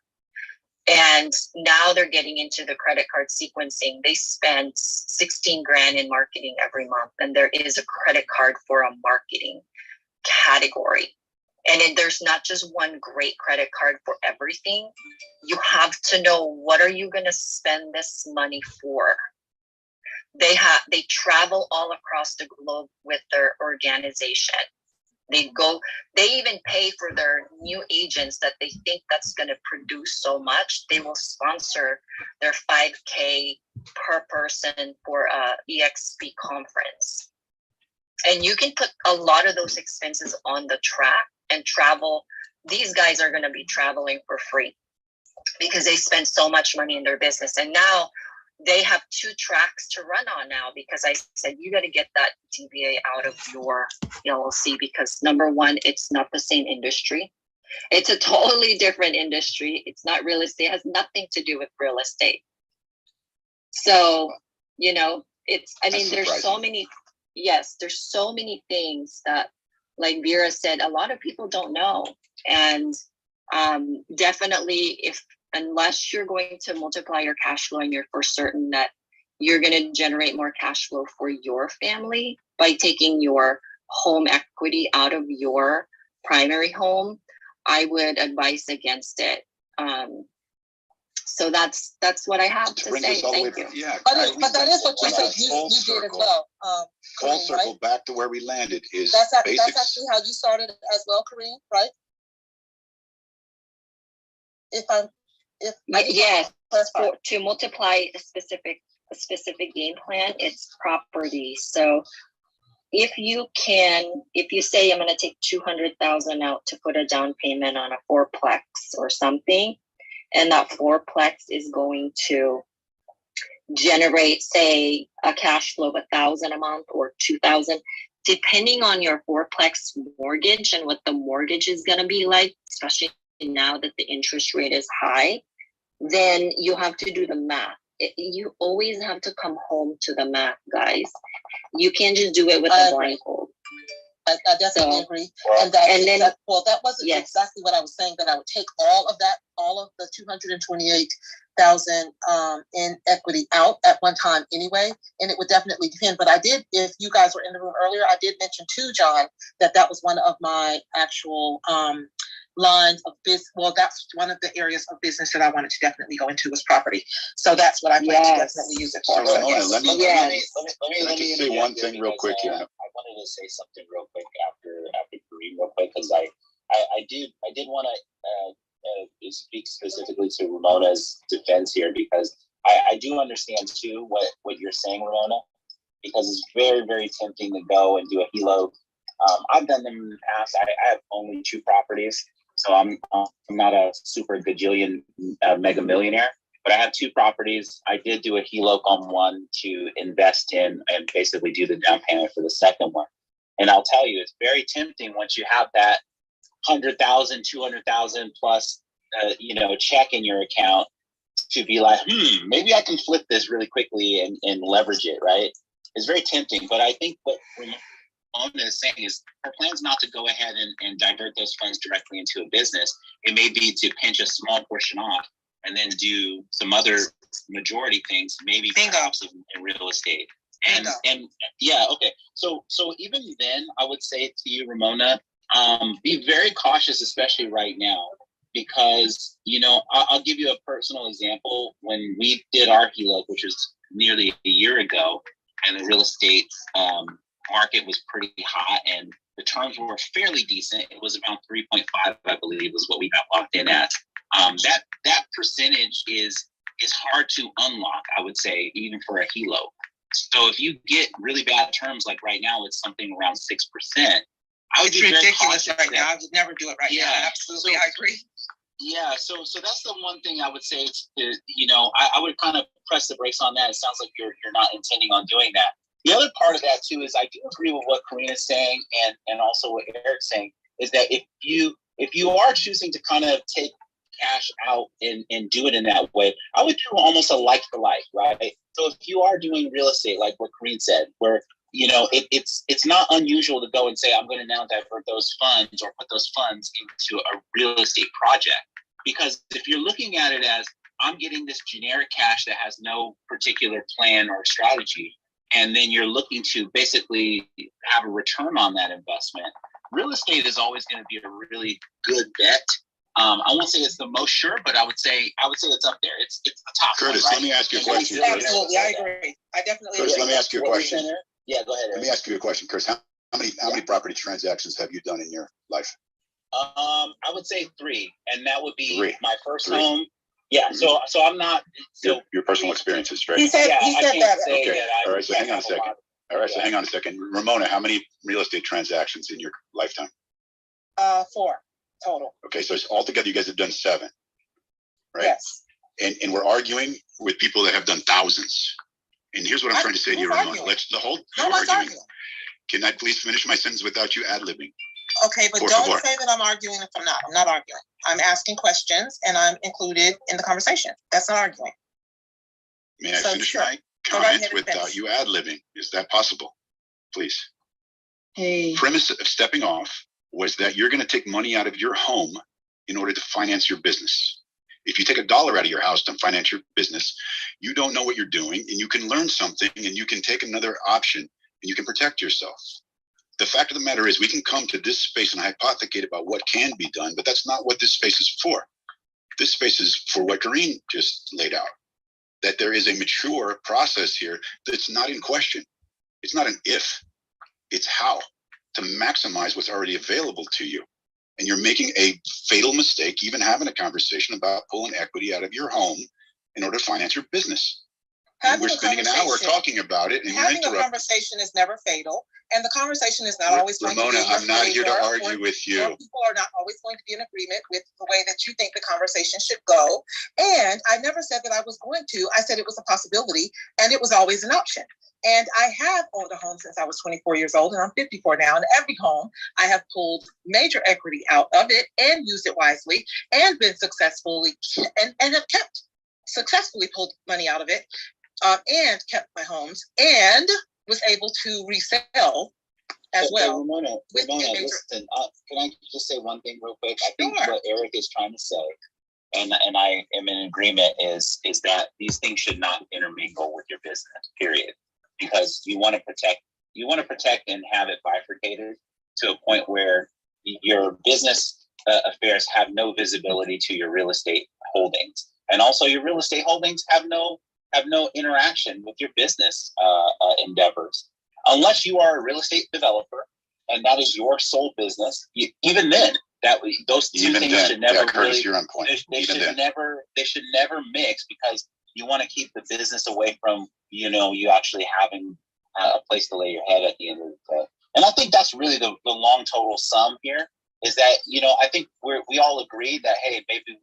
And now they're getting into the credit card sequencing. They spend 16 grand in marketing every month, and there is a credit card for a marketing category. And there's not just one great credit card for everything. You have to know, what are you going to spend this money for? They travel all across the globe with their organization. They even pay for their new agents that they think that's going to produce so much. They will sponsor their 5K per person for a EXP conference. And you can put a lot of those expenses on the track and travel. These guys are going to be traveling for free because they spend so much money in their business. And now they have two tracks to run on now, because I said, you got to get that DBA out of your LLC, because number one, it's not the same industry. It's a totally different industry. It's not real estate. It has nothing to do with real estate. So, there's so many, there's so many things that, like Vera said, a lot of people don't know. And definitely, unless you're going to multiply your cash flow and you're for certain that you're going to generate more cash flow for your family by taking your home equity out of your primary home, I would advise against it. So that's what I have to say. Thank you. Yeah, but that is what you said. You did as well. Full Kareem, circle, right? back to where we landed is That's basics. actually how you started as well, Kareem, right? Yes, to multiply a specific game plan, it's property. So if you say I'm going to take 200,000 out to put a down payment on a fourplex or something, and that fourplex is going to generate, say, a cash flow of 1,000 a month or 2,000, depending on your fourplex mortgage and what the mortgage is going to be like, especially now that the interest rate is high, then you have to do the math. You always have to come home to the math, guys. You can't just do it with a blindfold. I definitely agree. That wasn't exactly what I was saying, that I would take all of the 228,000 in equity out at one time anyway, and it would definitely depend. But I did, if you guys were in the room earlier, I did mention to John that was one of my actual lines of business. Well, that's one of the areas of business that I wanted to definitely go into, was property. So that's what I plan to definitely use it for. So Ramona, let me just say one thing real quick here. I wanted to say something real quick after Kareem real quick, because I did want to speak specifically to Ramona's defense here, because I do understand too what you're saying, Ramona, because it's very, very tempting to go and do a helo. I've done them in the past. I have only 2 properties. So I'm not a super gajillion mega millionaire, but I have 2 properties. I did do a HELOC on one to invest in and basically do the down payment for the second one. And I'll tell you, it's very tempting once you have that 100,000, 200,000 plus, check in your account to be like, maybe I can flip this really quickly and leverage it, right? It's very tempting. But I think what Ramona is saying is her plan's not to go ahead and divert those funds directly into a business. It may be to pinch a small portion off and then do some other majority things, maybe perhaps in real estate. And yeah, okay. So even then, I would say to you, Ramona, be very cautious, especially right now, because I'll give you a personal example. When we did our HELOC, which was nearly a year ago, and the real estate market was pretty hot, and the terms were fairly decent. It was around 3.5, I believe, was what we got locked in at. That percentage is hard to unlock, I would say, even for a HELOC. So if you get really bad terms, like right now, it's something around 6%. It's ridiculous right now. I would never do it right now. Absolutely, I agree. Yeah, so that's the one thing I would say. I would kind of press the brakes on that. It sounds like you're not intending on doing that. The other part of that too is I do agree with what Karina's saying and also what Eric's saying, is that if you are choosing to kind of take cash out and do it in that way, I would do almost a like for like, right? So if you are doing real estate, like what Karina said, where it's not unusual to go and say, I'm going to now divert those funds or put those funds into a real estate project. Because if you're looking at it as, I'm getting this generic cash that has no particular plan or strategy, and then you're looking to basically have a return on that investment, real estate is always going to be a really good bet. I won't say it's the most sure, but I would say it's up there. It's the top. Curtis, one, right? Let me ask you a question. Absolutely, I agree. I definitely Curtis, agree. let me ask you a question. Yeah, go ahead. Let me ask you a question, Chris. How many property transactions have you done in your life? I would say 3, and that would be my first 3. home. Yeah, so I'm not. So your personal experiences, right? He said that. Okay. All right. So hang on a second. So hang on a second. Ramona, how many real estate transactions in your lifetime? 4 total. Okay, so altogether you guys have done 7, right? Yes. And we're arguing with people that have done thousands. And here's what I'm trying to say to you, Ramona. Let's arguing. Can I please finish my sentence without you ad-libbing? Okay, but don't say that I'm arguing if I'm not. I'm not arguing. I'm asking questions and I'm included in the conversation. That's not arguing. May I finish my comment without you ad-libbing? Is that possible? Please. Hey. Premise of stepping off was that you're going to take money out of your home in order to finance your business. If you take $1 out of your house to finance your business, you don't know what you're doing, and you can learn something, and you can take another option, and you can protect yourself. The fact of the matter is we can come to this space and hypothecate about what can be done, but that's not what this space is for. This space is for what Karine just laid out, that there is a mature process here that's not in question. It's not an if, it's how to maximize what's already available to you. And you're making a fatal mistake, even having a conversation about pulling equity out of your home in order to finance your business. And we're spending an hour talking about it, and you're interrupting. Having a conversation is never fatal, and the conversation is not always going Ramona, to be in your I'm not here to argue with you. People are not always going to be in agreement with the way that you think the conversation should go. And I never said that I was going to. I said it was a possibility, and it was always an option. And I have owned a home since I was 24 years old, and I'm 54 now. And every home, I have pulled major equity out of it and used it wisely and been successfully and have kept successfully pulled money out of it and kept my homes and was able to resell as well. Ramona, listen, can I just say one thing real quick? I think what Eric is trying to say, and I am in agreement, is that these things should not intermingle with your business, period. Because you want to protect and have it bifurcated to a point where your business affairs have no visibility to your real estate holdings, and also your real estate holdings have no interaction with your business endeavors, unless you are a real estate developer and that is your sole business. Even then, those two things should never Curtis, you're on point. They should never mix, because you want to keep the business away from you actually having a place to lay your head at the end of the day. And I think that's really the long total sum here. is that, I think we all agree that, hey, maybe,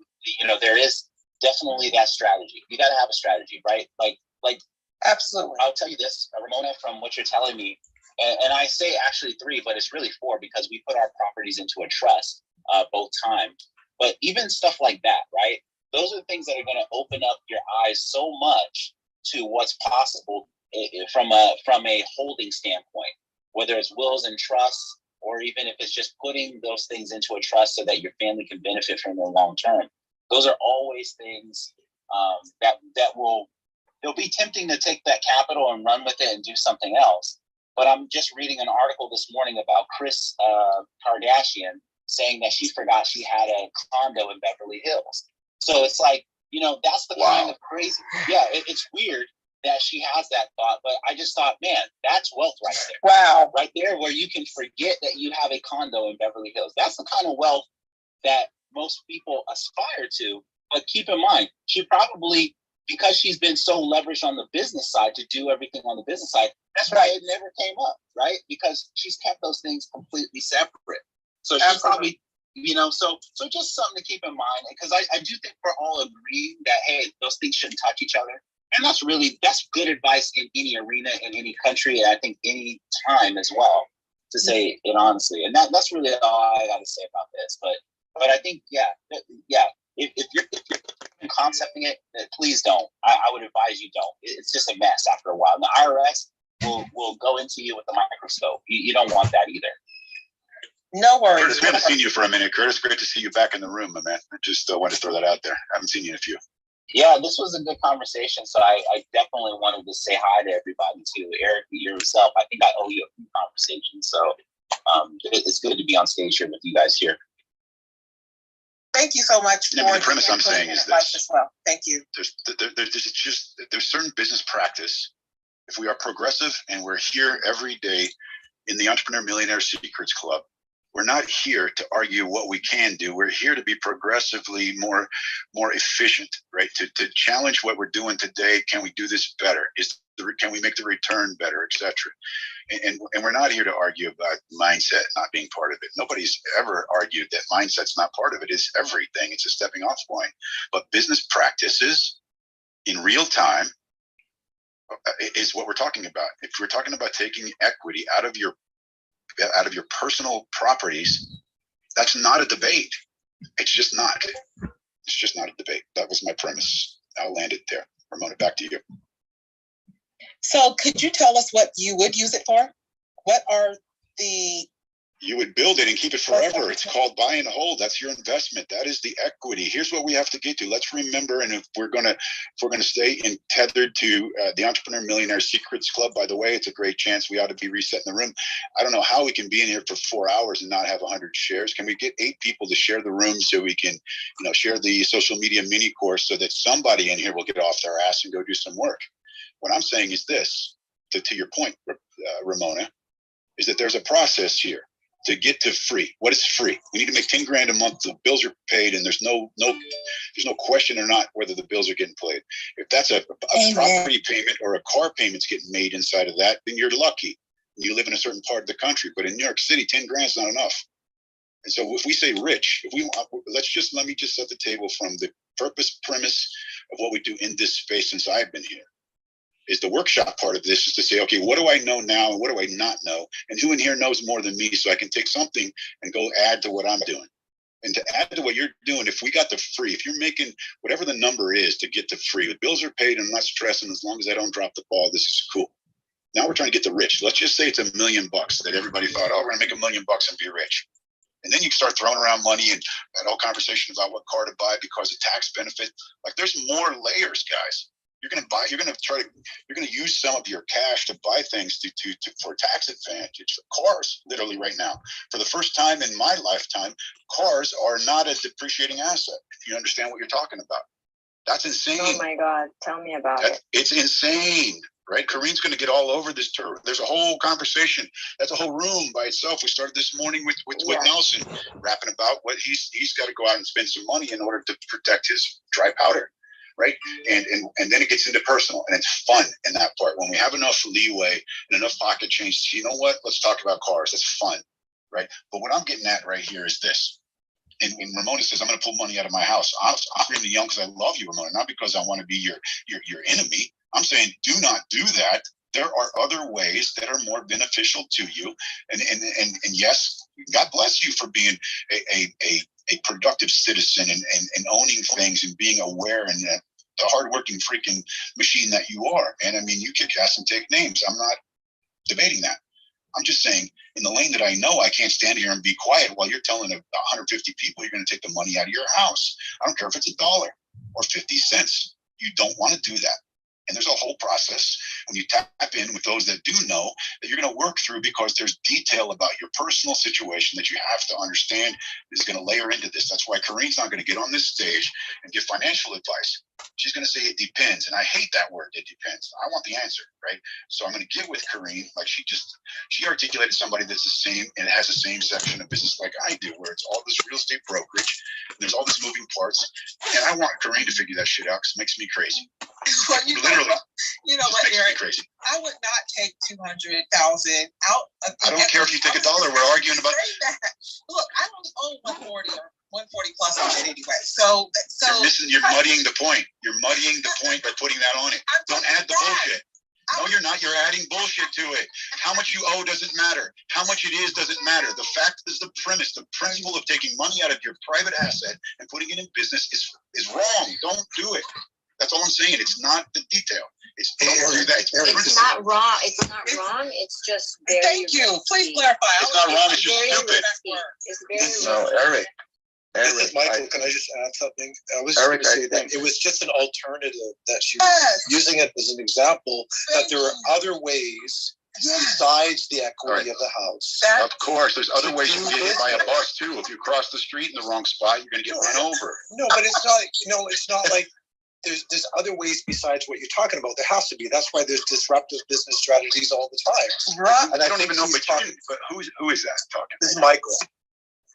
there is definitely that strategy. You got to have a strategy, right? Like absolutely. I'll tell you this, Ramona, from what you're telling me, and I say actually 3, but it's really 4 because we put our properties into a trust both times. But even stuff like that, right? Those are the things that are going to open up your eyes so much to what's possible from a holding standpoint, whether it's wills and trusts, or even if it's just putting those things into a trust so that your family can benefit from them long term. Those are always things that they'll be tempting to take that capital and run with it and do something else. But I'm just reading an article this morning about Kris Kardashian saying that she forgot she had a condo in Beverly Hills. So it's like, that's the kind of crazy. Yeah, it's weird that she has that thought, but I just thought, man, that's wealth right there. Wow. Right there where you can forget that you have a condo in Beverly Hills. That's the kind of wealth that most people aspire to. But keep in mind, she probably, because she's been so leveraged on the business side to do everything on the business side, that's why it never came up, right? Because she's kept those things completely separate. So she's probably, so just something to keep in mind, because I do think we're all agreeing that, hey, those things shouldn't touch each other. And that's good advice in any arena, in any country, and I think any time as well, to say it honestly. And that's really all I got to say about this. But I think, yeah. If you're concepting it, please don't. I would advise you don't. It's just a mess after a while. And the IRS will go into you with a microscope. You don't want that either. No worries. Curtis, we haven't seen you for a minute. Curtis, great to see you back in the room, my man. I just wanted to throw that out there. I haven't seen you in a few. Yeah, this was a good conversation. So I definitely wanted to say hi to everybody too. Eric, yourself, I think I owe you a few conversations. So it's good to be on stage here with you guys here. Thank you so much. The premise I'm saying is this. As well. Thank you. There's certain business practice. If we are progressive and we're here every day in the Entrepreneur Millionaire Secrets Club, we're not here to argue what we can do. We're here to be progressively more efficient, right? To challenge what we're doing today. Can we do this better? Can we make the return better, etc. And we're not here to argue about mindset not being part of it. Nobody's ever argued that mindset's not part of it. It's everything. It's a stepping off point. But business practices in real time is what we're talking about. If we're talking about taking equity out of your personal properties, that's not a debate. It's just not. It's just not a debate. That was my premise. I'll land it there. Ramona, back to you. So could you tell us what you would use it for? What are the... You would build it and keep it forever. It's called buy and hold. That's your investment. That is the equity. Here's what we have to get to. Let's remember, and if we're gonna stay tethered to the Entrepreneur Millionaire Secrets Club, by the way, it's a great chance. We ought to be resetting the room. I don't know how we can be in here for 4 hours and not have 100 shares. Can we get 8 people to share the room so we can, share the social media mini course so that somebody in here will get off their ass and go do some work? What I'm saying is this, to your point, Ramona, is that there's a process here to get to free. What is free? We need to make 10 grand a month. The bills are paid, and there's no question or not whether the bills are getting paid. If that's a property payment or a car payment's getting made inside of that, then you're lucky. You live in a certain part of the country, but in New York City, 10 grand is not enough. And so if we say rich, let me just set the table from the premise of what we do in this space since I've been here. Is the workshop part of this is to say, okay, what do I know now and what do I not know? And who in here knows more than me so I can take something and go add to what I'm doing? And to add to what you're doing, if we got the free, if you're making whatever the number is to get to free, the bills are paid and I'm not stressing as long as I don't drop the ball, this is cool. Now we're trying to get the rich. Let's just say it's $1 million that everybody thought, oh, we're gonna make $1 million and be rich. And then you start throwing around money and that whole conversation about what car to buy because of tax benefit. Like there's more layers, guys. You're going to use some of your cash to buy things for tax advantage. Cars, literally right now, for the first time in my lifetime, cars are not a depreciating asset. If you understand what you're talking about, that's insane. Oh my God, tell me about it. It's insane, right? Kareem's going to get all over this. There's a whole conversation. That's a whole room by itself. We started this morning with Nelson rapping about what he's got to go out and spend some money in order to protect his dry powder. Right. And then it gets into personal and it's fun in that part. When we have enough leeway and enough pocket change, you know what? Let's talk about cars. It's fun. right? But what I'm getting at right here is this. And when Ramona says, I'm going to pull money out of my house, I'm really young because I love you, Ramona, not because I want to be your enemy. I'm saying do not do that. There are other ways that are more beneficial to you. And yes, God bless you for being a productive citizen and owning things and being aware and the hardworking freaking machine that you are. And I mean, you kick ass and take names. I'm not debating that. I'm just saying, in the lane that I know, I can't stand here and be quiet while you're telling 150 people you're going to take the money out of your house. I don't care if it's $1 or 50 cents. You don't want to do that. And there's a whole process when you tap in with those that do know that you're going to work through, because there's detail about your personal situation that you have to understand is going to layer into this. That's why Kareen's not going to get on this stage and give financial advice. She's going to say it depends. And I hate that word, it depends. I want the answer, right? So I'm going to get with Kareen, like she articulated somebody that's the same and has the same section of business like I do, where it's all this real estate brokerage. There's all these moving parts. And I want Kareen to figure that shit out because it makes me crazy. Well, Literally. You know what, Eric? Crazy. I would not take 200,000 out of. I don't care if you take $1. We're arguing about. Look, I only own 140 or 140 plus on it anyway. So you're muddying the point. You're muddying the point by putting that on it. Don't add the bullshit. No, you're not. You're adding bullshit to it. How much you owe doesn't matter. How much it is doesn't matter. The fact is the premise. The principle of taking money out of your private asset and putting it in business is wrong. Don't do it. That's all I'm saying. It's not the detail. It's not wrong. It's not wrong. It's just very. Thank you. Please clarify. It's not wrong. It's just stupid. It's very Eric. This is Michael. Can I just add something? I was going to say that it was just an alternative that she was using it as an example that there are other ways besides the equity of the house. Of course, there's other ways you can get hit by a bus too. If you cross the street in the wrong spot, you're going to get run over. No, but it's not. It's not like there's other ways besides what you're talking about. There has to be. That's why there's disruptive business strategies all the time. Right. And I don't even know, but who is that talking? This is Michael.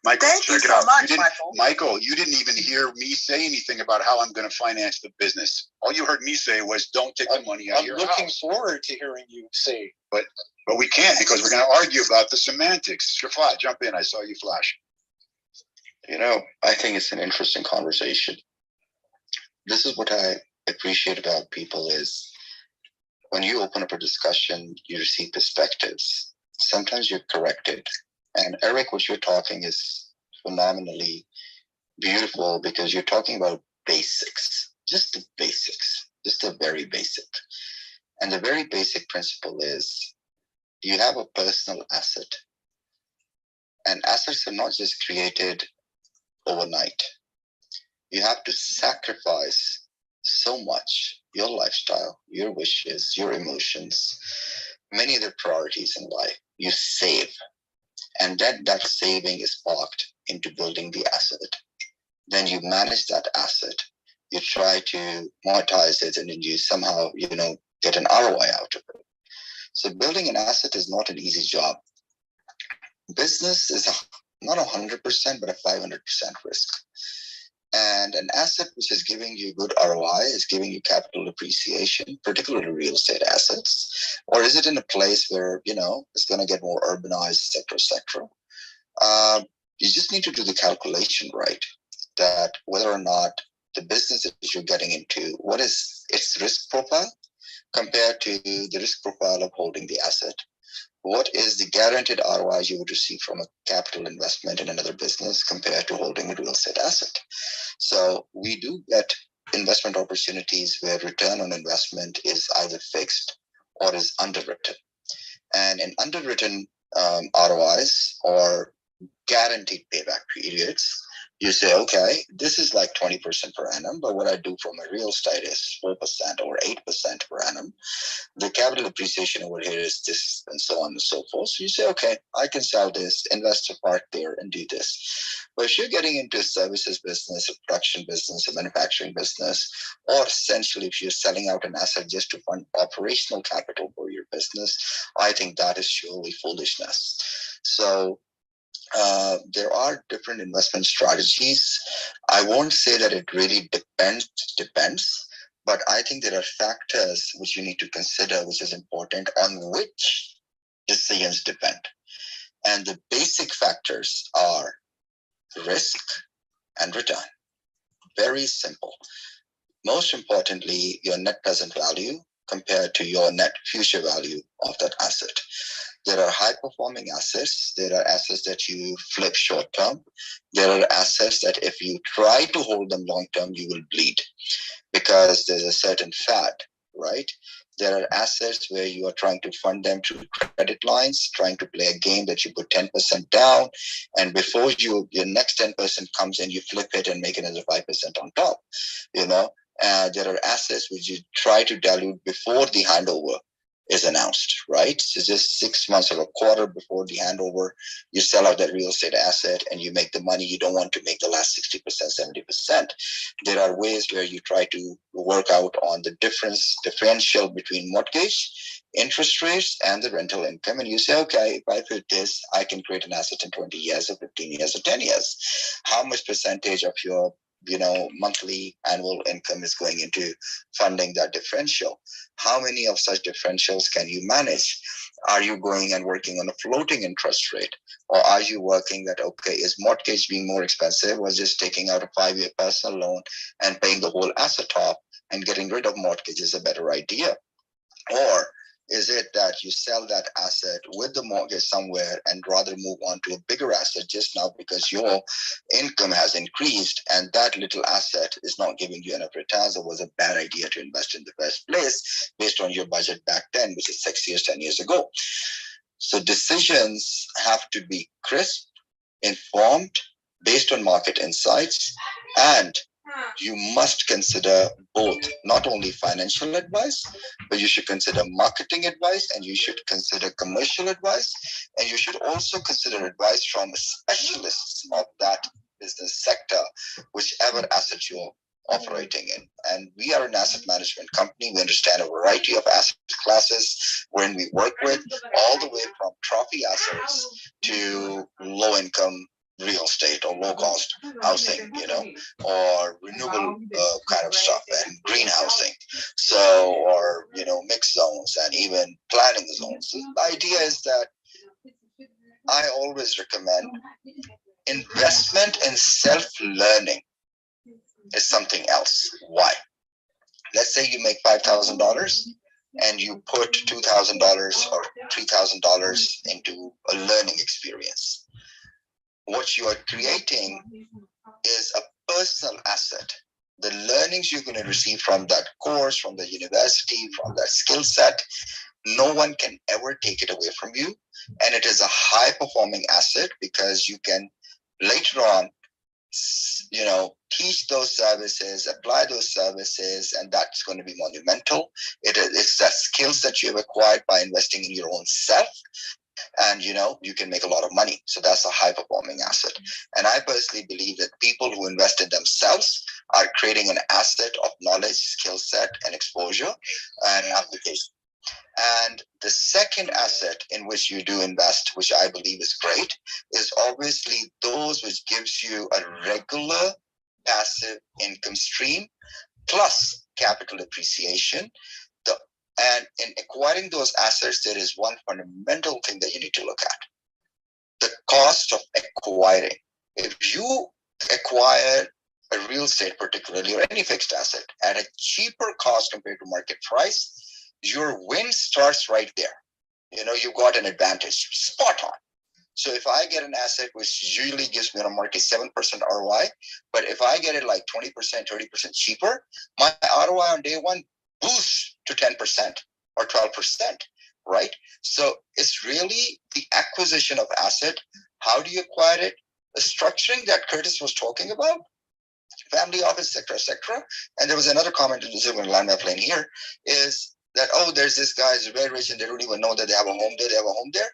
Michael, thank you so much, Michael, you didn't even hear me say anything about how I'm going to finance the business. All you heard me say was, "Don't take the money out of your house." I'm looking forward to hearing you say. But we can't, because we're going to argue about the semantics. Shafat, jump in. I saw you flash. I think it's an interesting conversation. This is what I appreciate about people is when you open up a discussion, you receive perspectives. Sometimes you're corrected. And Eric, what you're talking is phenomenally beautiful, because you're talking about basics, just the basics, just the very basic. And the very basic principle is you have a personal asset. And assets are not just created overnight. You have to sacrifice so much, your lifestyle, your wishes, your emotions, many other priorities in life. You save. And that saving is parked into building the asset. Then you manage that asset. You try to monetize it, and then you somehow, get an ROI out of it. So building an asset is not an easy job. Business is not 100%, but a 500% risk. And an asset which is giving you good ROI is giving you capital appreciation, particularly real estate assets. Or is it in a place where, it's going to get more urbanized, et cetera? You just need to do the calculation right, that whether or not the business that you're getting into, what is its risk profile compared to the risk profile of holding the asset? What is the guaranteed ROI you would receive from a capital investment in another business compared to holding a real estate asset? So we do get investment opportunities where return on investment is either fixed or is underwritten. And in underwritten ROIs or guaranteed payback periods, you say, okay, this is like 20% per annum, but what I do for my real estate is 4% or 8% per annum. The capital appreciation over here is this, and so on and so forth. So you say, okay, I can sell this, invest a part there, and do this. But if you're getting into a services business, a production business, a manufacturing business, or essentially if you're selling out an asset just to fund operational capital for your business, I think that is surely foolishness. So there are different investment strategies. I won't say that it really depends, but I think there are factors which you need to consider, which is important, on which decisions depend. And the basic factors are risk and return. Very simple. Most importantly, your net present value compared to your net future value of that asset. There are high performing assets. There are assets that you flip short term. There are assets that if you try to hold them long term, you will bleed because there's a certain fat, right? There are assets where you are trying to fund them through credit lines, trying to play a game that you put 10% down, and before your next 10% comes in, you flip it and make it as a 5% on top. You know, there are assets which you try to dilute before the handover is announced, right? So just 6 months or a quarter before the handover, you sell out that real estate asset and you make the money. You don't want to make the last 60%, 70%. There are ways where you try to work out on the differential between mortgage, interest rates, and the rental income. And you say, okay, if I put this, I can create an asset in 20 years or 15 years or 10 years. How much percentage of your monthly annual income is going into funding that differential? How many of such differentials can you manage? Are you going and working on a floating interest rate? Or are you working that, okay, is mortgage being more expensive or just taking out a 5-year personal loan and paying the whole asset off and getting rid of mortgage is a better idea? Or is it that you sell that asset with the mortgage somewhere and rather move on to a bigger asset just now because your income has increased and that little asset is not giving you enough returns, or was a bad idea to invest in the first place based on your budget back then, which is 6 years, 10 years ago? So decisions have to be crisp, informed, based on market insights, and you must consider both, not only financial advice, but you should consider marketing advice, and you should consider commercial advice, and you should also consider advice from specialists of that business sector, whichever asset you're operating in. And we are an asset management company. We understand a variety of asset classes when we work with, all the way from trophy assets to low income real estate or low cost housing, or renewable kind of stuff, and green housing. So, or, mixed zones and even planning zones. So the idea is that I always recommend investment in self-learning is something else. Why? Let's say you make $5,000 and you put $2,000 or $3,000 into a learning experience. What you are creating is a personal asset. The learnings you're going to receive from that course, from the university, from that skill set, no one can ever take it away from you. And it is a high performing asset because you can later on, teach those services, apply those services, and that's going to be monumental. It's the skills that you have acquired by investing in your own self. And you can make a lot of money. So that's a high performing asset. And I personally believe that people who invest in themselves are creating an asset of knowledge, skill set, and exposure and application. And the second asset in which you do invest, which I believe is great, is obviously those which gives you a regular passive income stream plus capital appreciation. And in acquiring those assets, there is one fundamental thing that you need to look at: the cost of acquiring. If you acquire a real estate, particularly, or any fixed asset, at a cheaper cost compared to market price, your win starts right there. You've got an advantage, spot on. So if I get an asset which usually gives me on a market 7% ROI, but if I get it like 20%, 30% cheaper, my ROI on day one boosts to 10% or 12%, right? So it's really the acquisition of asset. How do you acquire it? The structuring that Curtis was talking about, family office, et cetera. And there was another comment, I'm going to land my plane here, is that, there's this guy who's very rich and they don't even know that they have a home there. They have a home there.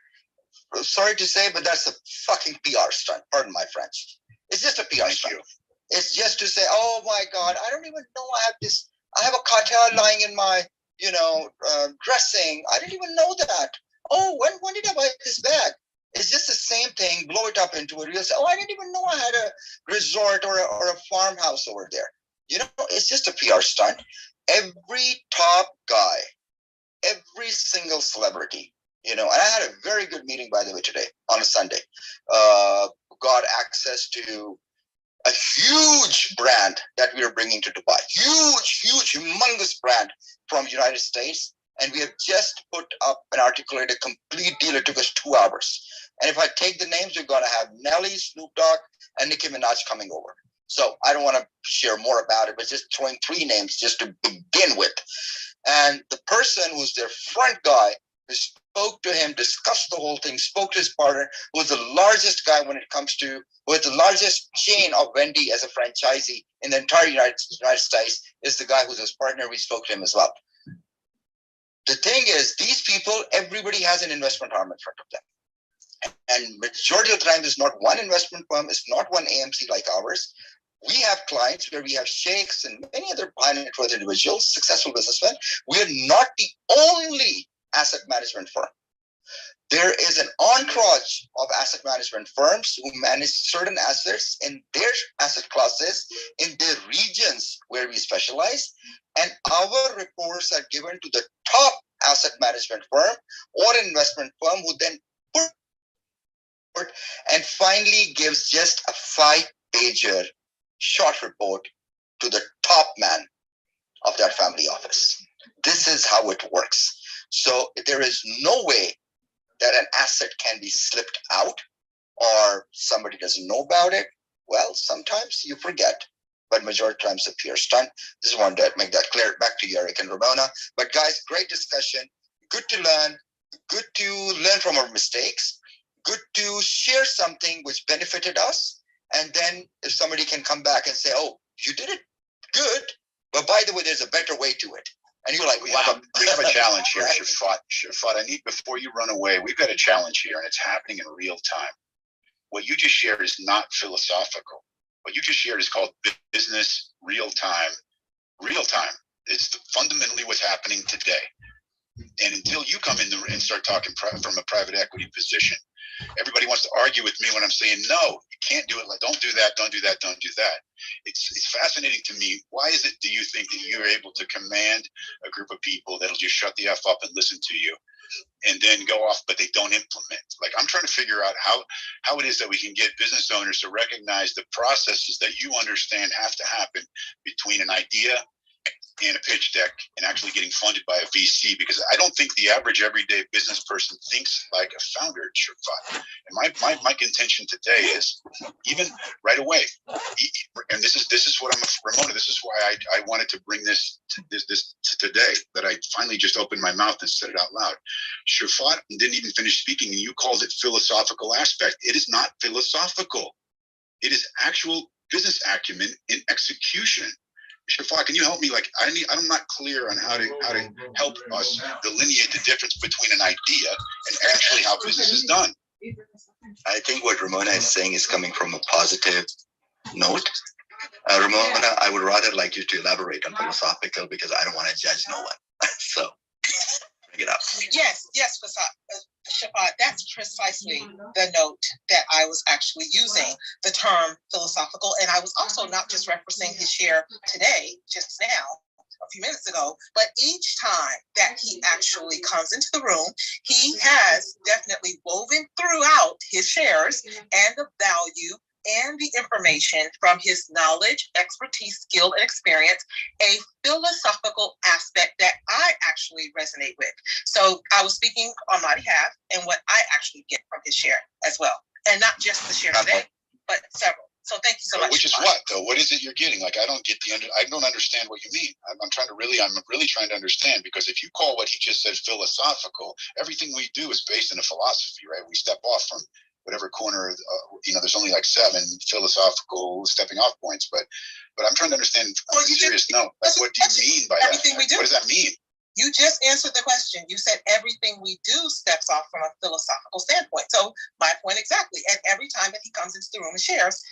Sorry to say, but that's a fucking PR stunt. Pardon my French. It's just a PR stunt. It's just to say, oh my God, I don't even know I have a cartel lying in my, dressing. I didn't even know that. Oh, when did I buy this bag? It's just the same thing. Blow it up into a real estate. Oh, I didn't even know I had a resort or a farmhouse over there. It's just a PR stunt. Every top guy, every single celebrity, And I had a very good meeting, by the way, today on a Sunday. Got access to a huge brand that we are bringing to Dubai. Huge, humongous brand from the United States. And we have just put up and articulated a complete deal. It took us 2 hours. And if I take the names, we're going to have Nelly, Snoop Dogg, and Nicki Minaj coming over. So I don't want to share more about it, but just throwing 3 names just to begin with. And the person who's their front guy, who spoke to him, discussed the whole thing, spoke to his partner, who was the largest guy when it comes to, who is the largest chain of Wendy as a franchisee in the entire United States, is the guy who's his partner. We spoke to him as well. The thing is, these people, everybody has an investment arm in front of them. And majority of the time, it's not one investment firm, it's not one AMC like ours. We have clients where we have sheikhs and many other high net worth individuals, successful businessmen. We are not the only asset management firm. There is an entourage of asset management firms who manage certain assets in their asset classes, in their regions where we specialize. And our reports are given to the top asset management firm or investment firm, who then put and finally gives just a 5-pager short report to the top man of that family office. This is how it works. So there is no way that an asset can be slipped out or somebody doesn't know about it. Well, sometimes you forget, but majority of times it appears done. Just wanted to make that clear. Back to you, Eric and Ramona. But guys, great discussion. Good to learn. Good to learn from our mistakes. Good to share something which benefited us. And then if somebody can come back and say, oh, you did it good, but by the way, there's a better way to it. And you're like, we have a challenge here, Shafat. I need, before you run away, we've got a challenge here, and it's happening in real time. What you just shared is not philosophical. What you just shared is called business real time. Real time is fundamentally what's happening today. And until you come in and start talking from a private equity position, everybody wants to argue with me when I'm saying, no, you can't do it. Like, don't do that, don't do that, don't do that. It's fascinating to me. Why is it, do you think, that you're able to command a group of people that'll just shut the F up and listen to you and then go off, but they don't implement? Like, I'm trying to figure out how it is that we can get business owners to recognize the processes that you understand have to happen between an idea and a pitch deck and actually getting funded by a VC, because I don't think the average everyday business person thinks like a founder at Surefire. And my contention today is, even right away, and this is what I'm, Ramona, this is why I wanted to bring this to today, that I finally just opened my mouth and said it out loud. Surefire didn't even finish speaking, and you called it philosophical aspect. It is not philosophical. It is actual business acumen in execution. Shafat, can you help me? Like, I'm not clear on how to help us delineate the difference between an idea and actually how business is done. I think what Ramona is saying is coming from a positive note. Ramona, I would rather like you to elaborate on philosophical, because I don't want to judge no one. So bring it up. Yes, Shafat, that's precisely the note that I was actually using, the term philosophical. And I was also not just referencing his share today, just now, a few minutes ago, but each time that he actually comes into the room, he has definitely woven throughout his shares and the value and the information from his knowledge, expertise, skill, and experience, a philosophical aspect that I actually resonate with. So I was speaking on my behalf and what I actually get from his share as well. And not just the share today, but several. So thank you so much. Which is what, though? What is it you're getting? Like, I don't understand what you mean. I'm really trying to understand, because if you call what he just said philosophical, everything we do is based in a philosophy, right? We step off from whatever corner, there's only like 7 philosophical stepping off points, but I'm trying to understand on a serious note, like, what do you mean by that? We do. What does that mean? You just answered the question. You said everything we do steps off from a philosophical standpoint. So my point exactly. And every time that he comes into the room and shares,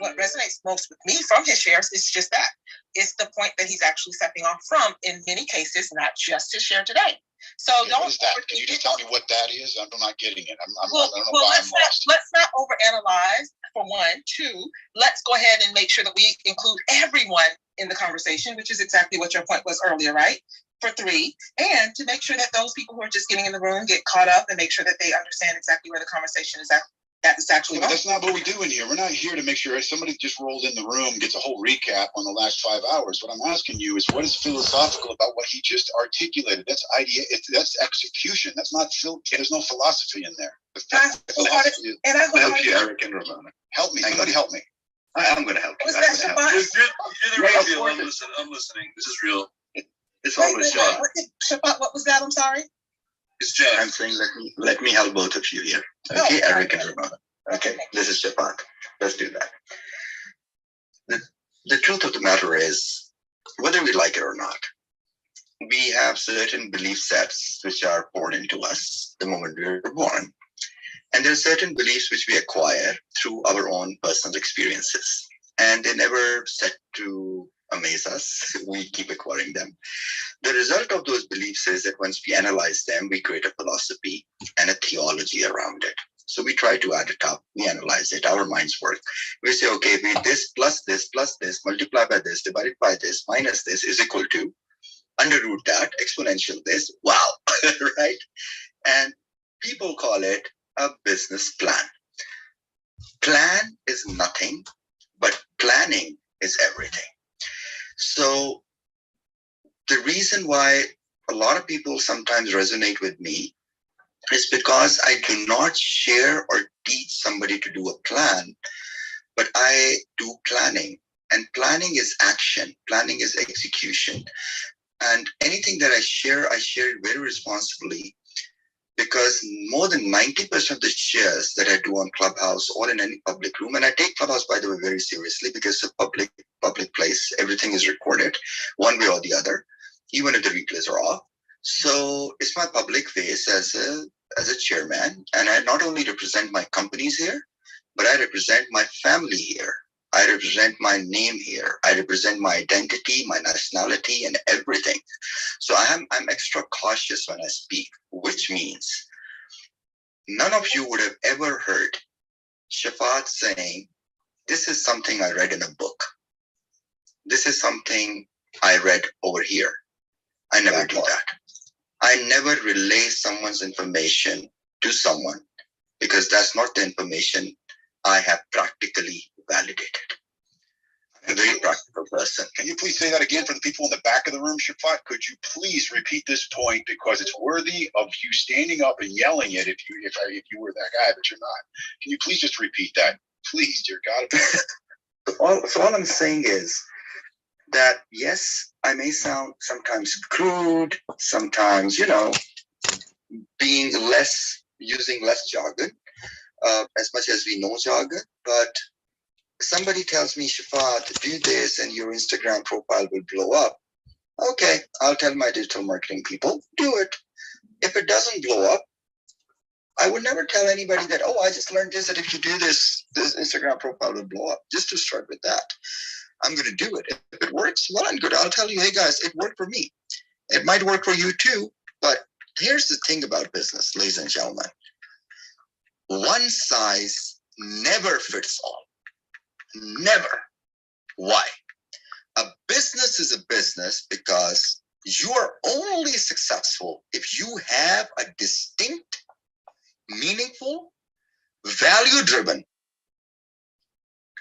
what resonates most with me from his shares is just that. It's the point that he's actually stepping off from, in many cases, not just his share today. So what is that? Can you just tell me what that is? I'm not getting it. I don't know why I'm lost. Let's not overanalyze, for one. 2, let's go ahead and make sure that we include everyone in the conversation, which is exactly what your point was earlier, right? for 3, and to make sure that those people who are just getting in the room get caught up and make sure that they understand exactly where the conversation is actually. But that's not what we do in here. We're not here to make sure somebody just rolled in the room gets a whole recap on the last 5 hours. What I'm asking you is, what is philosophical about what he just articulated? That's idea. That's execution. That's not. There's no philosophy in there. Philosophy and I help you, Eric and Ramona. Help me. Somebody help me. I'm going to help you. You're the I'm listening. This is real. It's always John. Shabbat, what was that? I'm sorry. It's Jeff. I'm saying let me help both of you here. Okay, Eric and Ramona. Okay, this is Shabbat. Let's do that. The truth of the matter is, whether we like it or not, we have certain belief sets which are poured into us the moment we were born. And there are certain beliefs which we acquire through our own personal experiences. And they never set to amaze us. We keep acquiring them. The result of those beliefs is that once we analyze them, we create a philosophy and a theology around it. So we try to add it up, we analyze it, our minds work. We say, okay, this plus this, multiply by this, divided by this, minus this is equal to under root that, exponential this, wow, right? And people call it a business plan. Plan is nothing, but planning is everything. So the reason why a lot of people sometimes resonate with me is because I do not share or teach somebody to do a plan, but I do planning. And planning is action. Planning is execution. And anything that I share it very responsibly, because more than 90% of the shares that I do on Clubhouse or in any public room, and I take Clubhouse, by the way, very seriously, because it's a public place. Everything is recorded one way or the other, even if the replays are off. So it's my public face as a chairman. And I not only represent my companies here, but I represent my family here. I represent my name here. I represent my identity, my nationality, and everything. So I'm extra cautious when I speak, which means none of you would have ever heard Shafat saying, this is something I read in a book. This is something I read over here. I never do that. I never relay someone's information to someone, because that's not the information I have practically validated. I'm a very practical person. Can you please say that again for the people in the back of the room, Shafat? Could you please repeat this point, because it's worthy of you standing up and yelling it if you were that guy, but you're not. Can you please just repeat that? Please, dear God. So all I'm saying is that, yes, I may sound sometimes crude, sometimes, using less jargon, as much as we know jargon, but somebody tells me, Shafat, do this and your Instagram profile will blow up. Okay, I'll tell my digital marketing people, do it. If it doesn't blow up, I would never tell anybody that, oh, I just learned this, that if you do this, this Instagram profile will blow up. Just to start with that. I'm going to do it. If it works, well and good. I'll tell you, hey guys, it worked for me. It might work for you too, but here's the thing about business, ladies and gentlemen. One size never fits all. Never. Why? A business is a business because you are only successful if you have a distinct, meaningful, value-driven,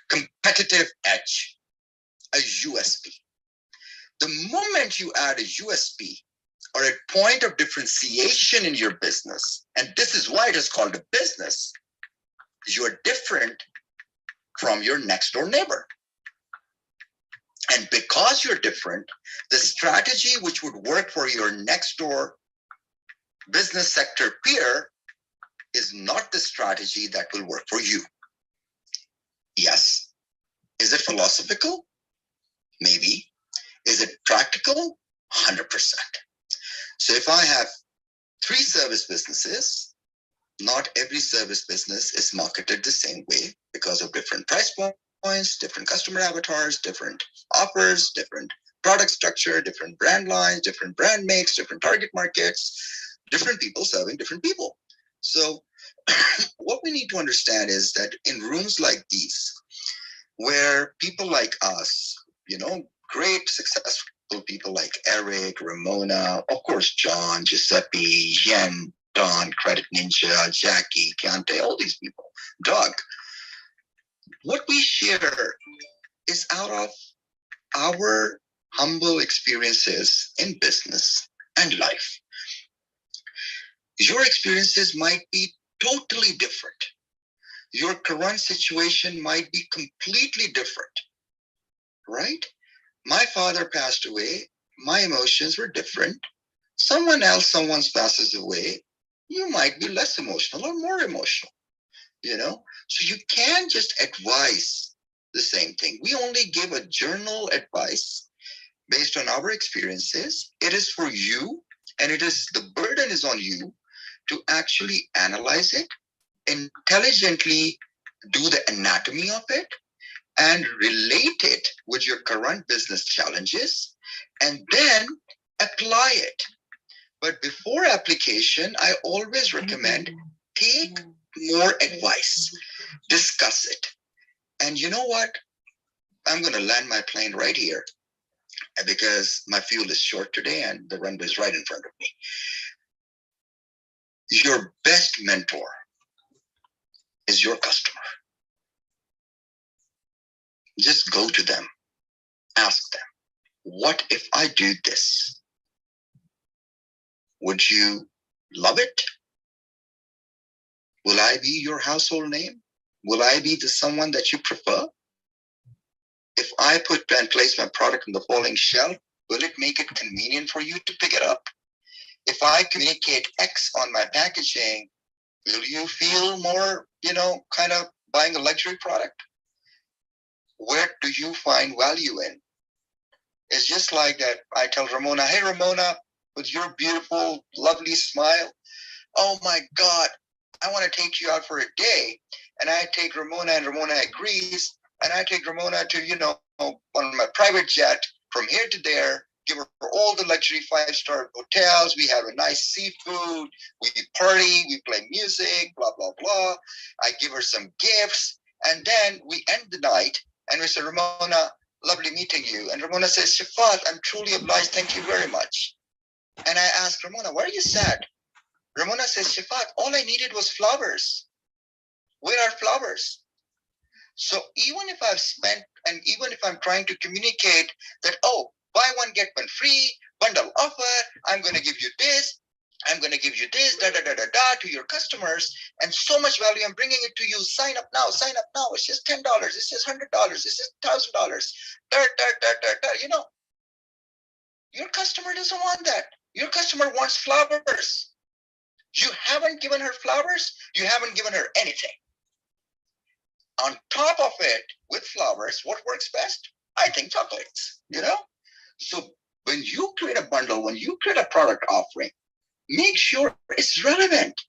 competitive edge. A USP. The moment you add a USP or a point of differentiation in your business, and this is why it is called a business, you are different from your next door neighbor. And because you're different, the strategy which would work for your next door business sector peer is not the strategy that will work for you. Yes. Is it philosophical? Maybe. Is it practical? 100%. So if I have 3 service businesses, not every service business is marketed the same way because of different price points, different customer avatars, different offers, different product structure, different brand lines, different brand mix, different target markets, different people serving different people. So what we need to understand is that in rooms like these, where people like us, great people like Eric, Ramona, of course, John, Giuseppe, Yen, Don, Credit Ninja, Jackie, Kante, all these people, Doug. What we share is out of our humble experiences in business and life. Your experiences might be totally different. Your current situation might be completely different, right? My father passed away. My emotions were different. Someone else, passes away. You might be less emotional or more emotional, So you can't just advise the same thing. We only give a journal advice based on our experiences. It is for you, and the burden is on you to actually analyze it, intelligently do the anatomy of it, and relate it with your current business challenges, and then apply it. But before application, I always recommend take more advice, discuss it. And you know what? I'm going to land my plane right here because my fuel is short today and the runway is right in front of me. Your best mentor is your customer. Just go to them, ask them, what if I do this? Would you love it? Will I be your household name? Will I be the someone that you prefer? If I put and place my product on the following shelf, will it make it convenient for you to pick it up? If I communicate X on my packaging, will you feel more, kind of buying a luxury product? Where do you find value in? It's just like that. I tell Ramona, hey, Ramona, with your beautiful, lovely smile, oh my God, I want to take you out for a day. And I take Ramona and Ramona agrees. And I take Ramona to, on my private jet from here to there, give her all the luxury 5-star hotels. We have a nice seafood. We party, we play music, blah, blah, blah. I give her some gifts. And then we end the night and we say, Ramona, lovely meeting you. And Ramona says, Shafat, I'm truly obliged. Thank you very much. And I ask Ramona, why are you sad? Ramona says, Shafat, all I needed was flowers. Where are flowers? So even if I've spent, and even if I'm trying to communicate that, oh, buy one, get one free, bundle offer, I'm going to give you this, I'm going to give you this, to your customers, and so much value, I'm bringing it to you, sign up now, it's just $10, it's just $100, it's just $1,000, your customer doesn't want that. Your customer wants flowers. You haven't given her flowers, you haven't given her anything. On top of it, with flowers, what works best? I think chocolates, So when you create a bundle, when you create a product offering, make sure it's relevant.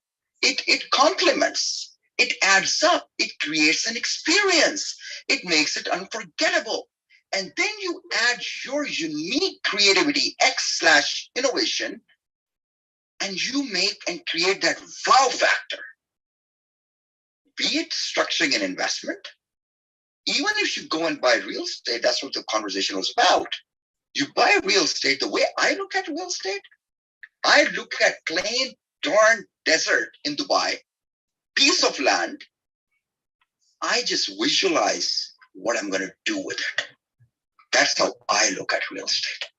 It complements, it adds up, it creates an experience, it makes it unforgettable. And then you add your unique creativity, X/innovation, and you make and create that wow factor. Be it structuring an investment, even if you go and buy real estate, that's what the conversation was about. You buy real estate, the way I look at real estate, I look at plain darn desert in Dubai, piece of land. I just visualize what I'm going to do with it. That's how I look at real estate.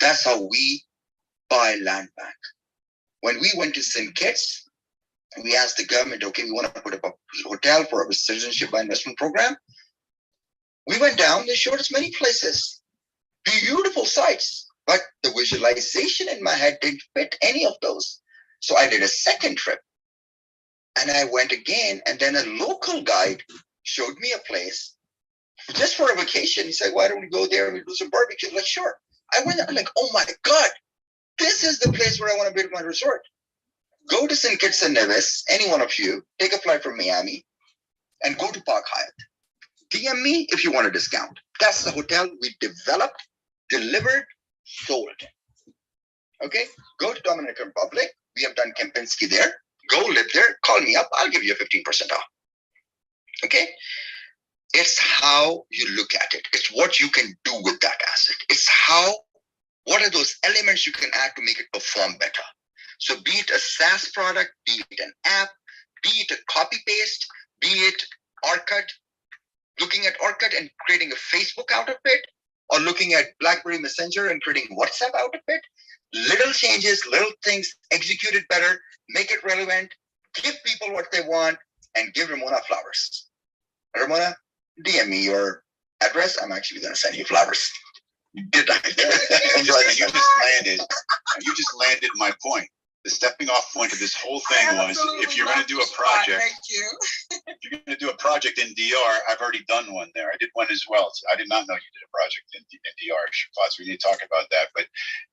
That's how we buy land bank. When we went to St. Kitts, we asked the government, okay, we want to put up a hotel for a citizenship by investment program. We went down, they showed us many places, beautiful sites, but the visualization in my head didn't fit any of those. So I did a second trip and I went again, and then a local guide showed me a place just for a vacation. He said, why don't we go there and we do some barbecue? Like, sure. I went there, I'm like, oh my God, this is the place where I want to build my resort. Go to St. Kitts and Nevis, any one of you, take a flight from Miami and go to Park Hyatt. DM me if you want a discount. That's the hotel we developed, delivered, sold. Okay, go to Dominican Republic. We have done Kempinski there. Go live there, call me up, I'll give you a 15% off. Okay, it's how you look at it. It's what you can do with that asset. It's what are those elements you can add to make it perform better? So be it a SaaS product, be it an app, be it a copy paste, be it Orkut, looking at Orkut and creating a Facebook out of it, or looking at BlackBerry Messenger and creating WhatsApp out of it. Little changes, little things, execute it better, make it relevant, give people what they want, and give Ramona flowers. Ramona, DM me your address. I'm actually going to send you flowers. Good night. You just landed my point. The stepping off point of this whole thing was, if you're going to do a project, if you're going to do a project in DR, I've already done one there. I did one as well. I did not know you did a project in DR, Shafat, so we need to talk about that. But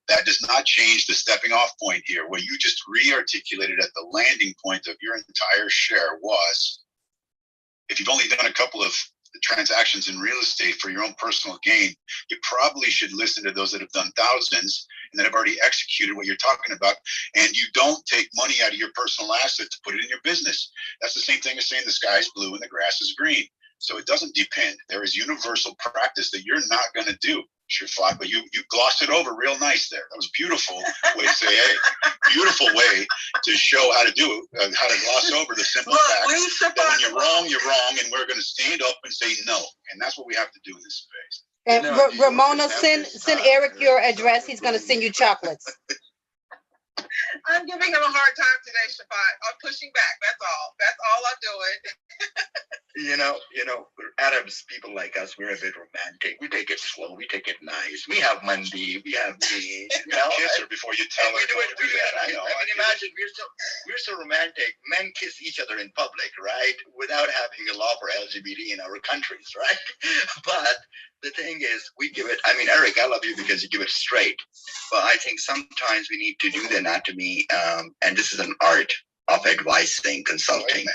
that does not change the stepping off point here, where you just re-articulated at the landing point of your entire share was, if you've only done a couple of transactions in real estate for your own personal gain, you probably should listen to those that have done thousands and that have already executed what you're talking about. And you don't take money out of your personal asset to put it in your business. That's the same thing as saying the sky is blue and the grass is green. So it doesn't depend. There is universal practice that you're not going to do, Shafat, but you glossed it over real nice there. That was a beautiful way to say, hey, beautiful way to show how to do it, how to gloss over the simple fact that when you're wrong, and we're going to stand up and say no. And that's what we have to do in this space. And Ramona, send Eric your address. He's going to send you chocolates. I'm giving him a hard time today, Shafat. I'm pushing back. That's all I'm doing. Arabs, people like us, we're a bit romantic. We take it slow. We take it nice. We have Monday. We have me. Kiss her before you tell her. We do that. I mean, imagine we're so romantic. Men kiss each other in public, right? Without having a law for LGBT in our countries, right? But the thing is, we give it. I mean, Eric, I love you because you give it straight. But I think sometimes we need to do the anatomy, and this is an art of advising, consulting.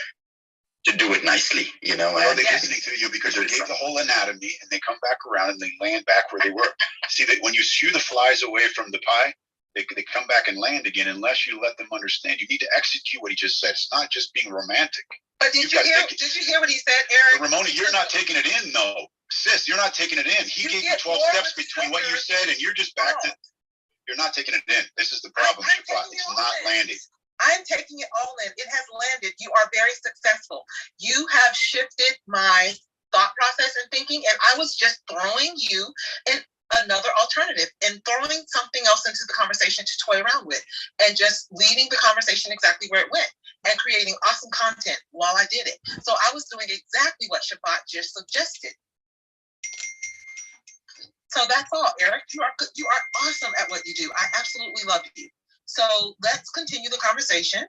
To do it nicely, They're listening to you because they take the whole anatomy and they come back around and they land back where they were. See that when you shoo the flies away from the pie, they come back and land again unless you let them understand. You need to execute what he just said. It's not just being romantic. But did you hear what he said, Eric? But Ramona, you're not taking it in, though. Sis, you're not taking it in. He gave you 12 steps between what you said and you're just back to. You're not taking it in. This is the problem, Shafat. It's not landing. I'm taking it all in. It has landed. You are very successful. You have shifted my thought process and thinking, and I was just throwing you in another alternative and throwing something else into the conversation to toy around with and just leading the conversation exactly where it went and creating awesome content while I did it. So I was doing exactly what Shafat just suggested. So that's all, Eric. You are awesome at what you do. I absolutely love you. So let's continue the conversation.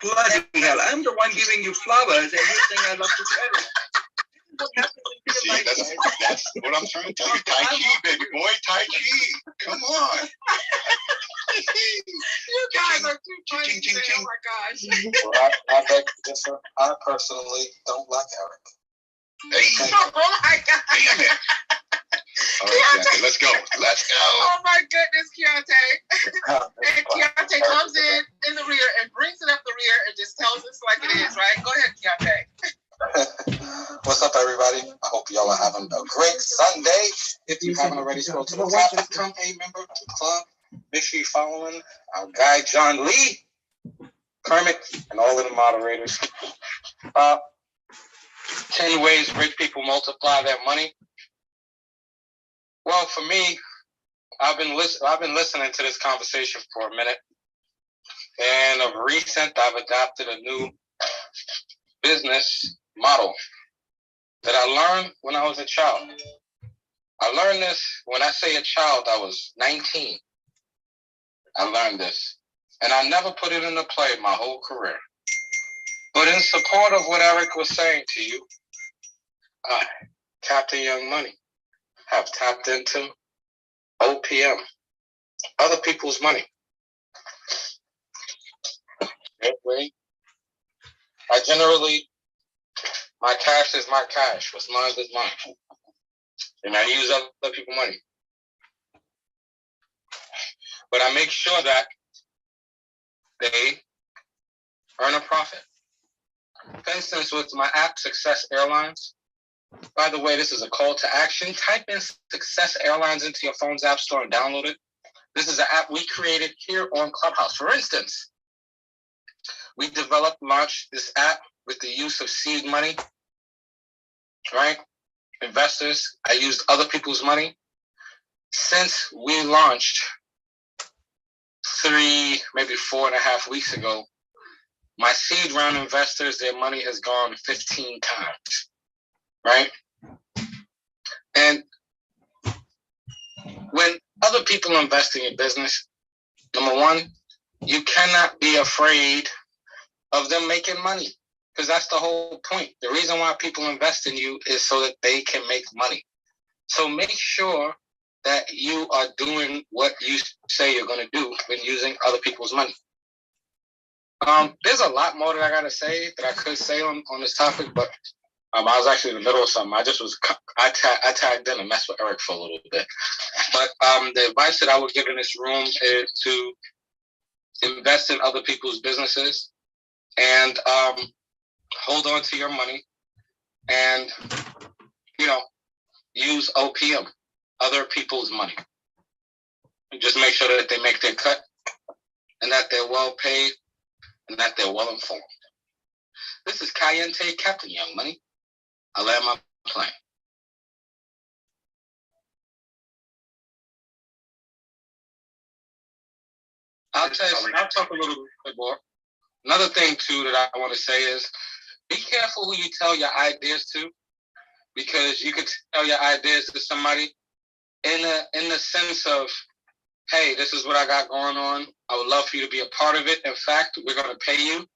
Bloody hell, I'm the one giving you flowers and you think I love to say. See, that's what I'm trying to tell you. Tai Chi, baby boy, Tai Chi. Come on. You guys are too funny today. Oh my gosh. Well, I beg to differ. I personally don't like Eric. Hey. Oh my God. Damn it. All right, Keontae, let's go. Oh my goodness, Keontae. And Keontae comes in the rear and brings it up the rear and just tells us like it is, right? Go ahead, Keontae. What's up, everybody? I hope y'all are having a great Sunday. If you haven't already scrolled to the top, become a member of the club. Make sure you're following our guy, John Lee, Kermit, and all of the moderators. 10 ways rich people multiply their money. Well, for me, I've been listening to this conversation for a minute, and of recent, I've adopted a new business model that I learned when I was a child. I learned this when I say a child, I was 19. I learned this, and I never put it into play my whole career. But in support of what Eric was saying to you, I, Captain Young Money, have tapped into OPM, other people's money. That way, my cash is my cash. What's mine is mine. And I use other people's money. But I make sure that they earn a profit. For instance, with my app, Success Airlines, By the way, this is a call to action. Type in Success Airlines into your phone's app store and download it. This is an app we created here on Clubhouse. For instance, we launched this app with the use of seed money, right? Investors, I used other people's money. Since we launched 3, maybe 4.5 weeks ago, my seed round investors, their money has gone 15 times, right? And when other people invest in your business, number one, you cannot be afraid of them making money, because that's the whole point. The reason why people invest in you is so that they can make money. So make sure that you are doing what you say you're going to do when using other people's money. There's a lot more that I got to say that I could say on this topic, but I was actually in the middle of something. I tagged in and messed with Eric for a little bit. But the advice that I would give in this room is to invest in other people's businesses and hold on to your money and, use OPM, other people's money. Just make sure that they make their cut and that they're well paid and that they're well informed. This is Caliente Captain Young Money. I land my plane. I'll talk a little bit more. Another thing too that I want to say is be careful who you tell your ideas to, because you could tell your ideas to somebody in the sense of, hey, this is what I got going on. I would love for you to be a part of it. In fact, we're going to pay you.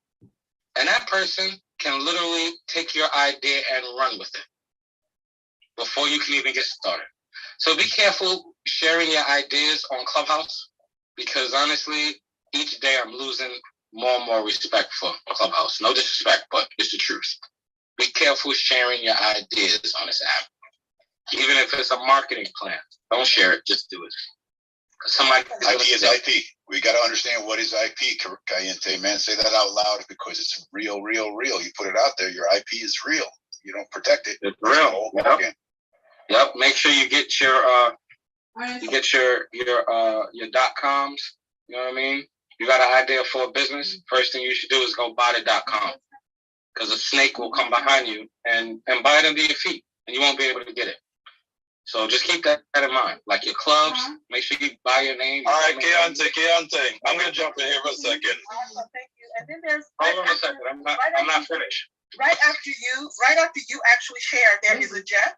And that person can literally take your idea and run with it before you can even get started. So be careful sharing your ideas on Clubhouse, because honestly, each day I'm losing more and more respect for Clubhouse. No disrespect, but it's the truth. Be careful sharing your ideas on this app. Even if it's a marketing plan, don't share it, just do it. Somebody IP is IP. We got to understand what is IP, Caliente, man. Say that out loud, because it's real, real, real. You put it out there, your IP is real. You don't protect it. It's real. Yep. Make sure you get your .coms. You know what I mean? You got an idea for a business. First thing you should do is go buy the .com, because a snake will come behind you and buy it under your feet, and you won't be able to get it. So just keep that in mind. Like your clubs, make sure you buy your name. All right, Keontae. I'm going to jump in here for a second. Thank you. And then there's hold on a second. I'm not finished. Right after you actually share, there is a Jeff,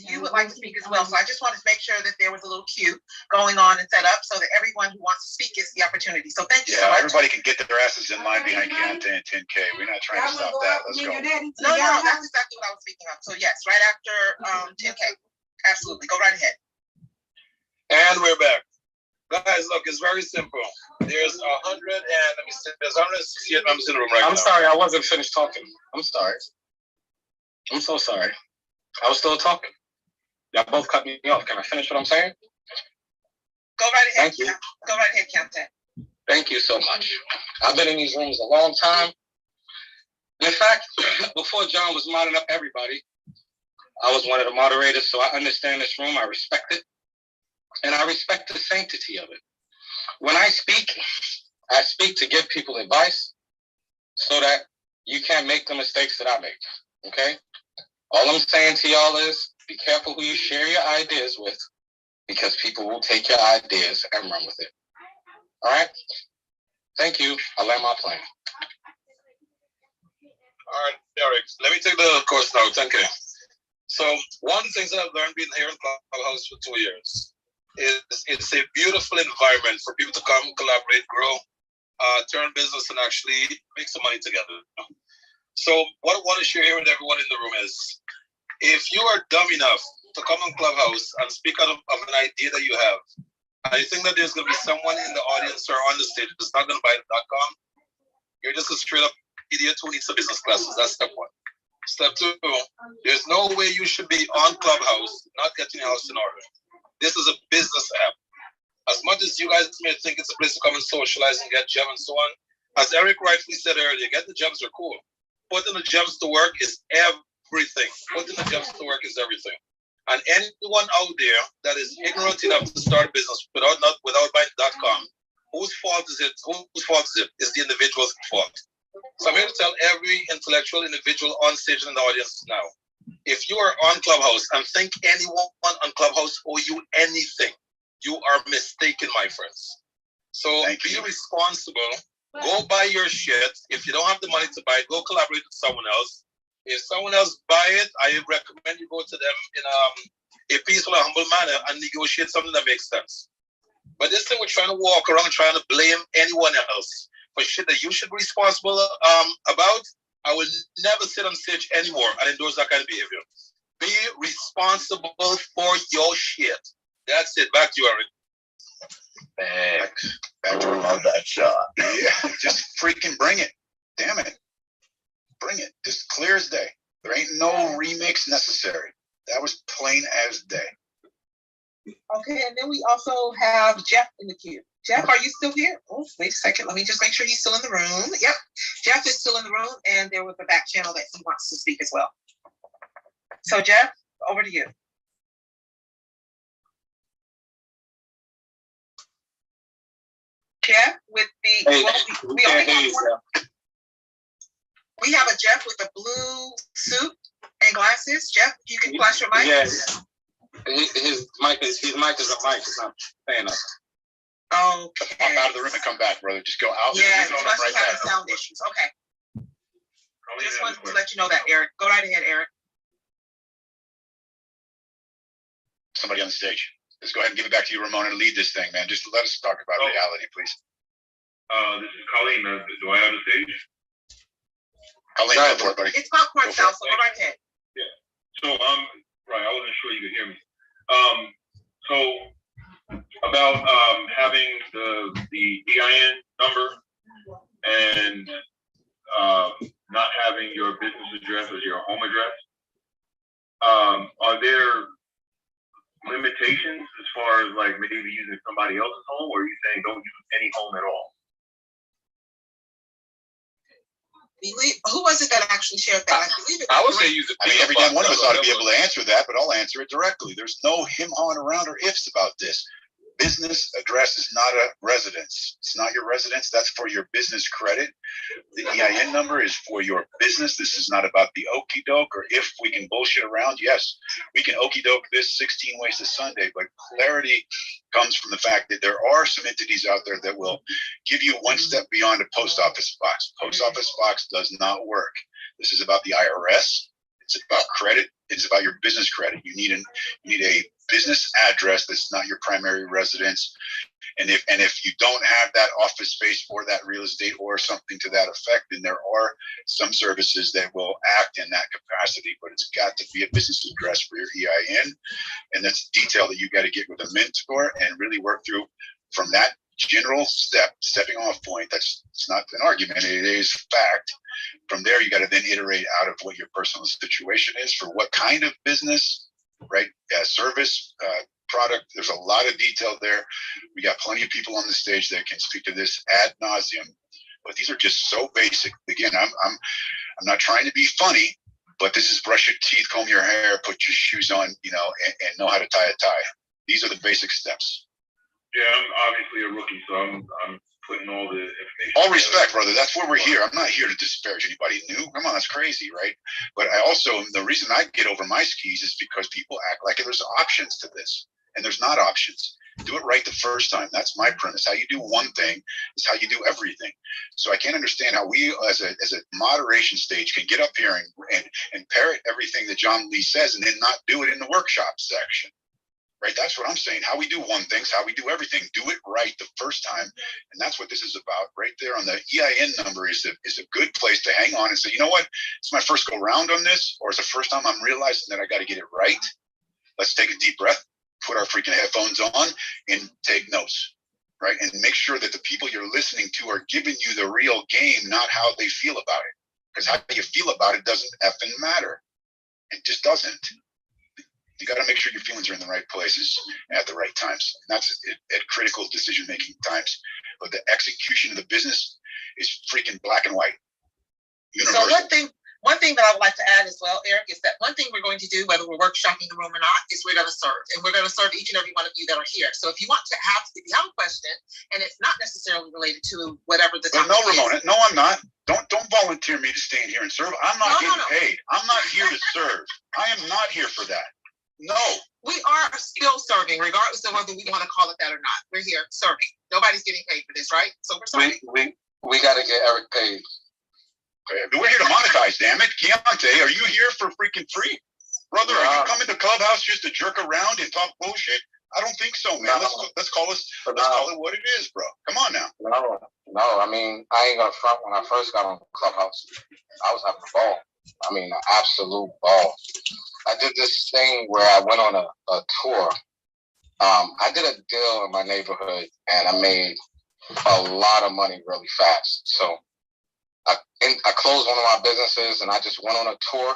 you would like to speak as well. So I just wanted to make sure that there was a little queue going on and set up so that everyone who wants to speak gets the opportunity. So thank you so much. Everybody can get their asses in line behind Keontae and 10K. We're not trying to stop that. Let's go. No, that's exactly what I was speaking of. So yes, right after 10K. Absolutely. Go right ahead. And we're back. Guys, look, it's very simple. There's 168 members in the room right now. I'm sorry, I wasn't finished talking. I'm sorry. I'm so sorry. I was still talking. Y'all both cut me off. Can I finish what I'm saying? Go right ahead. Thank you. Go right ahead, Captain. Thank you so much. I've been in these rooms a long time. In fact, before John was modding up everybody, I was one of the moderators, so I understand this room. I respect it. And I respect the sanctity of it. When I speak to give people advice so that you can't make the mistakes that I make, okay? All I'm saying to y'all is be careful who you share your ideas with, because people will take your ideas and run with it. All right? Thank you. I'll land my plane. All right, Eric, let me take the course now. 10K. So one of the things that I've learned being here in Clubhouse for 2 years is it's a beautiful environment for people to come, collaborate, grow, turn business, and actually make some money together. So what I want to share here with everyone in the room is, if you are dumb enough to come on Clubhouse and speak out of an idea that you have, and you think that there's going to be someone in the audience or on the stage that's not going to buy the .com, you're just a straight up idiot who needs some business classes. That's step one. Step two, there's no way you should be on Clubhouse not getting your house in order. This is a business app. As much as you guys may think it's a place to come and socialize and get gems and so on, as Eric rightfully said earlier, getting the gems are cool. Putting the gems to work is everything. Putting the gems to work is everything. And anyone out there that is ignorant enough to start a business without buying.com, whose fault is it? Whose fault is it? It's the individual's fault. So I'm here to tell every intellectual individual on stage and in the audience now, if you are on Clubhouse and think anyone on Clubhouse owe you anything, you are mistaken, my friends. So be responsible. Go buy your shit. If you don't have the money to buy it, go collaborate with someone else. If someone else buy it, I recommend you go to them in a peaceful and humble manner and negotiate something that makes sense. But this thing we're trying to walk around trying to blame anyone else for shit that you should be responsible about, I will never sit on stage anymore and endorse that kind of behavior. Be responsible for your shit. That's it. Back to you, Eric. Back to love that shot. Yeah, just freaking bring it. Damn it. Bring it. Just clear as day. There ain't no remix necessary. That was plain as day. Okay, and then we also have Jeff in the queue. Jeff, are you still here? Oh, wait a second. Let me just make sure he's still in the room. Yep, Jeff is still in the room, and there was a back channel that he wants to speak as well. So, Jeff, over to you. Jeff with the we have a Jeff with a blue suit and glasses. Jeff, you can flash your mic. Yes. His mic is a mic. It's not saying nothing. Okay. Pop out of the room and come back, brother. Just go out. Yeah, he must be having sound issues. Okay. Just wanted to let you know that, Eric. Go right ahead, Eric. Somebody on the stage. Let's go ahead and give it back to you, Ramona, to lead this thing, man. Just let us talk about reality, please. This is Colleen. Do I have the stage? Colleen, go for it, buddy. It's popcorn style, so go right ahead. Yeah. So, right, I wasn't sure you could hear me. So, about having the EIN number and not having your business address as your home address, are there limitations as far as like maybe using somebody else's home, or are you saying don't use any home at all? Who was it that actually shared that? I would say use it. I mean, every damn one of us ought to be able to answer that, but I'll answer it directly. There's no him-hawing around or ifs about this. Business address is not a residence. It's not your residence. That's for your business credit. The EIN number is for your business. This is not about the okie doke or if we can bullshit around. Yes, we can okie doke this 16 ways to Sunday, but clarity comes from the fact that there are some entities out there that will give you one step beyond a post office box. Post office box does not work. This is about the IRS. It's about credit. It's about your business credit. You need a business address that's not your primary residence. And if you don't have that office space for that real estate or something to that effect, then there are some services that will act in that capacity, but it's got to be a business address for your EIN. And that's detail that you got to get with a mentor and really work through from that general stepping off point. It's not an argument, it is fact. From there, you got to then iterate out of what your personal situation is for what kind of business, right? Service, product. There's a lot of detail there. We got plenty of people on the stage that can speak to this ad nauseum, but these are just so basic. Again, I'm not trying to be funny, but this is brush your teeth, comb your hair, put your shoes on, and know how to tie a tie. These are the basic steps. Yeah, I'm obviously a rookie, so I'm putting all the information. All respect, brother. That's where we're here. I'm not here to disparage anybody new. Come on, that's crazy, right? But I also, the reason I get over my skis is because people act like there's options to this, and there's not options. Do it right the first time. That's my premise. How you do one thing is how you do everything. So I can't understand how we, as a moderation stage, can get up here and parrot everything that John Lee says and then not do it in the workshop section. Right, that's what I'm saying. How we do one thing is how we do everything. Do it right the first time, and that's what this is about. Right there on the EIN number is a good place to hang on and say, you know what? It's my first go round on this, or it's the first time I'm realizing that I got to get it right. Let's take a deep breath, put our freaking headphones on, and take notes. Right, and make sure that the people you're listening to are giving you the real game, not how they feel about it. Because how you feel about it doesn't effing matter. It just doesn't. You got to make sure your feelings are in the right places at the right times. And that's at critical decision-making times. But the execution of the business is freaking black and white. Universal. So One thing that I would like to add as well, Eric, is that one thing we're going to do, whether we're workshopping the room or not, is we're going to serve. And we're going to serve each and every one of you that are here. So if you have a question, and it's not necessarily related to whatever the topic is. No, Ramona, no, I'm not. Don't volunteer me to stand here and serve. I'm not getting paid. I'm not here to serve. I am not here for that. No. We are still serving, regardless of whether we want to call it that or not. We're here serving. Nobody's getting paid for this, right? So we're serving. We got to get Eric paid. We're here to monetize, damn it. Keontae, are you here for freaking free? Brother, are you coming to Clubhouse just to jerk around and talk bullshit? I don't think so, man. Let's call it what it is, bro. Come on now. No. I mean, I ain't gonna front. When I first got on Clubhouse, I was having a ball. I mean, an absolute ball. I did this thing where I went on a tour. I did a deal in my neighborhood, and I made a lot of money really fast. So I closed one of my businesses, and I just went on a tour.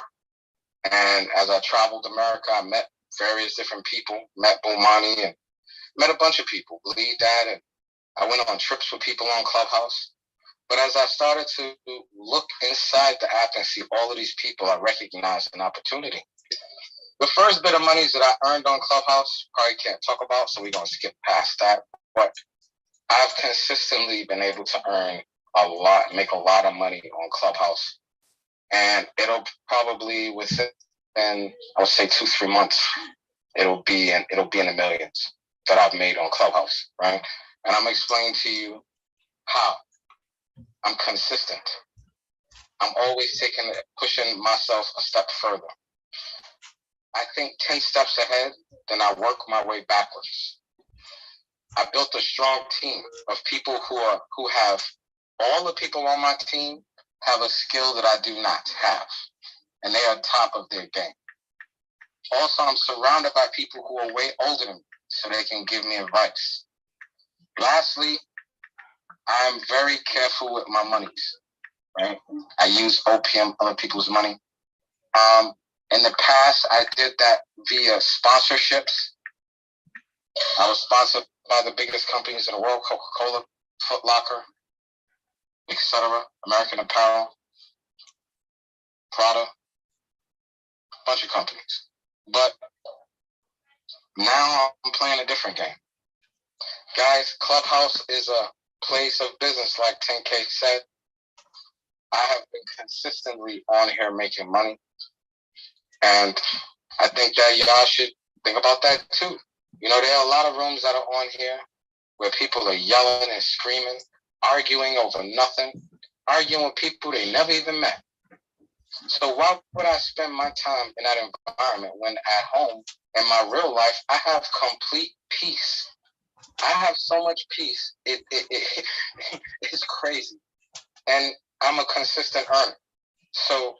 And as I traveled America, I met various different people, met Bomani, and met a bunch of people, believe that. And I went on trips with people on Clubhouse. But as I started to look inside the app and see all of these people, I recognized an opportunity. The first bit of monies that I earned on Clubhouse, probably can't talk about, so we're going to skip past that. But I've consistently been able to earn a lot, make a lot of money on Clubhouse. And it'll probably within, I would say 2-3 months, it'll be in the millions that I've made on Clubhouse, right? And I'm explaining to you how. I'm consistent. I'm always pushing myself a step further. I think 10 steps ahead, then I work my way backwards. I built a strong team of people who have, all the people on my team have a skill that I do not have, and they are top of their game. Also, I'm surrounded by people who are way older than me, so they can give me advice. Lastly, I'm very careful with my monies, right? I use OPM, other people's money. In the past, I did that via sponsorships. I was sponsored by the biggest companies in the world, Coca-Cola, Foot Locker, etc., American Apparel, Prada, a bunch of companies. But now I'm playing a different game. Guys, Clubhouse is a place of business, like 10K said. I have been consistently on here making money. And I think that y'all should think about that too. You know, there are a lot of rooms that are on here where people are yelling and screaming, arguing over nothing, arguing with people they never even met. So why would I spend my time in that environment when at home, in my real life, I have complete peace? I have so much peace. It's crazy. And I'm a consistent earner. So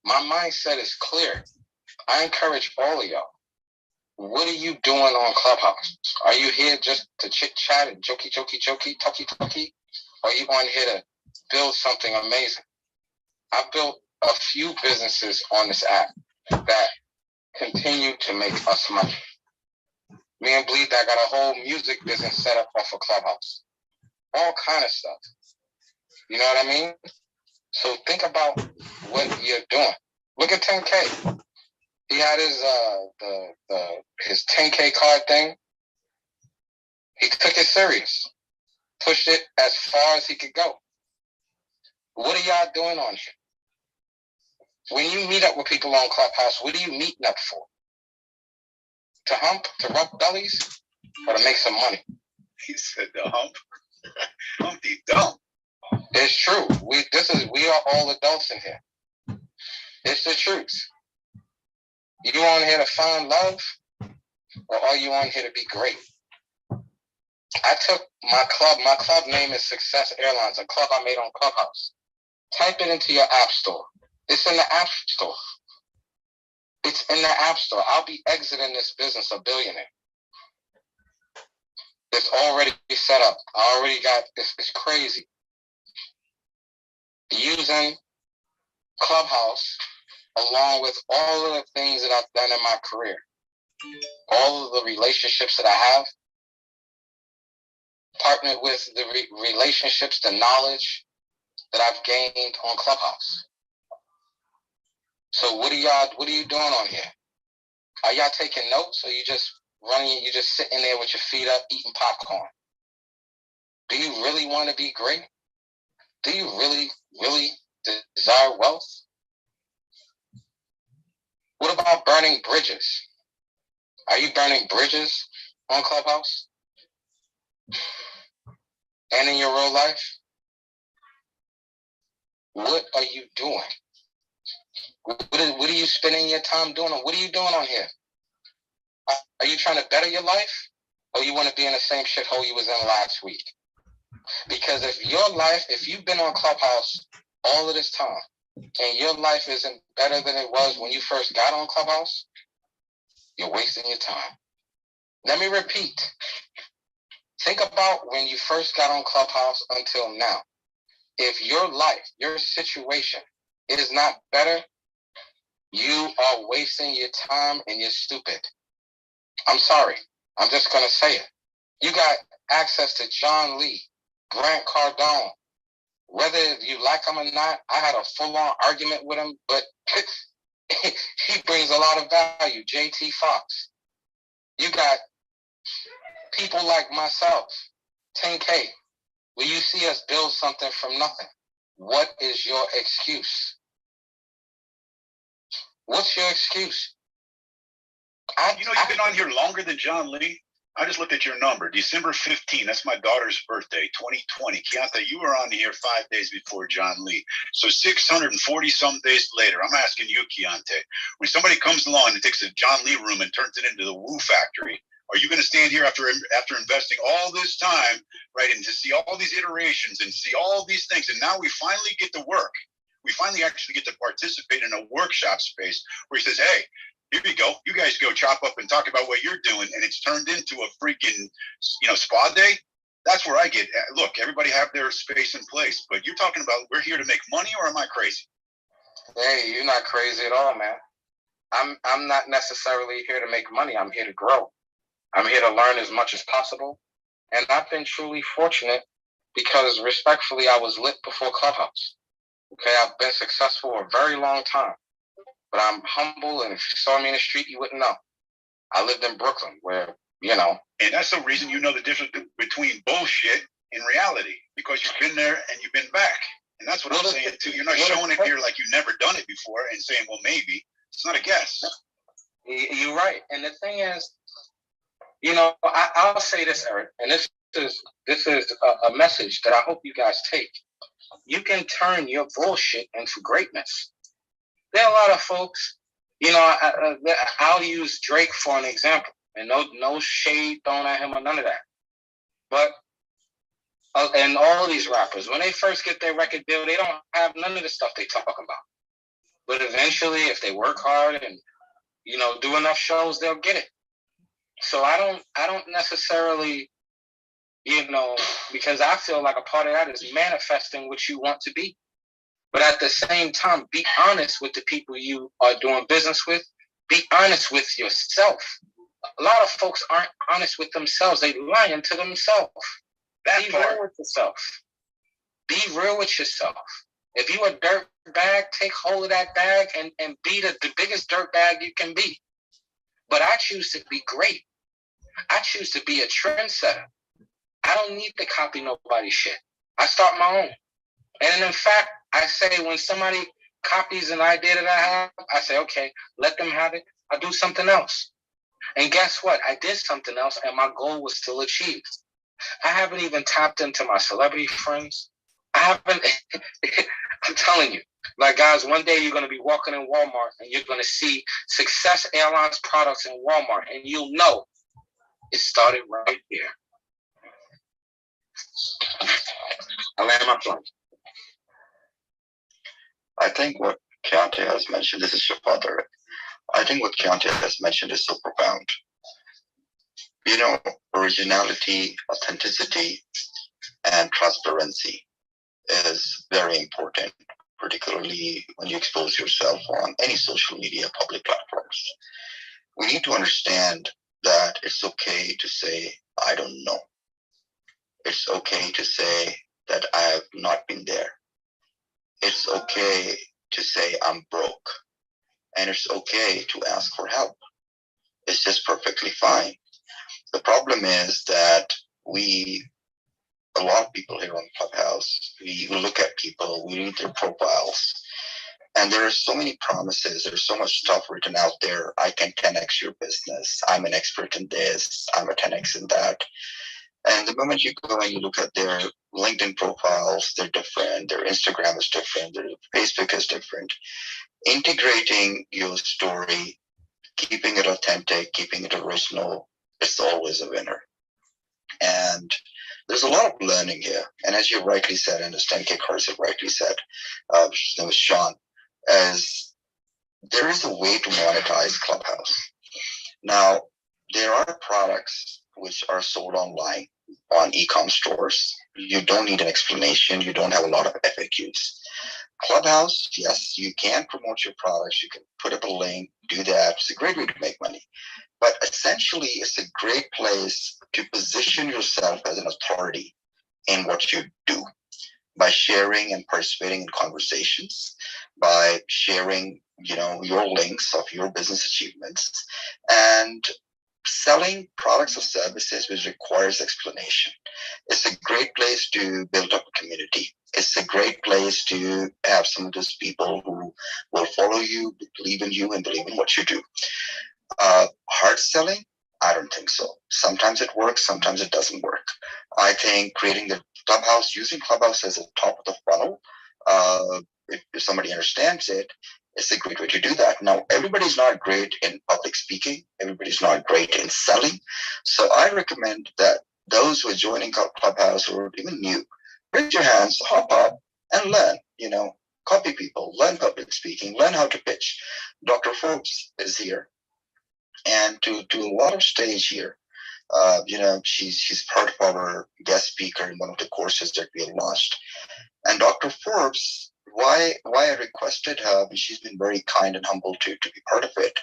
my mindset is clear. I encourage all of y'all. What are you doing on Clubhouse? Are you here just to chit chat and jokey, talky? Or are you on here to build something amazing? I built a few businesses on this app that continue to make us money. Me and Bleed, I got a whole music business set up off of Clubhouse. All kind of stuff. You know what I mean? So think about what you're doing. Look at 10K. He had his 10K card thing. He took it serious. Pushed it as far as he could go. What are y'all doing on here? When you meet up with people on Clubhouse, what are you meeting up for? To hump? To rub bellies? Or to make some money? He said to hump. Humpty dump. It's true. We are all adults in here. It's the truth. You on here to find love, or are you on here to be great? I took my club name is Success Airlines, a club I made on Clubhouse. Type it into your app store. It's in the app store. It's in the app store. I'll be exiting this business a billionaire. It's already set up. I already got this. It's crazy. Using Clubhouse along with all of the things that I've done in my career, all of the relationships that I have, partnered with the relationships, the knowledge that I've gained on Clubhouse. So what are you doing on here? Are y'all taking notes, or you just running? You just sitting there with your feet up, eating popcorn? Do you really want to be great? Do you really, really desire wealth? What about burning bridges? Are you burning bridges on Clubhouse and in your real life? What are you doing? What are you spending your time doing? What are you doing on here? Are you trying to better your life, or you want to be in the same shithole you was in last week? Because if you've been on Clubhouse all of this time, and your life isn't better than it was when you first got on Clubhouse, you're wasting your time. Let me repeat. Think about when you first got on Clubhouse until now. If your life, your situation is not better, you are wasting your time and you're stupid. I'm sorry. I'm just going to say it. You got access to John Lee, Grant Cardone. Whether you like him or not, I had a full-on argument with him, but he brings a lot of value. JT Fox. You got people like myself, 10K. Will you see us build something from nothing? What is your excuse? What's your excuse? You've been on here longer than John Lee. I just looked at your number, December 15. That's my daughter's birthday, 2020. Keontae, you were on here 5 days before John Lee. So 640 some days later, I'm asking you, Keontae, when somebody comes along and takes a John Lee room and turns it into the Woo Factory, are you going to stand here after investing all this time, right, and to see all these iterations and see all these things, and now we finally get to work. We finally actually get to participate in a workshop space where he says, hey, here you go. You guys go chop up and talk about what you're doing, and it's turned into a freaking, spa day. That's where I get. Look, everybody have their space and place, but you're talking about we're here to make money, or am I crazy? Hey, you're not crazy at all, man. I'm not necessarily here to make money. I'm here to grow. I'm here to learn as much as possible, and I've been truly fortunate because, respectfully, I was lit before Clubhouse. Okay, I've been successful a very long time. But I'm humble, and if you saw me in the street, you wouldn't know. I lived in Brooklyn, where, And that's the reason you know the difference between bullshit and reality, because you've been there and you've been back. And that's what I'm saying, too. You're not showing it here like you've never done it before and saying, well, maybe. It's not a guess. You're right. And the thing is, I'll say this, Eric, and this is a message that I hope you guys take. You can turn your bullshit into greatness. There are a lot of folks, I'll use Drake for an example, and no shade thrown at him or none of that. But, and all these rappers, when they first get their record deal, they don't have none of the stuff they talk about. But eventually, if they work hard and, do enough shows, they'll get it. So I don't necessarily, because I feel like a part of that is manifesting what you want to be. But at the same time, be honest with the people you are doing business with. Be honest with yourself. A lot of folks aren't honest with themselves. They lying to themselves. Be real with yourself. Be real with yourself. If you a dirt bag, take hold of that bag and be the biggest dirt bag you can be. But I choose to be great. I choose to be a trendsetter. I don't need to copy nobody's shit. I start my own. And in fact, I say when somebody copies an idea that I have, I say, okay, let them have it. I'll do something else. And guess what? I did something else and my goal was still achieved. I haven't even tapped into my celebrity friends. I haven't, I'm telling you, like guys, one day you're going to be walking in Walmart and you're going to see Success Airlines products in Walmart and you'll know it started right here. I land my plane. I think what Keontae has mentioned, this is your father. I think what Keontae has mentioned is so profound. Originality, authenticity, and transparency is very important, particularly when you expose yourself on any social media public platforms. We need to understand that it's okay to say, I don't know. It's okay to say that I have not been there. It's okay to say I'm broke. and it's okay to ask for help. It's just perfectly fine. The problem is that a lot of people here on Clubhouse, we look at people, we read their profiles, and there are so many promises. There's so much stuff written out there. I can 10x your business. I'm an expert in this. I'm a 10x in that. And the moment you go and you look at their LinkedIn profiles, they're different. Their Instagram is different. Their Facebook is different. Integrating your story, keeping it authentic, keeping it original, it's always a winner. And there's a lot of learning here. And as you rightly said, and as 10K Carson rightly said, his name was Sean, as there is a way to monetize Clubhouse. Now, there are products which are sold online on e-com stores. You don't need an explanation. You don't have a lot of FAQs. Clubhouse, yes, you can promote your products. You can put up a link, do that. It's a great way to make money. But essentially, it's a great place to position yourself as an authority in what you do by sharing and participating in conversations, by sharing, your links of your business achievements, and selling products or services which requires explanation. It's a great place to build up a community. It's a great place to have some of those people who will follow you, believe in you, and believe in what you do. Hard selling? I don't think so. Sometimes it works, sometimes it doesn't work. I think creating the Clubhouse, using Clubhouse as a top of the funnel, if somebody understands it, it's a great way to do that. Now, everybody's not great in public speaking. Everybody's not great in selling. So I recommend that those who are joining Clubhouse or even new, raise your hands, hop up, and learn, copy people, learn public speaking, learn how to pitch. Dr. Forbes is here. And to a lot of stage here, she's part of our guest speaker in one of the courses that we have launched. And Dr. Forbes, why I requested her, she's been very kind and humble to be part of it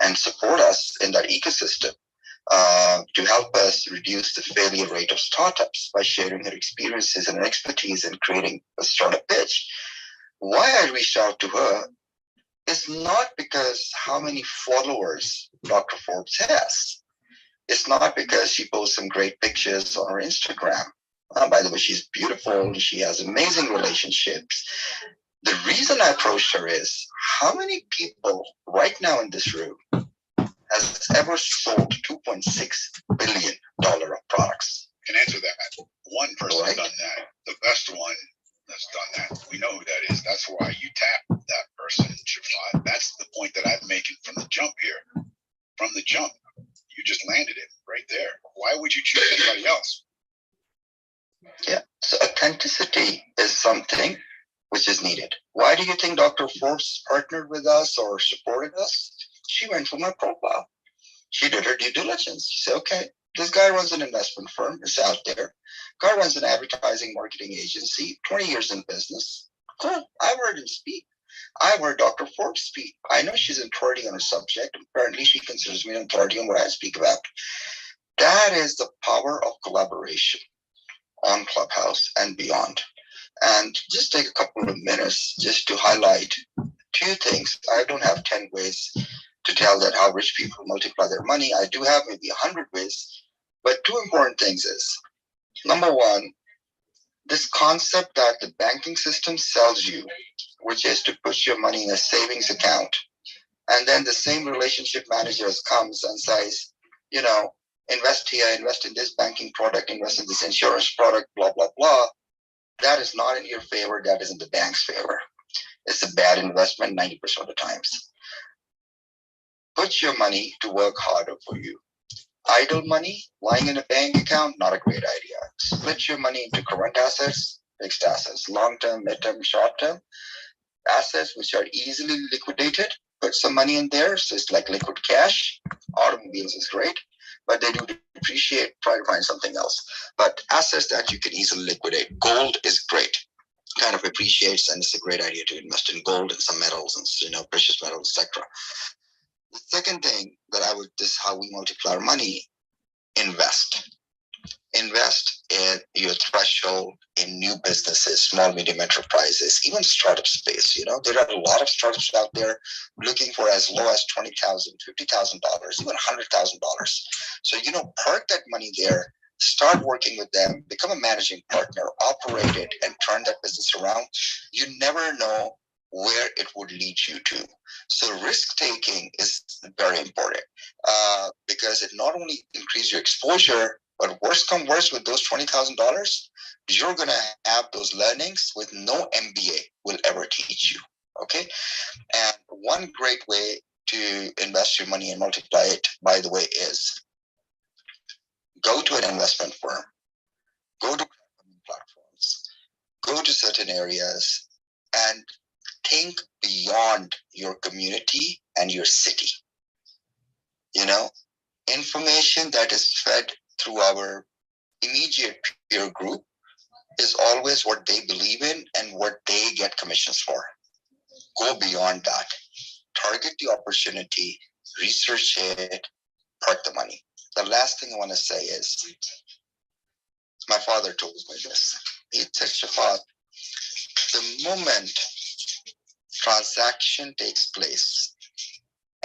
and support us in that ecosystem to help us reduce the failure rate of startups by sharing her experiences and expertise in creating a startup pitch. Why I reached out to her is not because how many followers Dr. Forbes has. It's not because she posts some great pictures on her Instagram. By the way, she's beautiful. She has amazing relationships. The reason I approached her is how many people right now in this room has ever sold $2.6 billion of products? Can answer that. One person's done that. The best one that's done that. We know who that is. That's why you tap that person, Shafat. That's the point that I'm making from the jump here. From the jump, you just landed it right there. Why would you choose anybody else? Yeah, so authenticity is something which is needed. Why do you think Dr. Forbes partnered with us or supported us? She went for my profile. She did her due diligence. She said, okay, this guy runs an investment firm. It's out there. Guy runs an advertising marketing agency, 20 years in business. Cool. I've heard him speak. I've heard Dr. Forbes speak. I know she's an authority on a subject. Apparently, she considers me an authority on what I speak about. That is the power of collaboration on Clubhouse and beyond. And just take a couple of minutes just to highlight two things. I don't have 10 ways to tell that how rich people multiply their money. I do have maybe 100 ways. But two important things is, number one, this concept that the banking system sells you, which is to put your money in a savings account. And then the same relationship manager comes and says, invest here, invest in this banking product, invest in this insurance product, blah, blah, blah. That is not in your favor. That is in the bank's favor. It's a bad investment 90% of the times. Put your money to work harder for you. Idle money lying in a bank account, not a great idea. Split your money into current assets, fixed assets, long-term, mid-term, short-term assets, which are easily liquidated. Put some money in there. So it's like liquid cash. Automobiles is great, but they do depreciate. Try to find something else. But assets that you can easily liquidate. Gold is great. Kind of appreciates, and it's a great idea to invest in gold and some metals and precious metals, etc. The second thing that this is how we multiply our money. Invest. invest in your threshold in new businesses, small, medium enterprises, even startup space. There are a lot of startups out there looking for as low as $20,000, $50,000, even $100,000. So, park that money there, start working with them, become a managing partner, operate it, and turn that business around. You never know where it would lead you to. So risk taking is very important because it not only increases your exposure, but worst come worst with those $20,000, you're going to have those learnings with no MBA will ever teach you. Okay. And one great way to invest your money and multiply it, by the way, is go to an investment firm, go to platforms, go to certain areas, and think beyond your community and your city. Information that is fed through our immediate peer group is always what they believe in and what they get commissions for. Go beyond that. Target the opportunity, research it, park the money. The last thing I want to say is, my father told me this. He said, Shafat, the moment transaction takes place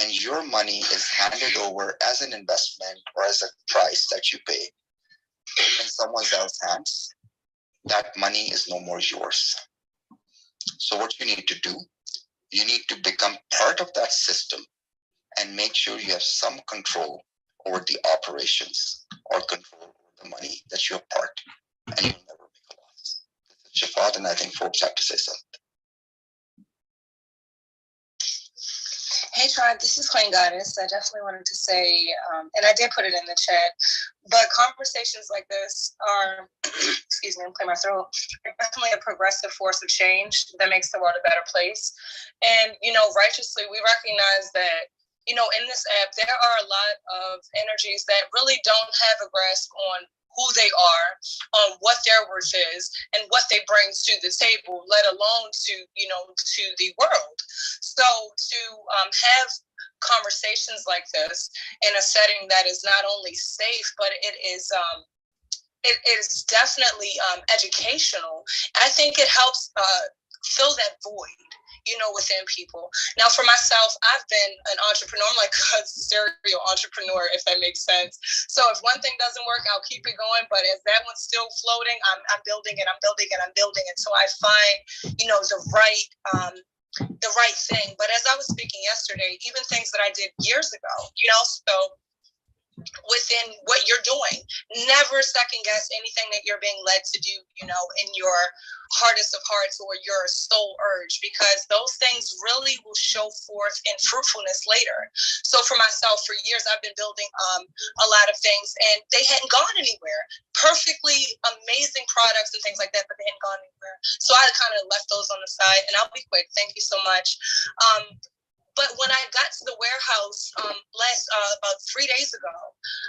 and your money is handed over as an investment or as a price that you pay in someone else's hands, that money is no more yours. So what you need to do, you need to become part of that system and make sure you have some control over the operations or control over the money that you have parked, and you'll never make a loss. This is Shafat, and I think folks have to say something. Hey tribe, this is Queen Goddess. I definitely wanted to say, and I did put it in the chat, but conversations like this are, excuse me, I'm clearing my throat, definitely a progressive force of change that makes the world a better place. And, righteously, we recognize that, in this app, there are a lot of energies that really don't have a grasp on who they are, what their worth is, and what they bring to the table, let alone to the world. So to have conversations like this in a setting that is not only safe, but it is definitely educational. I think it helps fill that void, within people. Now, for myself, I've been an entrepreneur. I'm like a serial entrepreneur, if that makes sense. So if one thing doesn't work, I'll keep it going. But as that one's still floating, I'm building it. I'm building it. I'm building it. So I find, the right thing. But as I was speaking yesterday, even things that I did years ago, so within what you're doing, never second guess anything that you're being led to do, in your hardest of hearts or your soul urge, because those things really will show forth in fruitfulness later. So for myself, for years, I've been building a lot of things, and they hadn't gone anywhere. Perfectly amazing products and things like that, but they hadn't gone anywhere. So I kind of left those on the side, and I'll be quick. Thank you so much. But when I got to the warehouse about 3 days ago,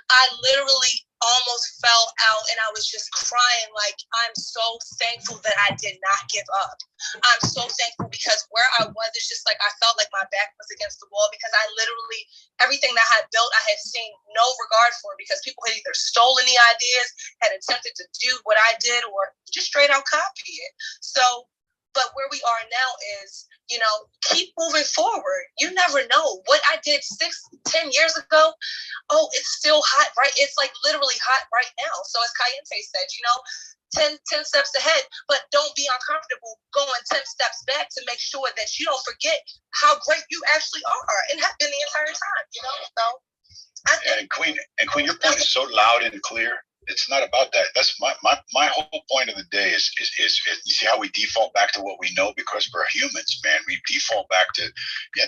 I literally almost fell out, and I was just crying like, I'm so thankful that I did not give up. I'm so thankful because where I was, it's just like I felt like my back was against the wall, because I literally, everything that I had built, I had seen no regard for, because people had either stolen the ideas, had attempted to do what I did, or just straight out copy it. So, but where we are now is, keep moving forward. You never know. What I did 6-10 years ago, it's still hot, right? It's like literally hot right now. So as Kayente said, 10 steps ahead, but don't be uncomfortable going 10 steps back to make sure that you don't forget how great you actually are and have been the entire time, So I think, and Queen, your point is so loud and clear. It's not about that. That's my whole point of the day is you see how we default back to what we know, because we're humans, man. We default back to,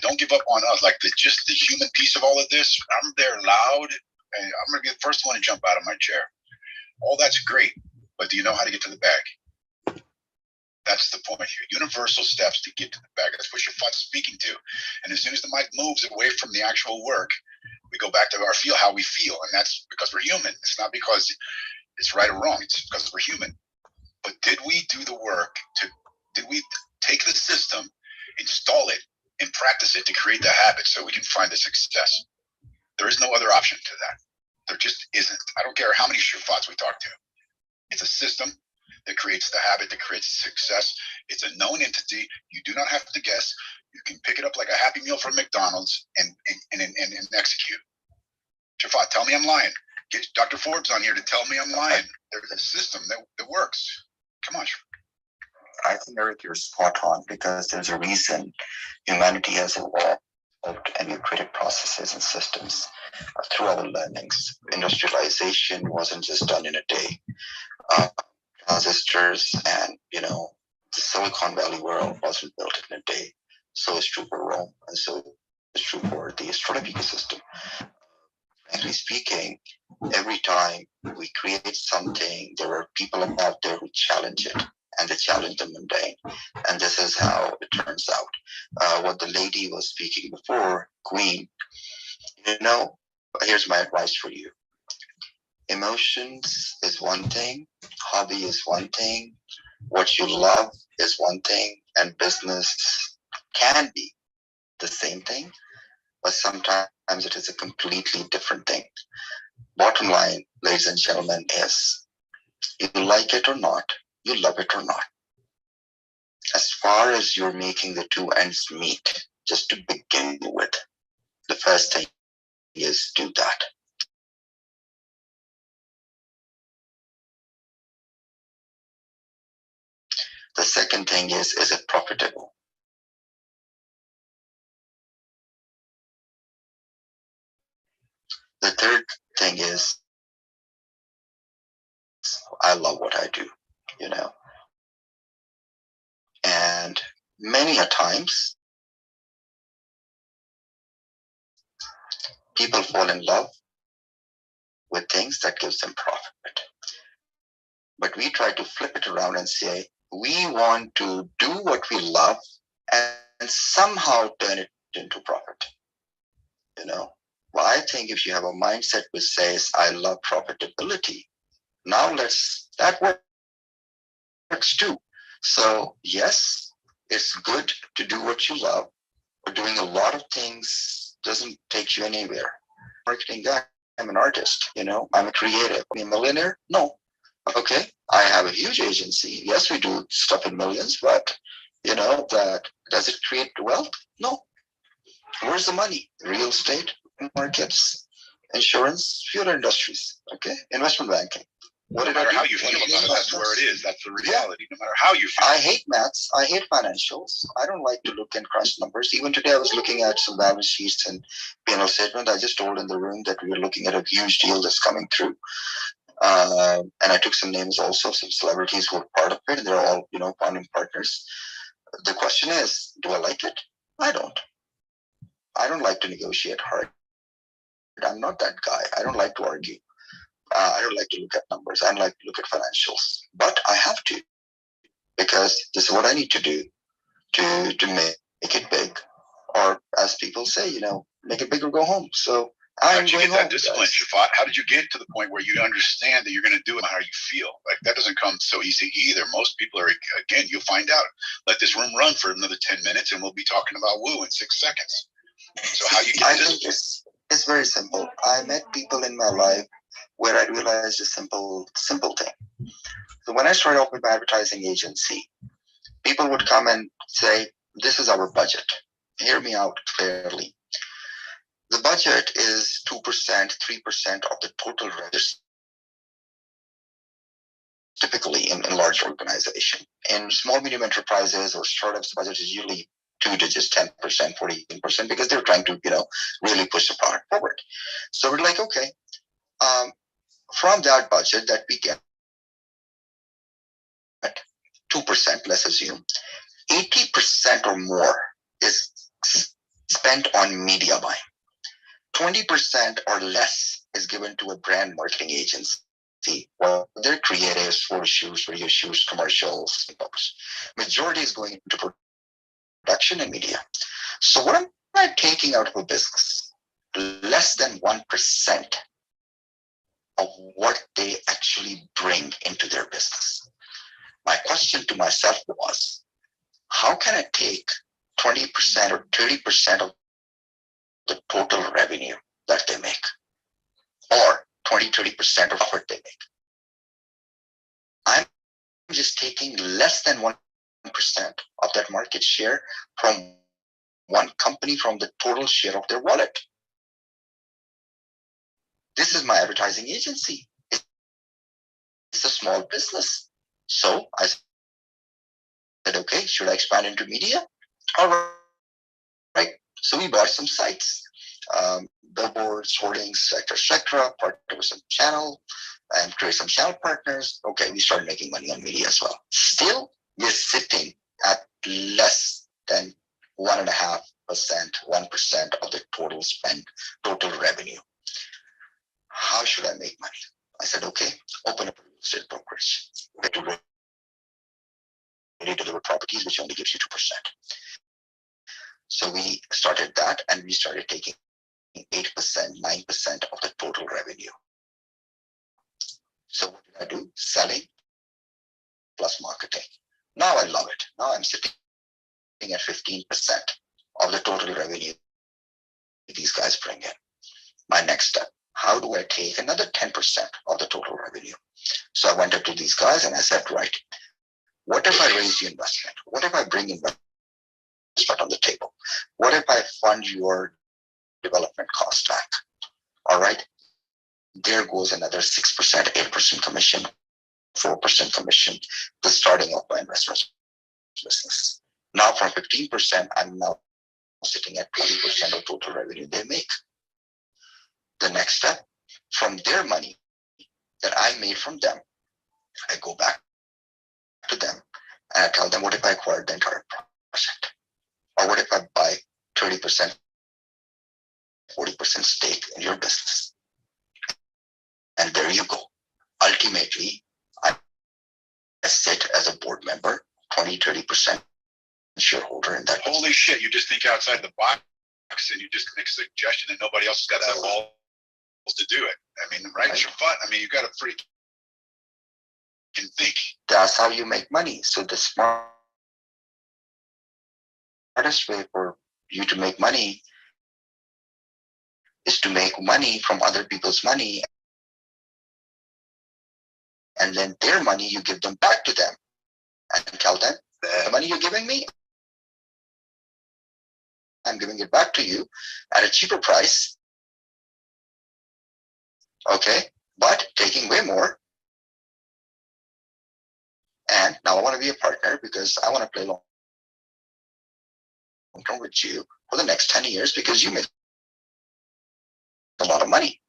don't give up on us. Like the human piece of all of this. I'm there loud, and I'm gonna be the first one to jump out of my chair. All that's great, but do you know how to get to the bag? That's the point here. Universal steps to get to the bag. That's what Shafat's speaking to. And as soon as the mic moves away from the actual work, we go back to how we feel. And that's because we're human. It's not because it's right or wrong. It's because we're human. But did we do the work did we take the system, install it, and practice it to create the habit so we can find the success? There is no other option to that. There just isn't. I don't care how many Shafats we talk to. It's a system that creates the habit, that creates success. It's a known entity. You do not have to guess. You can pick it up like a Happy Meal from McDonald's and execute. Shafat, tell me I'm lying. Get Dr. Forbes on here to tell me I'm lying. There's a system that works. Come on. I think, Eric, you're spot on, because there's a reason humanity has evolved and we created processes and systems through our learnings. Industrialization wasn't just done in a day. Transistors and, the Silicon Valley world wasn't built in a day. So it's true for Rome, and so it's true for the startup ecosystem. Frankly speaking, every time we create something, there are people out there who challenge it, and they challenge the mundane. And this is how it turns out. What the lady was speaking before, Queen, here's my advice for you. Emotions is one thing, hobby is one thing, what you love is one thing, and business can be the same thing, but sometimes it is a completely different thing. Bottom line, ladies and gentlemen, is you like it or not, you love it or not. As far as you're making the two ends meet, just to begin with, the first thing is do that. The second thing is it profitable? The third thing is, I love what I do, And many a times, people fall in love with things that gives them profit. But we try to flip it around and say, we want to do what we love and somehow turn it into profit. Well, I think if you have a mindset which says, I love profitability, now that works too. So yes, it's good to do what you love, but doing a lot of things doesn't take you anywhere. Marketing guy, I'm an artist, I'm a creative. I'm a millionaire? No. Okay, I have a huge agency. Yes, we do stuff in millions, but that does it create wealth? No. Where's the money? Real estate markets, insurance, fuel industries, okay, investment banking. No matter how you feel about it, that's where it is. That's the reality. No matter how you feel. I hate maths. I hate financials. I don't like to look and crunch numbers. Even today, I was looking at some balance sheets and P&L statement. I just told in the room that we are looking at a huge deal that's coming through. And I took some names also, some celebrities who are part of it, and they're all, founding partners. The question is, do I like it? I don't. I don't like to negotiate hard. I'm not that guy. I don't like to argue. I don't like to look at numbers. I don't like to look at financials. But I have to, because this is what I need to do to make it big. Or as people say, make it big or go home. So how did you get that discipline, Shafat? How did you get to the point where you understand that you're going to do it how you feel? Like, that doesn't come so easy either. Most people are, again, you'll find out. Let this room run for another 10 minutes and we'll be talking about woo in 6 seconds. So how you get I think it's very simple. I met people in my life where I realized a simple thing. So when I started off with my advertising agency, people would come and say, this is our budget. Hear me out clearly. The budget is 2%, 3% of the total revenue, typically in large organizations. In small, medium enterprises or startups, the budget is usually 2 digits, 10%, 14%, because they're trying to, really push the product forward. So we're like, okay, from that budget that we get, 2%, let's assume, 80% or more is spent on media buying. 20% or less is given to a brand marketing agency. Well, they're creatives, photo shoots, radio shoots, commercials. Majority is going into production and media. So what am I taking out of a business? Less than 1% of what they actually bring into their business. My question to myself was, how can I take 20% or 30% of the total revenue that they make, or 30% of what they make. I'm just taking less than 1% of that market share from one company from the total share of their wallet. This is my advertising agency. It's a small business. So I said, okay, should I expand into media? All right. So we bought some sites, billboards, hoardings, etc., partner with some channel, and create some channel partners. Okay, we started making money on media as well. Still, we're sitting at less than 1.5%, 1% of the total spend, total revenue. How should I make money? I said, okay, open up a real estate brokerage. Ready to deliver properties, which only gives you 2%. So we started that, and we started taking 8%, 9% of the total revenue. So what did I do? Selling plus marketing. Now I love it. Now I'm sitting at 15% of the total revenue these guys bring in. My next step, how do I take another 10% of the total revenue? So I went up to these guys and I said, right, what if I raise the investment? What if I bring investment on the table? What if I fund your development cost back? All right, there goes another 6%, 8% commission, 4% commission, the starting of my investment business. Now from 15%, I'm now sitting at 20% of total revenue they make. The next step, from their money that I made from them, I go back to them and I tell them, what if I acquired the entire project? Or what if I buy 30%, 40% stake in your business? And there you go. Ultimately, I sit as a board member, 20, 30% shareholder in that. Holy shit, you just think outside the box and you just make a suggestion and nobody else has got the balls to do it. I mean, right? It's your fun. I mean, you got to freaking think. That's how you make money. So the smartest way for you to make money is to make money from other people's money. And then their money, you give them back to them and tell them, the money you're giving me, I'm giving it back to you at a cheaper price. Okay, but taking way more. And now I want to be a partner because I want to play long term with you for the next 10 years because you make a lot of money.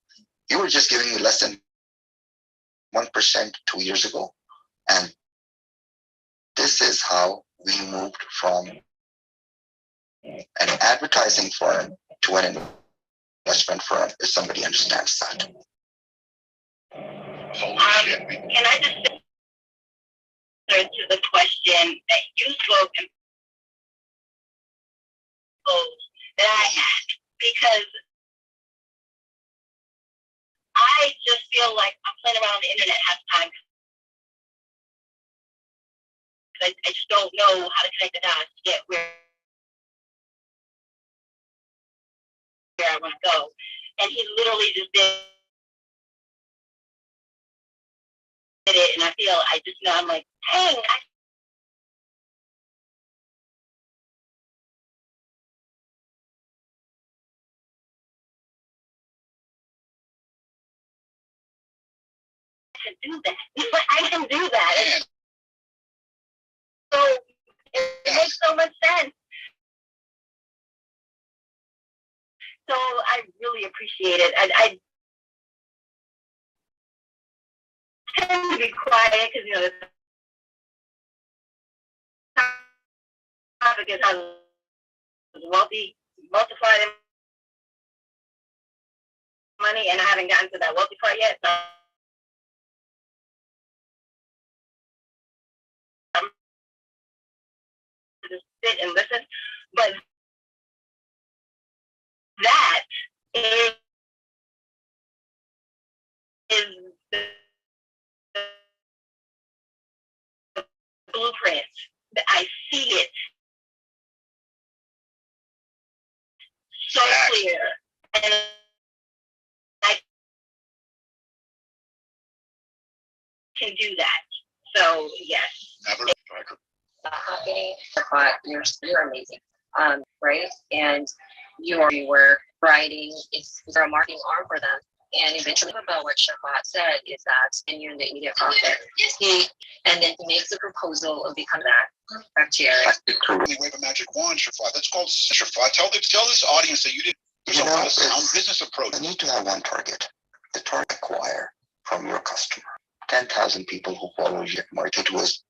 You were just giving me less than 1% 2 years ago. And this is how we moved from an advertising firm to an investment firm, if somebody understands that. Can I just answer to the question that you spoke and that I had? Because I just feel like I'm playing around on the internet half the time. I just don't know how to connect the dots to get where I want to go. And he literally just did it, and I feel I'm like, dang, I can do that. I can do that. So it makes so much sense. So I really appreciate it. I tend to be quiet because, the topic is how wealthy multiplied money, and I haven't gotten to that wealthy part yet. So I'm just sit and listen. But that is the blueprint. I see it so clear, and I can do that. So yes. You're amazing. Right? And you were writing, it's a marketing arm for them. And eventually about what Shafat said is that, and you're in the media profit, and then he makes a proposal of becoming that. Back to Jerry. You wave a magic wand, Shafat. That's called Shafat. Tell this audience that you did. There's a lot of sound business approach. You need to have one target. The target acquire from your customer. 10,000 people who follow your market was